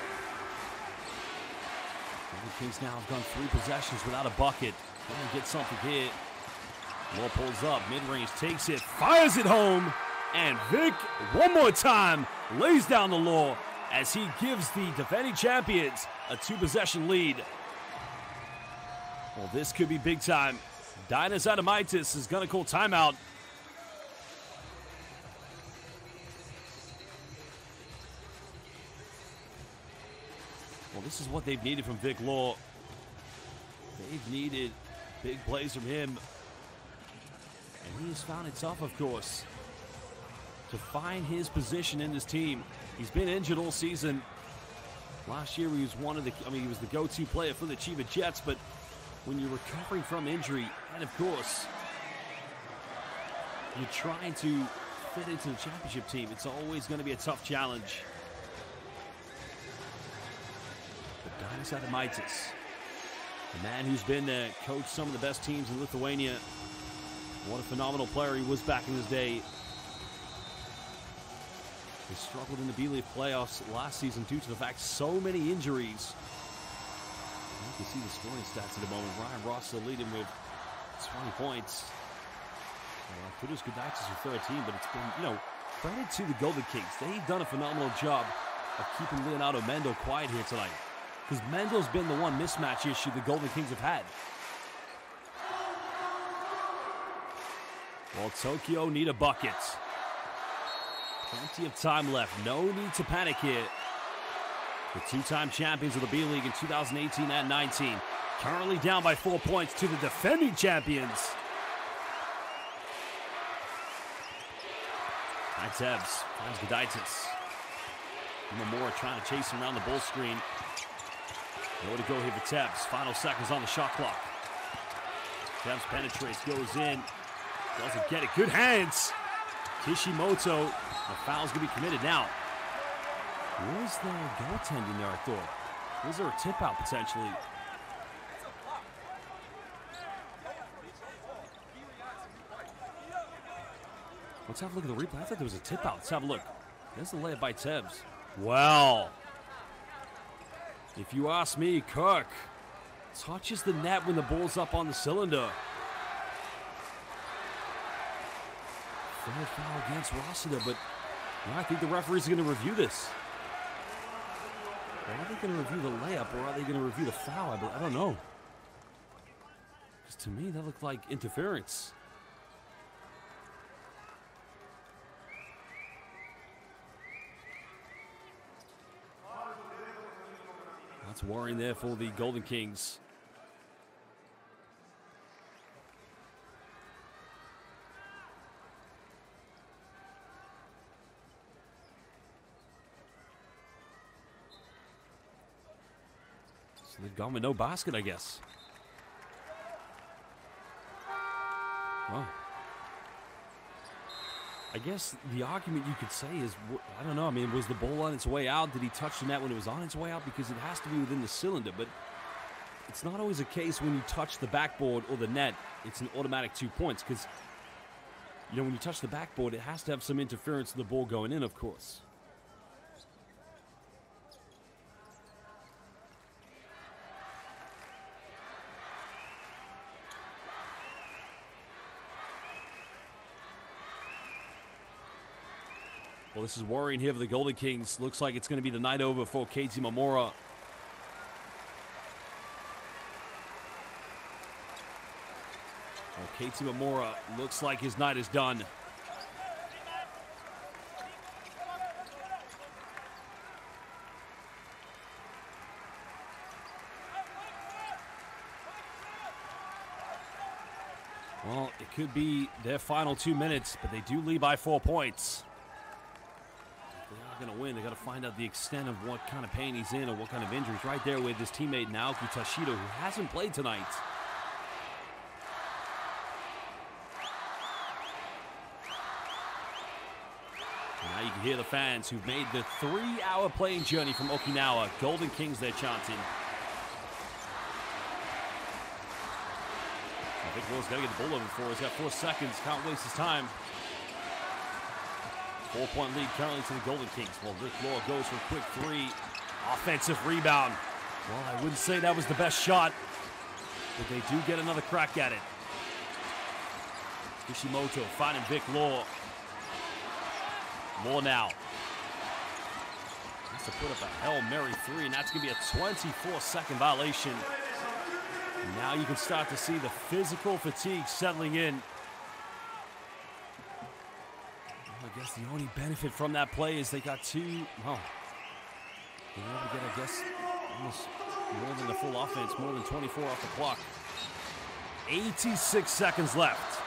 The Kings now have gone 3 possessions without a bucket. Trying to get something here. Law pulls up, mid-range, takes it, fires it home. And Vic, one more time, lays down the law as he gives the defending champions a 2-possession lead. Well, this could be big time. Dinas Adamaitis is going to call timeout. Well, this is what they've needed from Vic Law. They've needed big plays from him. And he has found it tough, of course, to find his position in this team. He's been injured all season. Last year, he was he was the go-to player for the Chiba Jets, but when you're recovering from injury, and of course, you're trying to fit into the championship team, it's always going to be a tough challenge. Dinas Adamaitis, the man who's been coached some of the best teams in Lithuania. What a phenomenal player he was back in his day. He struggled in the B.LEAGUE playoffs last season due to the fact so many injuries. You can see the scoring stats in a moment. Ryan Rossiter leading with 20 points. Kudus Gudaitis are 13, but it's been, credit to the Golden Kings. They've done a phenomenal job of keeping Leonardo Mendel quiet here tonight. Because Mendel's been the one mismatch issue the Golden Kings have had. Well, Tokyo need a bucket. Plenty of time left. No need to panic here. The 2-time champions of the B.LEAGUE in 2018 and 19. Currently down by 4 points to the defending champions. Tebs finds Gudaitis. Mamora trying to chase him around the ball screen. Nowhere to go here for Tebs. Final seconds on the shot clock. Tebs penetrates, goes in. Doesn't get it. Good hands. Kishimoto. The foul's going to be committed now. Was there a goaltending there, I thought? Was there a tip out potentially? Let's have a look at the replay. I thought there was a tip out. Let's have a look. There's the layup by Tebs. Well, if you ask me, Kirk touches the net when the ball's up on the cylinder. Third foul against Rossiter, but I think the referees are going to review this. Are they going to review the layup or are they going to review the foul? I don't know. Because to me, that looked like interference. That's worrying there for the Golden Kings. So they've gone with no basket, I guess. Well, I guess the argument you could say is, I don't know, I mean, was the ball on its way out? Did he touch the net when it was on its way out? Because it has to be within the cylinder, but it's not always a case when you touch the backboard or the net, it's an automatic 2 points, because, you know, when you touch the backboard, it has to have some interference with the ball going in, of course. Well, this is worrying here for the Golden Kings. Looks like it's going to be the night over for Keiji Mamora. Well, Keiji Mamora looks like his night is done. Well, it could be their final 2 minutes, but they do lead by 4 points. Going to win. They got to find out the extent of what kind of pain he's in or what kind of injuries. Right there with his teammate Naoki Tashido, who hasn't played tonight. And now you can hear the fans who've made the 3-hour plane journey from Okinawa. Golden Kings, they're chanting. I think Will's got to get the ball over for. He's got 4 seconds. Can't waste his time. 4-point lead currently to the Golden Kings. Well, Rick Law goes for a quick 3. Offensive rebound. Well, I wouldn't say that was the best shot, but they do get another crack at it. Kishimoto finding Vic Law. Law now. Has to put up a Hail Mary 3, and that's going to be a 24-second violation. And now you can start to see the physical fatigue settling in. I guess the only benefit from that play is they got 2. Oh, they were able to get, I guess, almost more than the full offense, more than 24 off the clock. 86 seconds left.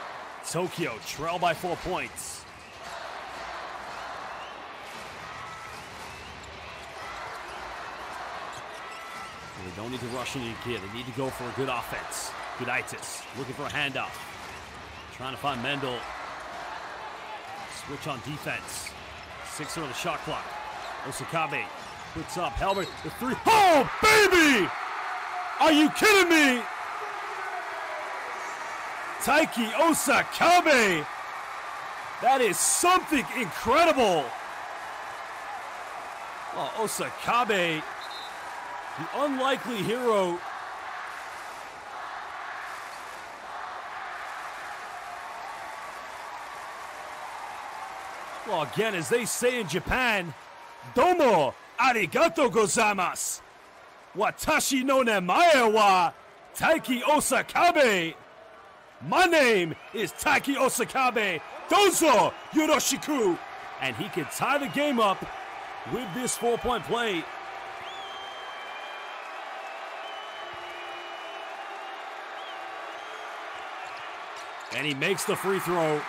Tokyo trail by 4 points. They don't need to rush into gear. They need to go for a good offense. Gudaitis looking for a handoff. Trying to find Mendel. Switch on defense. 6 on the shot clock. Osakabe puts up Helmer. The 3. Oh, baby! Are you kidding me? Taiki Osakabe. That is something incredible. Oh, Osakabe, the unlikely hero. Well, again, as they say in Japan, Domo arigato gozaimasu. Watashi no namae wa Taiki Osakabe. My name is Taiki Osakabe. Dozo yoroshiku. And he can tie the game up with this 4-point play. And he makes the free throw.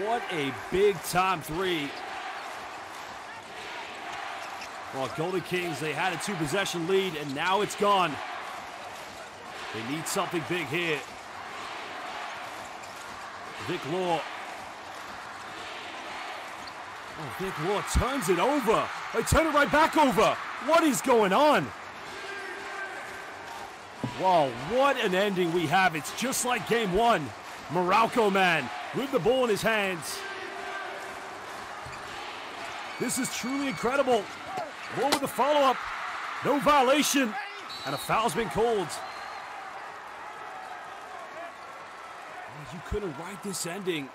What a big-time three. Well, Golden Kings, they had a 2-possession lead, and now it's gone. They need something big here. Vic Law. Oh, Vic Law turns it over. They turn it right back over. What is going on? Wow, what an ending we have. It's just like game one. Morocco man with the ball in his hands. This is truly incredible. Ball with the follow-up. No violation. And a foul's been called. Oh, you couldn't write this ending.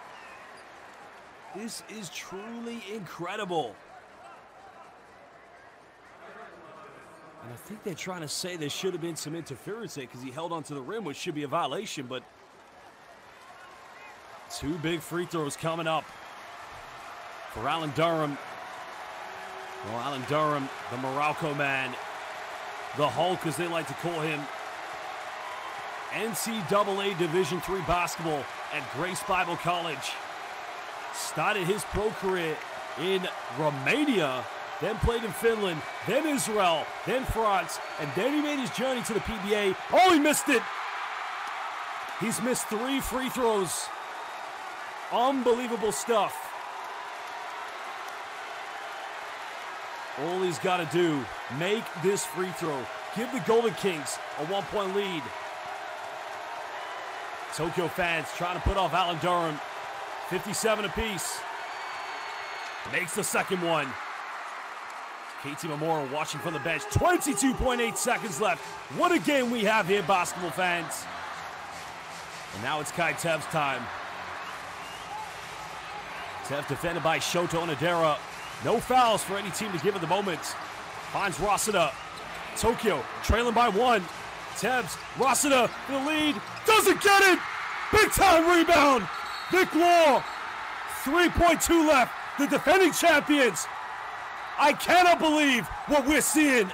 This is truly incredible. And I think they're trying to say there should have been some interference there because he held onto the rim, which should be a violation, but two big free throws coming up for Alan Durham. Well, Alan Durham, the Morocco man, the Hulk as they like to call him. NCAA Division III basketball at Grace Bible College. Started his pro career in Romania, then played in Finland, then Israel, then France, and then he made his journey to the PBA. Oh, he missed it! He's missed 3 free throws. Unbelievable stuff. All he's got to do, make this free throw. Give the Golden Kings a 1-point lead. Tokyo fans trying to put off Alan Durham. 57 apiece. Makes the second one. KT Memorial watching from the bench. 22.8 seconds left. What a game we have here, basketball fans. And now it's Kai Tev's time. Tev defended by Shota Onodera. No fouls for any team to give at the moment. Finds Rosada. Tokyo trailing by 1. Tevz, Rosada, the lead. Doesn't get it! Big time rebound! Vic Law. 3.2 left. The defending champions. I cannot believe what we're seeing.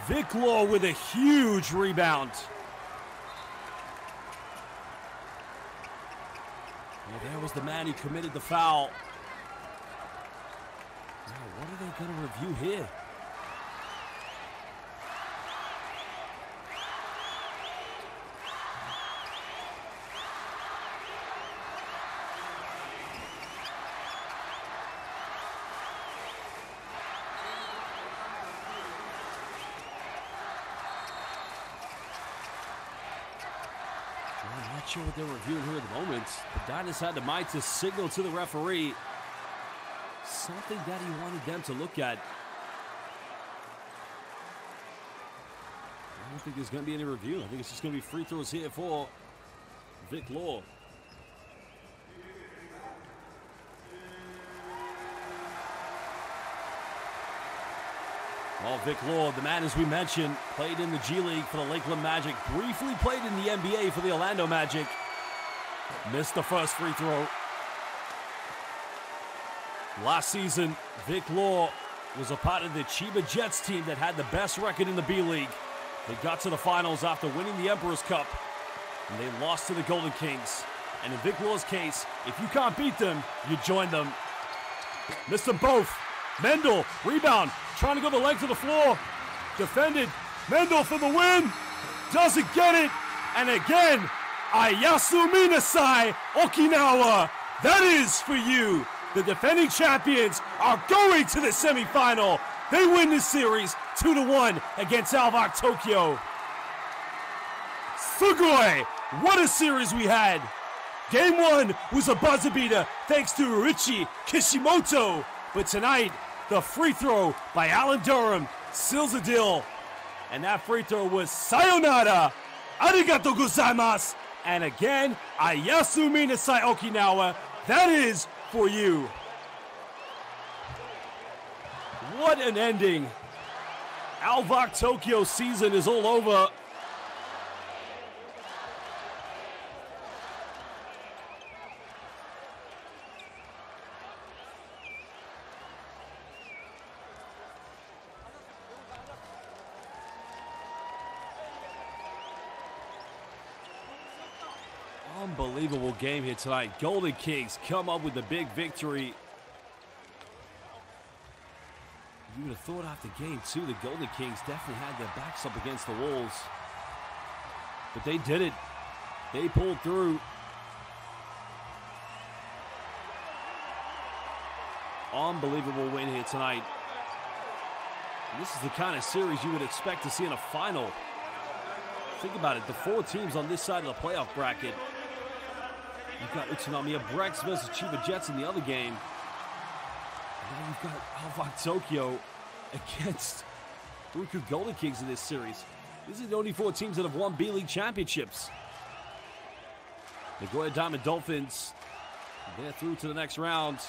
Vic Law with a huge rebound. Well, there was the man who committed the foul. Now, what are they going to review here? I'm not sure what they're reviewing here at the moment. But Dynas had the mic to signal to the referee something that he wanted them to look at. I don't think there's going to be any review. I think it's just going to be free throws here for Vic Law. Well, Vic Law, the man, as we mentioned, played in the G League for the Lakeland Magic, briefly played in the NBA for the Orlando Magic. Missed the first free throw. Last season, Vic Law was a part of the Chiba Jets team that had the best record in the B-League. They got to the finals after winning the Emperor's Cup, and they lost to the Golden Kings. And in Vic Law's case, if you can't beat them, you join them. Missed them both. Mendel, rebound, trying to go the length of the floor. Defended. Mendel for the win. Doesn't get it. And again, Ayasu Minasai, Okinawa. That is for you. The defending champions are going to the semifinal. They win this series 2-1 against ALVARK Tokyo. Sugoi, what a series we had. Game 1 was a buzzer beater thanks to Ryuchi Kishimoto. But tonight, the free throw by Alan Durham seals the deal. And that free throw was sayonara. Arigatou gozaimasu. And again, Ayasu Minasai Okinawa. That is for you. What an ending. ALVARK Tokyo season is all over. Unbelievable game here tonight. Golden Kings come up with the big victory. You would have thought after game 2, the Golden Kings definitely had their backs up against the walls. But they did it. They pulled through. Unbelievable win here tonight. And this is the kind of series you would expect to see in a final. Think about it, the 4 teams on this side of the playoff bracket. You've got Utsunomiya Brex versus Chiba Jets in the other game. And then you've got ALVARK Tokyo against RYUKYU Golden Kings in this series. These are the only 4 teams that have won B.LEAGUE championships. Nagoya Diamond Dolphins, they're through to the next round.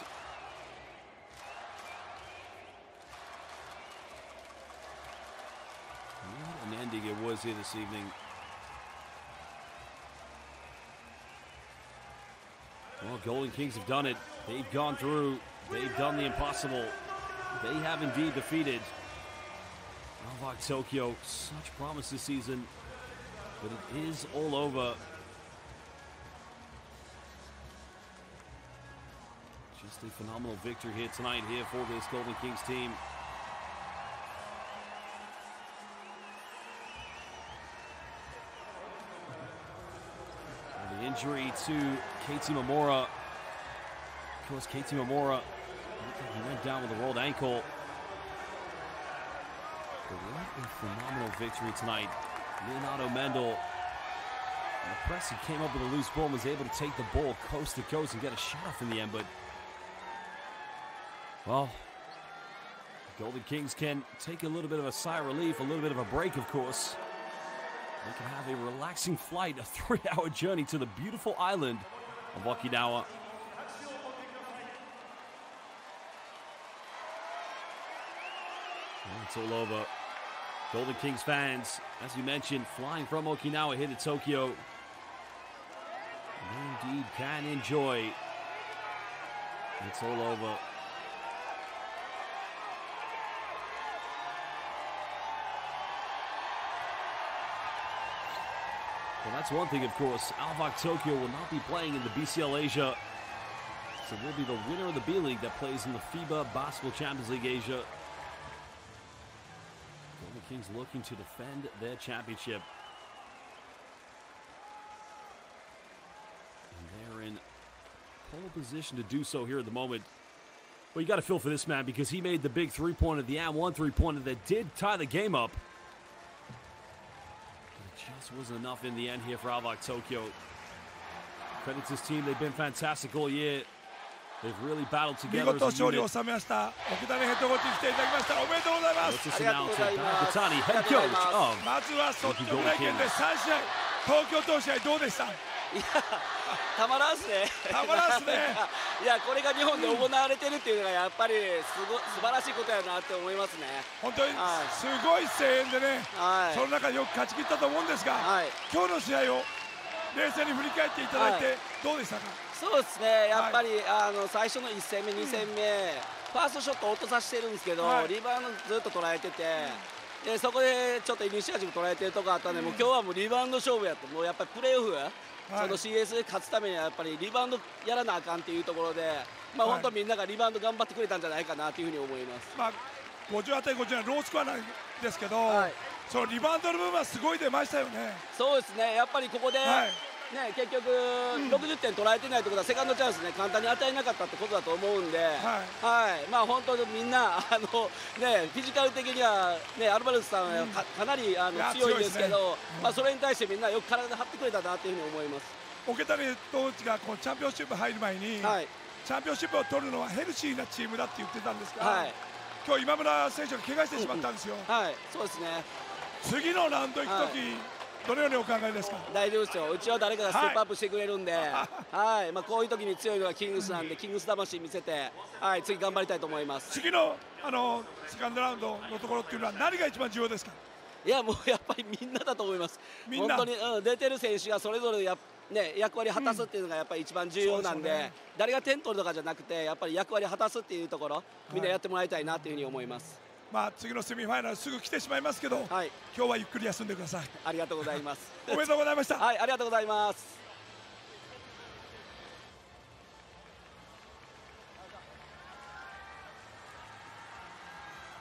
What an ending it was here this evening. Well, Golden Kings have done it. They've gone through. They've done the impossible. They have indeed defeated ALVARK Tokyo. Such promise this season, but it is all over. Just a phenomenal victory here tonight here for this Golden Kings team. And the injury to KT Mamora. Of course, KT Mamora, he went down with a rolled ankle. But what a phenomenal victory tonight. Leonardo Mendel, in the press, he came up with a loose ball and was able to take the ball coast to coast and get a shot off in the end. But, well, Golden Kings can take a little bit of a sigh of relief, a little bit of a break, of course. They can have a relaxing flight, a 3-hour journey to the beautiful island of Okinawa. It's all over. Golden Kings fans, as you mentioned, flying from Okinawa here to Tokyo. They indeed can enjoy. It's all over. Well, that's one thing, of course. ALVARK Tokyo will not be playing in the BCL Asia. So we'll be the winner of the B-League that plays in the FIBA Basketball Champions League Asia. Golden Kings looking to defend their championship. And they're in pole position to do so here at the moment. Well, you got to feel for this man because he made the big three-pointer, the and-one three-pointer that did tie the game up. But it just wasn't enough in the end here for ALVARK Tokyo. Credit to this team. They've been fantastic all year. They've really battled together as a unit. 見事勝利を収めました。奥谷ヘッドコーチに来ていただきました。おめでとうございます。Let's announce it. Nakatani, head coach of まずは率直な意見で3試合、東京と試合どうでした？いや、たまらんすね。たまらんすね。いや、これが日本で行われてるっていうのがやっぱり素晴らしいことやなって思いますね。本当にすごい声援でね、その中でよく勝ち切ったと思うんですが、今日の試合を冷静に振り返っていただいてどうでしたか？そうですね、やっぱり、最初の1戦目、2戦目、ファーストショットを落とさせてるんですけど、リバウンドずっと捉えてて、でそこでちょっとイニシアチブ捉えてるとこあったんで、もう今日はもうリバウンド勝負やと、もうやっぱりプレーオフ、その CS で勝つためにはやっぱりリバウンドやらなあかんっていうところで、まあ本当みんながリバウンド頑張ってくれたんじゃないかなというふうに思います。まあ58対57ロースコアなんですけど、そのリバウンドの部分はすごい出ましたよね。そうですね、やっぱりここで、ね、結局60点取られてないということはセカンドチャンスね簡単に与えなかったってことだと思うんで、まあ本当にみんなねフィジカル的にはねアルバレスさんはかなり強いんですけど、まあそれに対してみんなよく体張ってくれたなというふうに思います。桶谷コーチがこのチャンピオンシップ入る前に、チャンピオンシップを取るのはヘルシーなチームだって言ってたんですが、今日今村選手が怪我してしまったんですよ。そうですね。次のラウンド行くとき、どのようにお考えですか？大丈夫ですよ。うちは誰かがステップアップしてくれるんで、まあこういう時に強いのがキングスなんで、キングス魂見せて、次頑張りたいと思います。次のセカンドラウンドのところっていうのは何が一番重要ですか？いやもうやっぱりみんなだと思います。本当に、出てる選手がそれぞれ役割を果たすっていうのがやっぱり一番重要なんで、誰が点取るとかじゃなくて、やっぱり役割を果たすっていうところ、みんなやってもらいたいなというふうに思います。まあ次のセミファイナルすぐ来てしまいますけど、今日はゆっくり休んでください。ありがとうございます。おめでとうございました。ありがとうございます。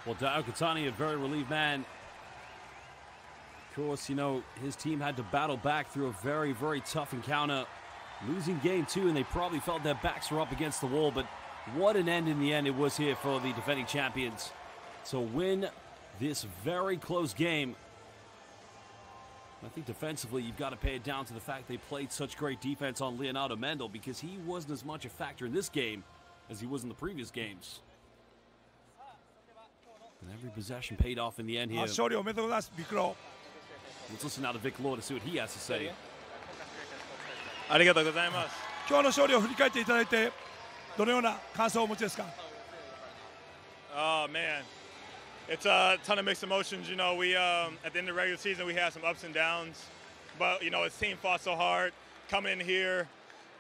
Well, Daokatani, a very relieved man. Of course, you know, his team had to battle back through a very, very tough encounter. Losing game 2, and they probably felt their backs were up against the wall, but what an end in the end it was here for the defending champions. To win this very close game, I think defensively you've got to pay it down to the fact they played such great defense on Leonardo Mendel, because he wasn't as much a factor in this game as he was in the previous games. And every possession paid off in the end here. Let's listen now to Vic Law to see what he has to say. ありがとうございます。今日の勝利を振り返っていただいて、どのような感想をお持ちですか? Oh man, it's a ton of mixed emotions. You know, we at the end of the regular season we had some ups and downs, but you know, his team fought so hard, coming in here,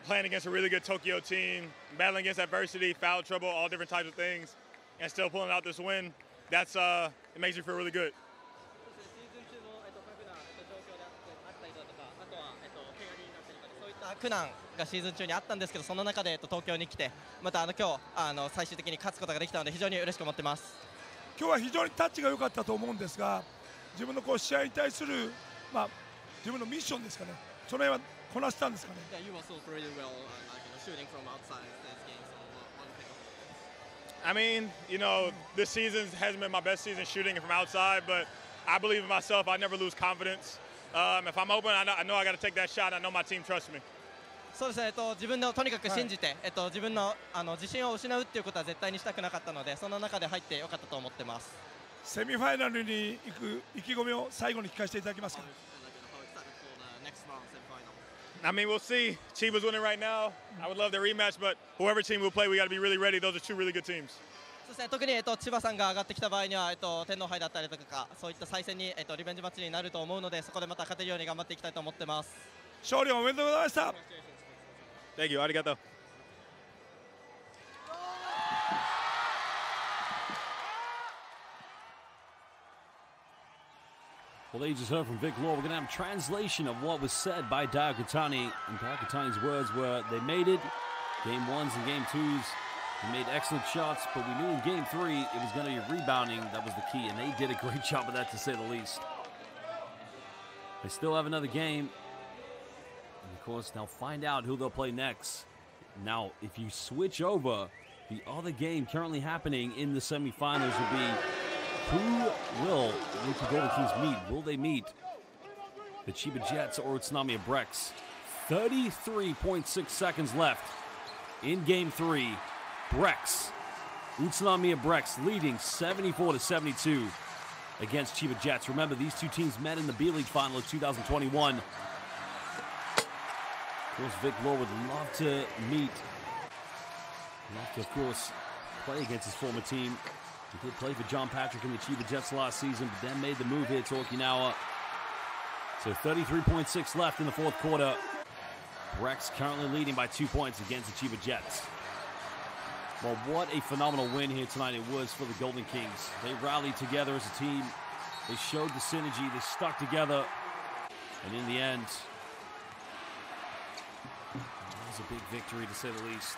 playing against a really good Tokyo team, battling against adversity, foul trouble, all different types of things, and still pulling out this win. That's it makes me feel really good. 苦難がシーズン中にあったんですけど、その中で東京に来て、また今日最終的に勝つことができたので非常に嬉しく思ってます。今日は非常にタッチが良かったと思うんですが、自分の試合に対する自分のミッションですかね。その辺はこなしたんですかね。I mean, you know, this season hasn't been my best season shooting from outside, but I believe in myself. I never lose confidence. If I'm open, I know I got to take that shot. I know my team trusts me. そうですね、自分のとにかく信じて、自分の自信を失うっていうことは絶対にしたくなかったので、その中で入ってよかったと思ってます。セミファイナルに行く意気込みを最後に聞かせていただけますか? I mean, we'll see. Chiba's winning right now. I would love their rematch, but whoever team will play, we got to be really ready. Those are two really good teams. そうですね、特に千葉さんが上がってきた場合には天皇杯だったりとか、そういった再戦にリベンジマッチになると思うので、そこでまた勝てるように頑張っていきたいと思ってます。勝利おめでとうございました。Thank you. ありがとう。Well, you just heard from Vic Law. We're going to have a translation of what was said by Daokatani. And Daokatani's words were, they made it. Game 1s and Game 2s. They made excellent shots, but we knew in Game 3 it was going to be rebounding. That was the key, and they did a great job of that, to say the least. They still have another game. And of course, they'll find out who they'll play next. Now, if you switch over, the other game currently happening in the semifinals will be, who will the Golden Kings meet? Will they meet the Chiba Jets or Utsunomiya Brex? 33.6 seconds left in Game 3. Brex, Utsunomiya Brex leading 74-72 against Chiba Jets. Remember, these two teams met in the B.LEAGUE final of 2021. Of course, Vic Law would love to meet, of course, play against his former team. He did play for John Patrick in the Chiba Jets last season, but then made the move here to Okinawa. So 33.6 left in the fourth quarter. Brex currently leading by 2 points against the Chiba Jets. Well, what a phenomenal win here tonight it was for the Golden Kings. They rallied together as a team. They showed the synergy. They stuck together. And in the end, it was a big victory, to say the least.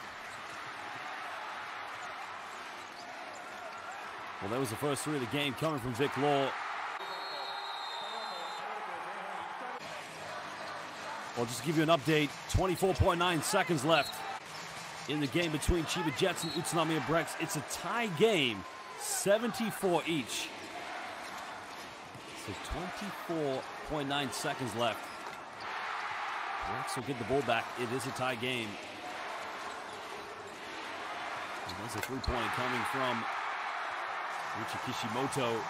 Well, that was the first three of the game coming from Vic Law. Well, just to give you an update, 24.9 seconds left in the game between Chiba Jets and Utsunomiya Brex. It's a tie game, 74 each. So 24.9 seconds left. Brex will get the ball back. It is a tie game. And there's a three-pointer coming from Richie Kishimoto.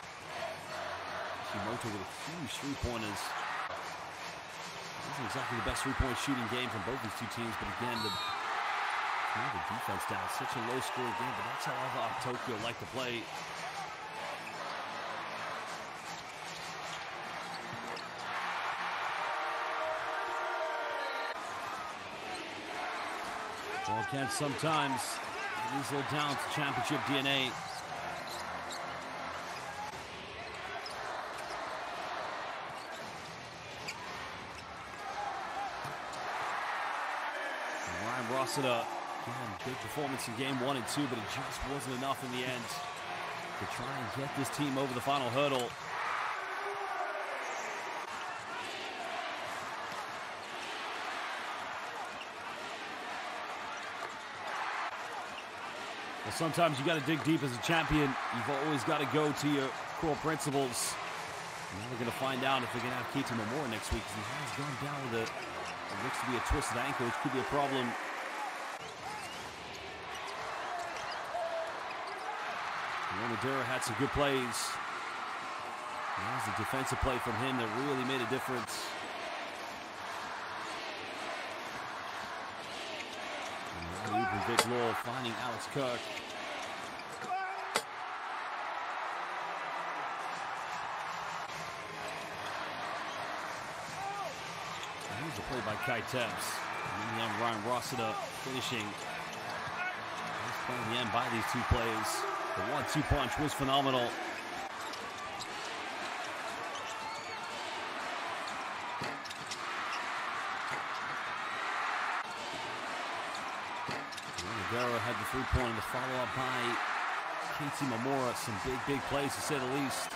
Kishimoto with a huge three-pointers. Isn't exactly the best three-point shooting game from both these two teams, but again, the defense down. Such a low-scoring game, but that's how ALVARK Tokyo like to play. Well, can sometimes lose a little down to championship DNA. Ryan Rossiter, again, big performance in game 1 and 2, but it just wasn't enough in the end. to try and get this team over the final hurdle. Well, sometimes you got to dig deep as a champion. You've always got to go to your core principles. And now we're going to find out if they're going to have Keita Momora next week, because he has gone down with it looks to be a twisted ankle, which could be a problem. Madera had some good plays. That was a defensive play from him that really made a difference. And Vic Law finding Alex Kirk. And here's the play by Kai Tebs. And then Ryan Rossiter finishing. He's playing the end by these two plays. The 1-2 punch was phenomenal. Madera had the three-pointer, the follow-up by Keita Momora. Some big plays, to say the least.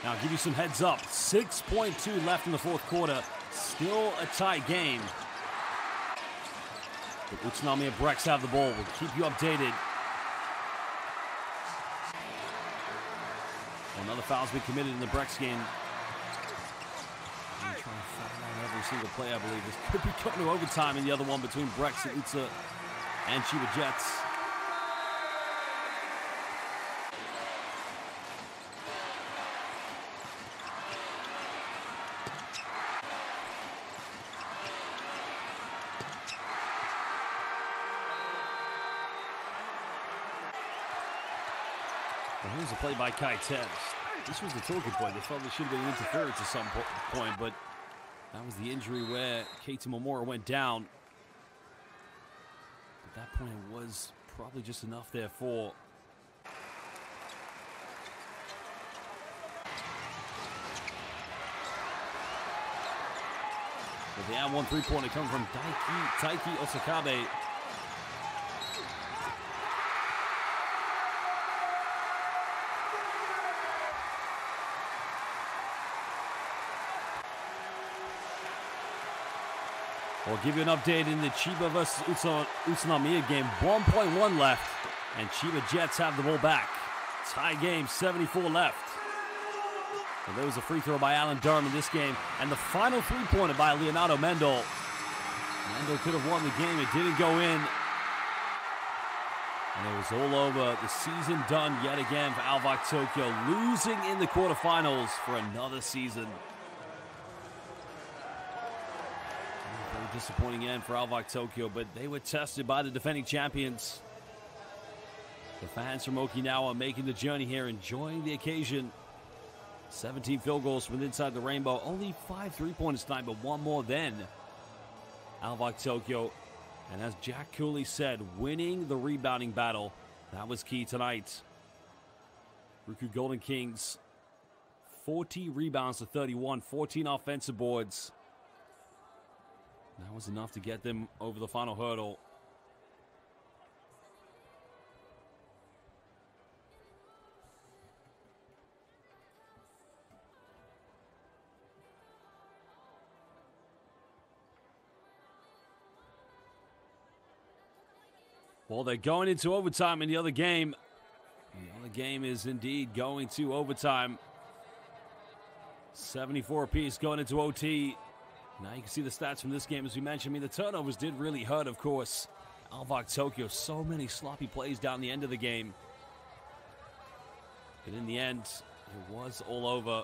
Now, I'll give you some heads up. 6.2 left in the fourth quarter. Still a tight game. But Utsunomiya Brex have the ball. We'll keep you updated. Another foul's been committed in the Brex game. I'm trying to foul out every single play, I believe. This could be going to overtime in the other one between Brex and Utsa and Chiba Jets. Well, here's a play by Kai Tebs. This was the talking point. They felt there should have been interference at some point, but that was the injury where Keita Momora went down. At that point, it was probably just enough there for but the and one three-pointer comes from Taiki Osakabe. We'll give you an update in the Chiba versus Utsunomiya game. 1.1 left, and Chiba Jets have the ball back. Tie game, 74 left. And there was a free throw by Alan Durham in this game, and the final three-pointer by Leonardo Mendel. Mendel could have won the game. It didn't go in. And it was all over. The season done yet again for ALVARK Tokyo, losing in the quarterfinals for another season. Disappointing end for ALVARK Tokyo, but they were tested by the defending champions. The fans from Okinawa making the journey here, enjoying the occasion. 17 field goals from inside the rainbow. Only 5 three-pointers tonight, but one more than ALVARK Tokyo. And as Jack Cooley said, winning the rebounding battle, that was key tonight. RYUKYU Golden Kings, 40 rebounds to 31, 14 offensive boards. That was enough to get them over the final hurdle. Well, they're going into overtime in the other game. The other game is indeed going to overtime. 74 apiece going into OT. Now you can see the stats from this game, as we mentioned. I mean, the turnovers did really hurt, of course. ALVARK Tokyo, so many sloppy plays down the end of the game. But in the end, it was all over.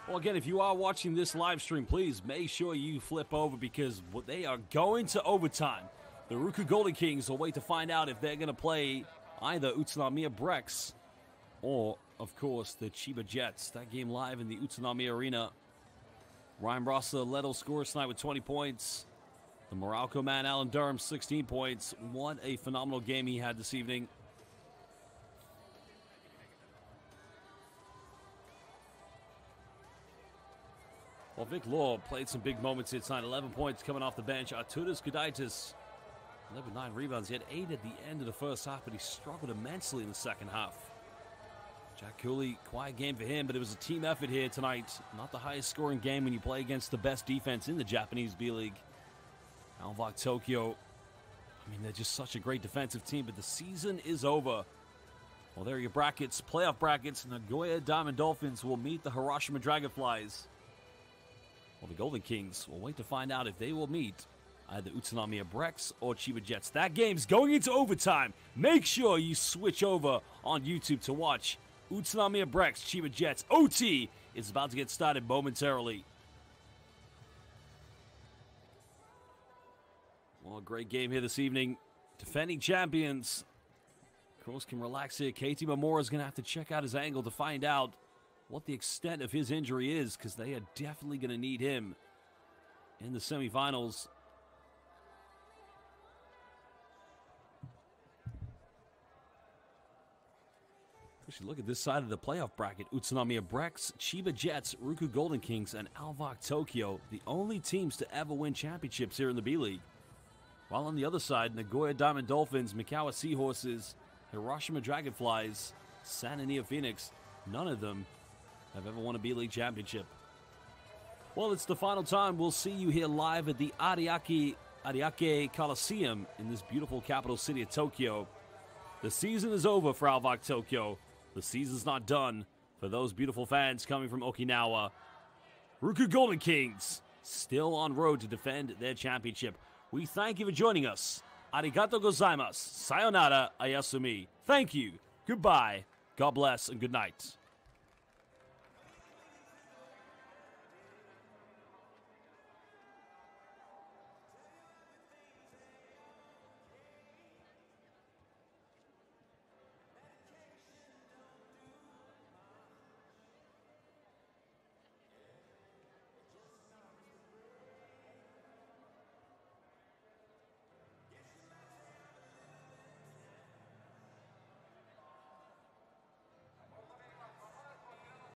Well, again, if you are watching this live stream, please make sure you flip over, because they are going to overtime. The RYUKYU Golden Kings will wait to find out if they're going to play either Utsunomiya Brex or, of course, the Chiba Jets. That game live in the Utsunomiya Arena. Ryan Rossa led all scorers tonight with 20 points. The Morocco man, Alan Durham, 16 points. What a phenomenal game he had this evening. Well, Vic Law played some big moments here tonight. 11 points coming off the bench. Arturas Gudaitis, 11-9 rebounds. He had 8 at the end of the first half, but he struggled immensely in the second half. Jack Cooley, quiet game for him, but it was a team effort here tonight. Not the highest scoring game when you play against the best defense in the Japanese B-League. ALVARK Tokyo, I mean, they're just such a great defensive team, but the season is over. Well, there are your brackets, playoff brackets. Nagoya Diamond Dolphins will meet the Hiroshima Dragonflies. Well, the Golden Kings will wait to find out if they will meet either Utsunomiya Brex or Chiba Jets. That game's going into overtime. Make sure you switch over on YouTube to watch Utsunomiya Brex, Chiba Jets. OT is about to get started momentarily. Well, a great game here this evening. Defending champions. Crows can relax here. KT Mamura is going to have to check out his angle to find out what the extent of his injury is, because they are definitely going to need him in the semifinals. Actually, look at this side of the playoff bracket. Utsunomiya Brex, Chiba Jets, RYUKYU Golden Kings, and ALVARK Tokyo, the only teams to ever win championships here in the B-League. While on the other side, Nagoya Diamond Dolphins, Mikawa Seahorses, Hiroshima Dragonflies, San Antonio Phoenix, none of them have ever won a B-League championship. Well, it's the final time. We'll see you here live at the Ariake Coliseum in this beautiful capital city of Tokyo. The season is over for ALVARK Tokyo. The season's not done for those beautiful fans coming from Okinawa. RYUKYU Golden Kings still on road to defend their championship. We thank you for joining us. Arigato gozaimasu. Sayonara, ayasumi. Thank you. Goodbye. God bless and good night.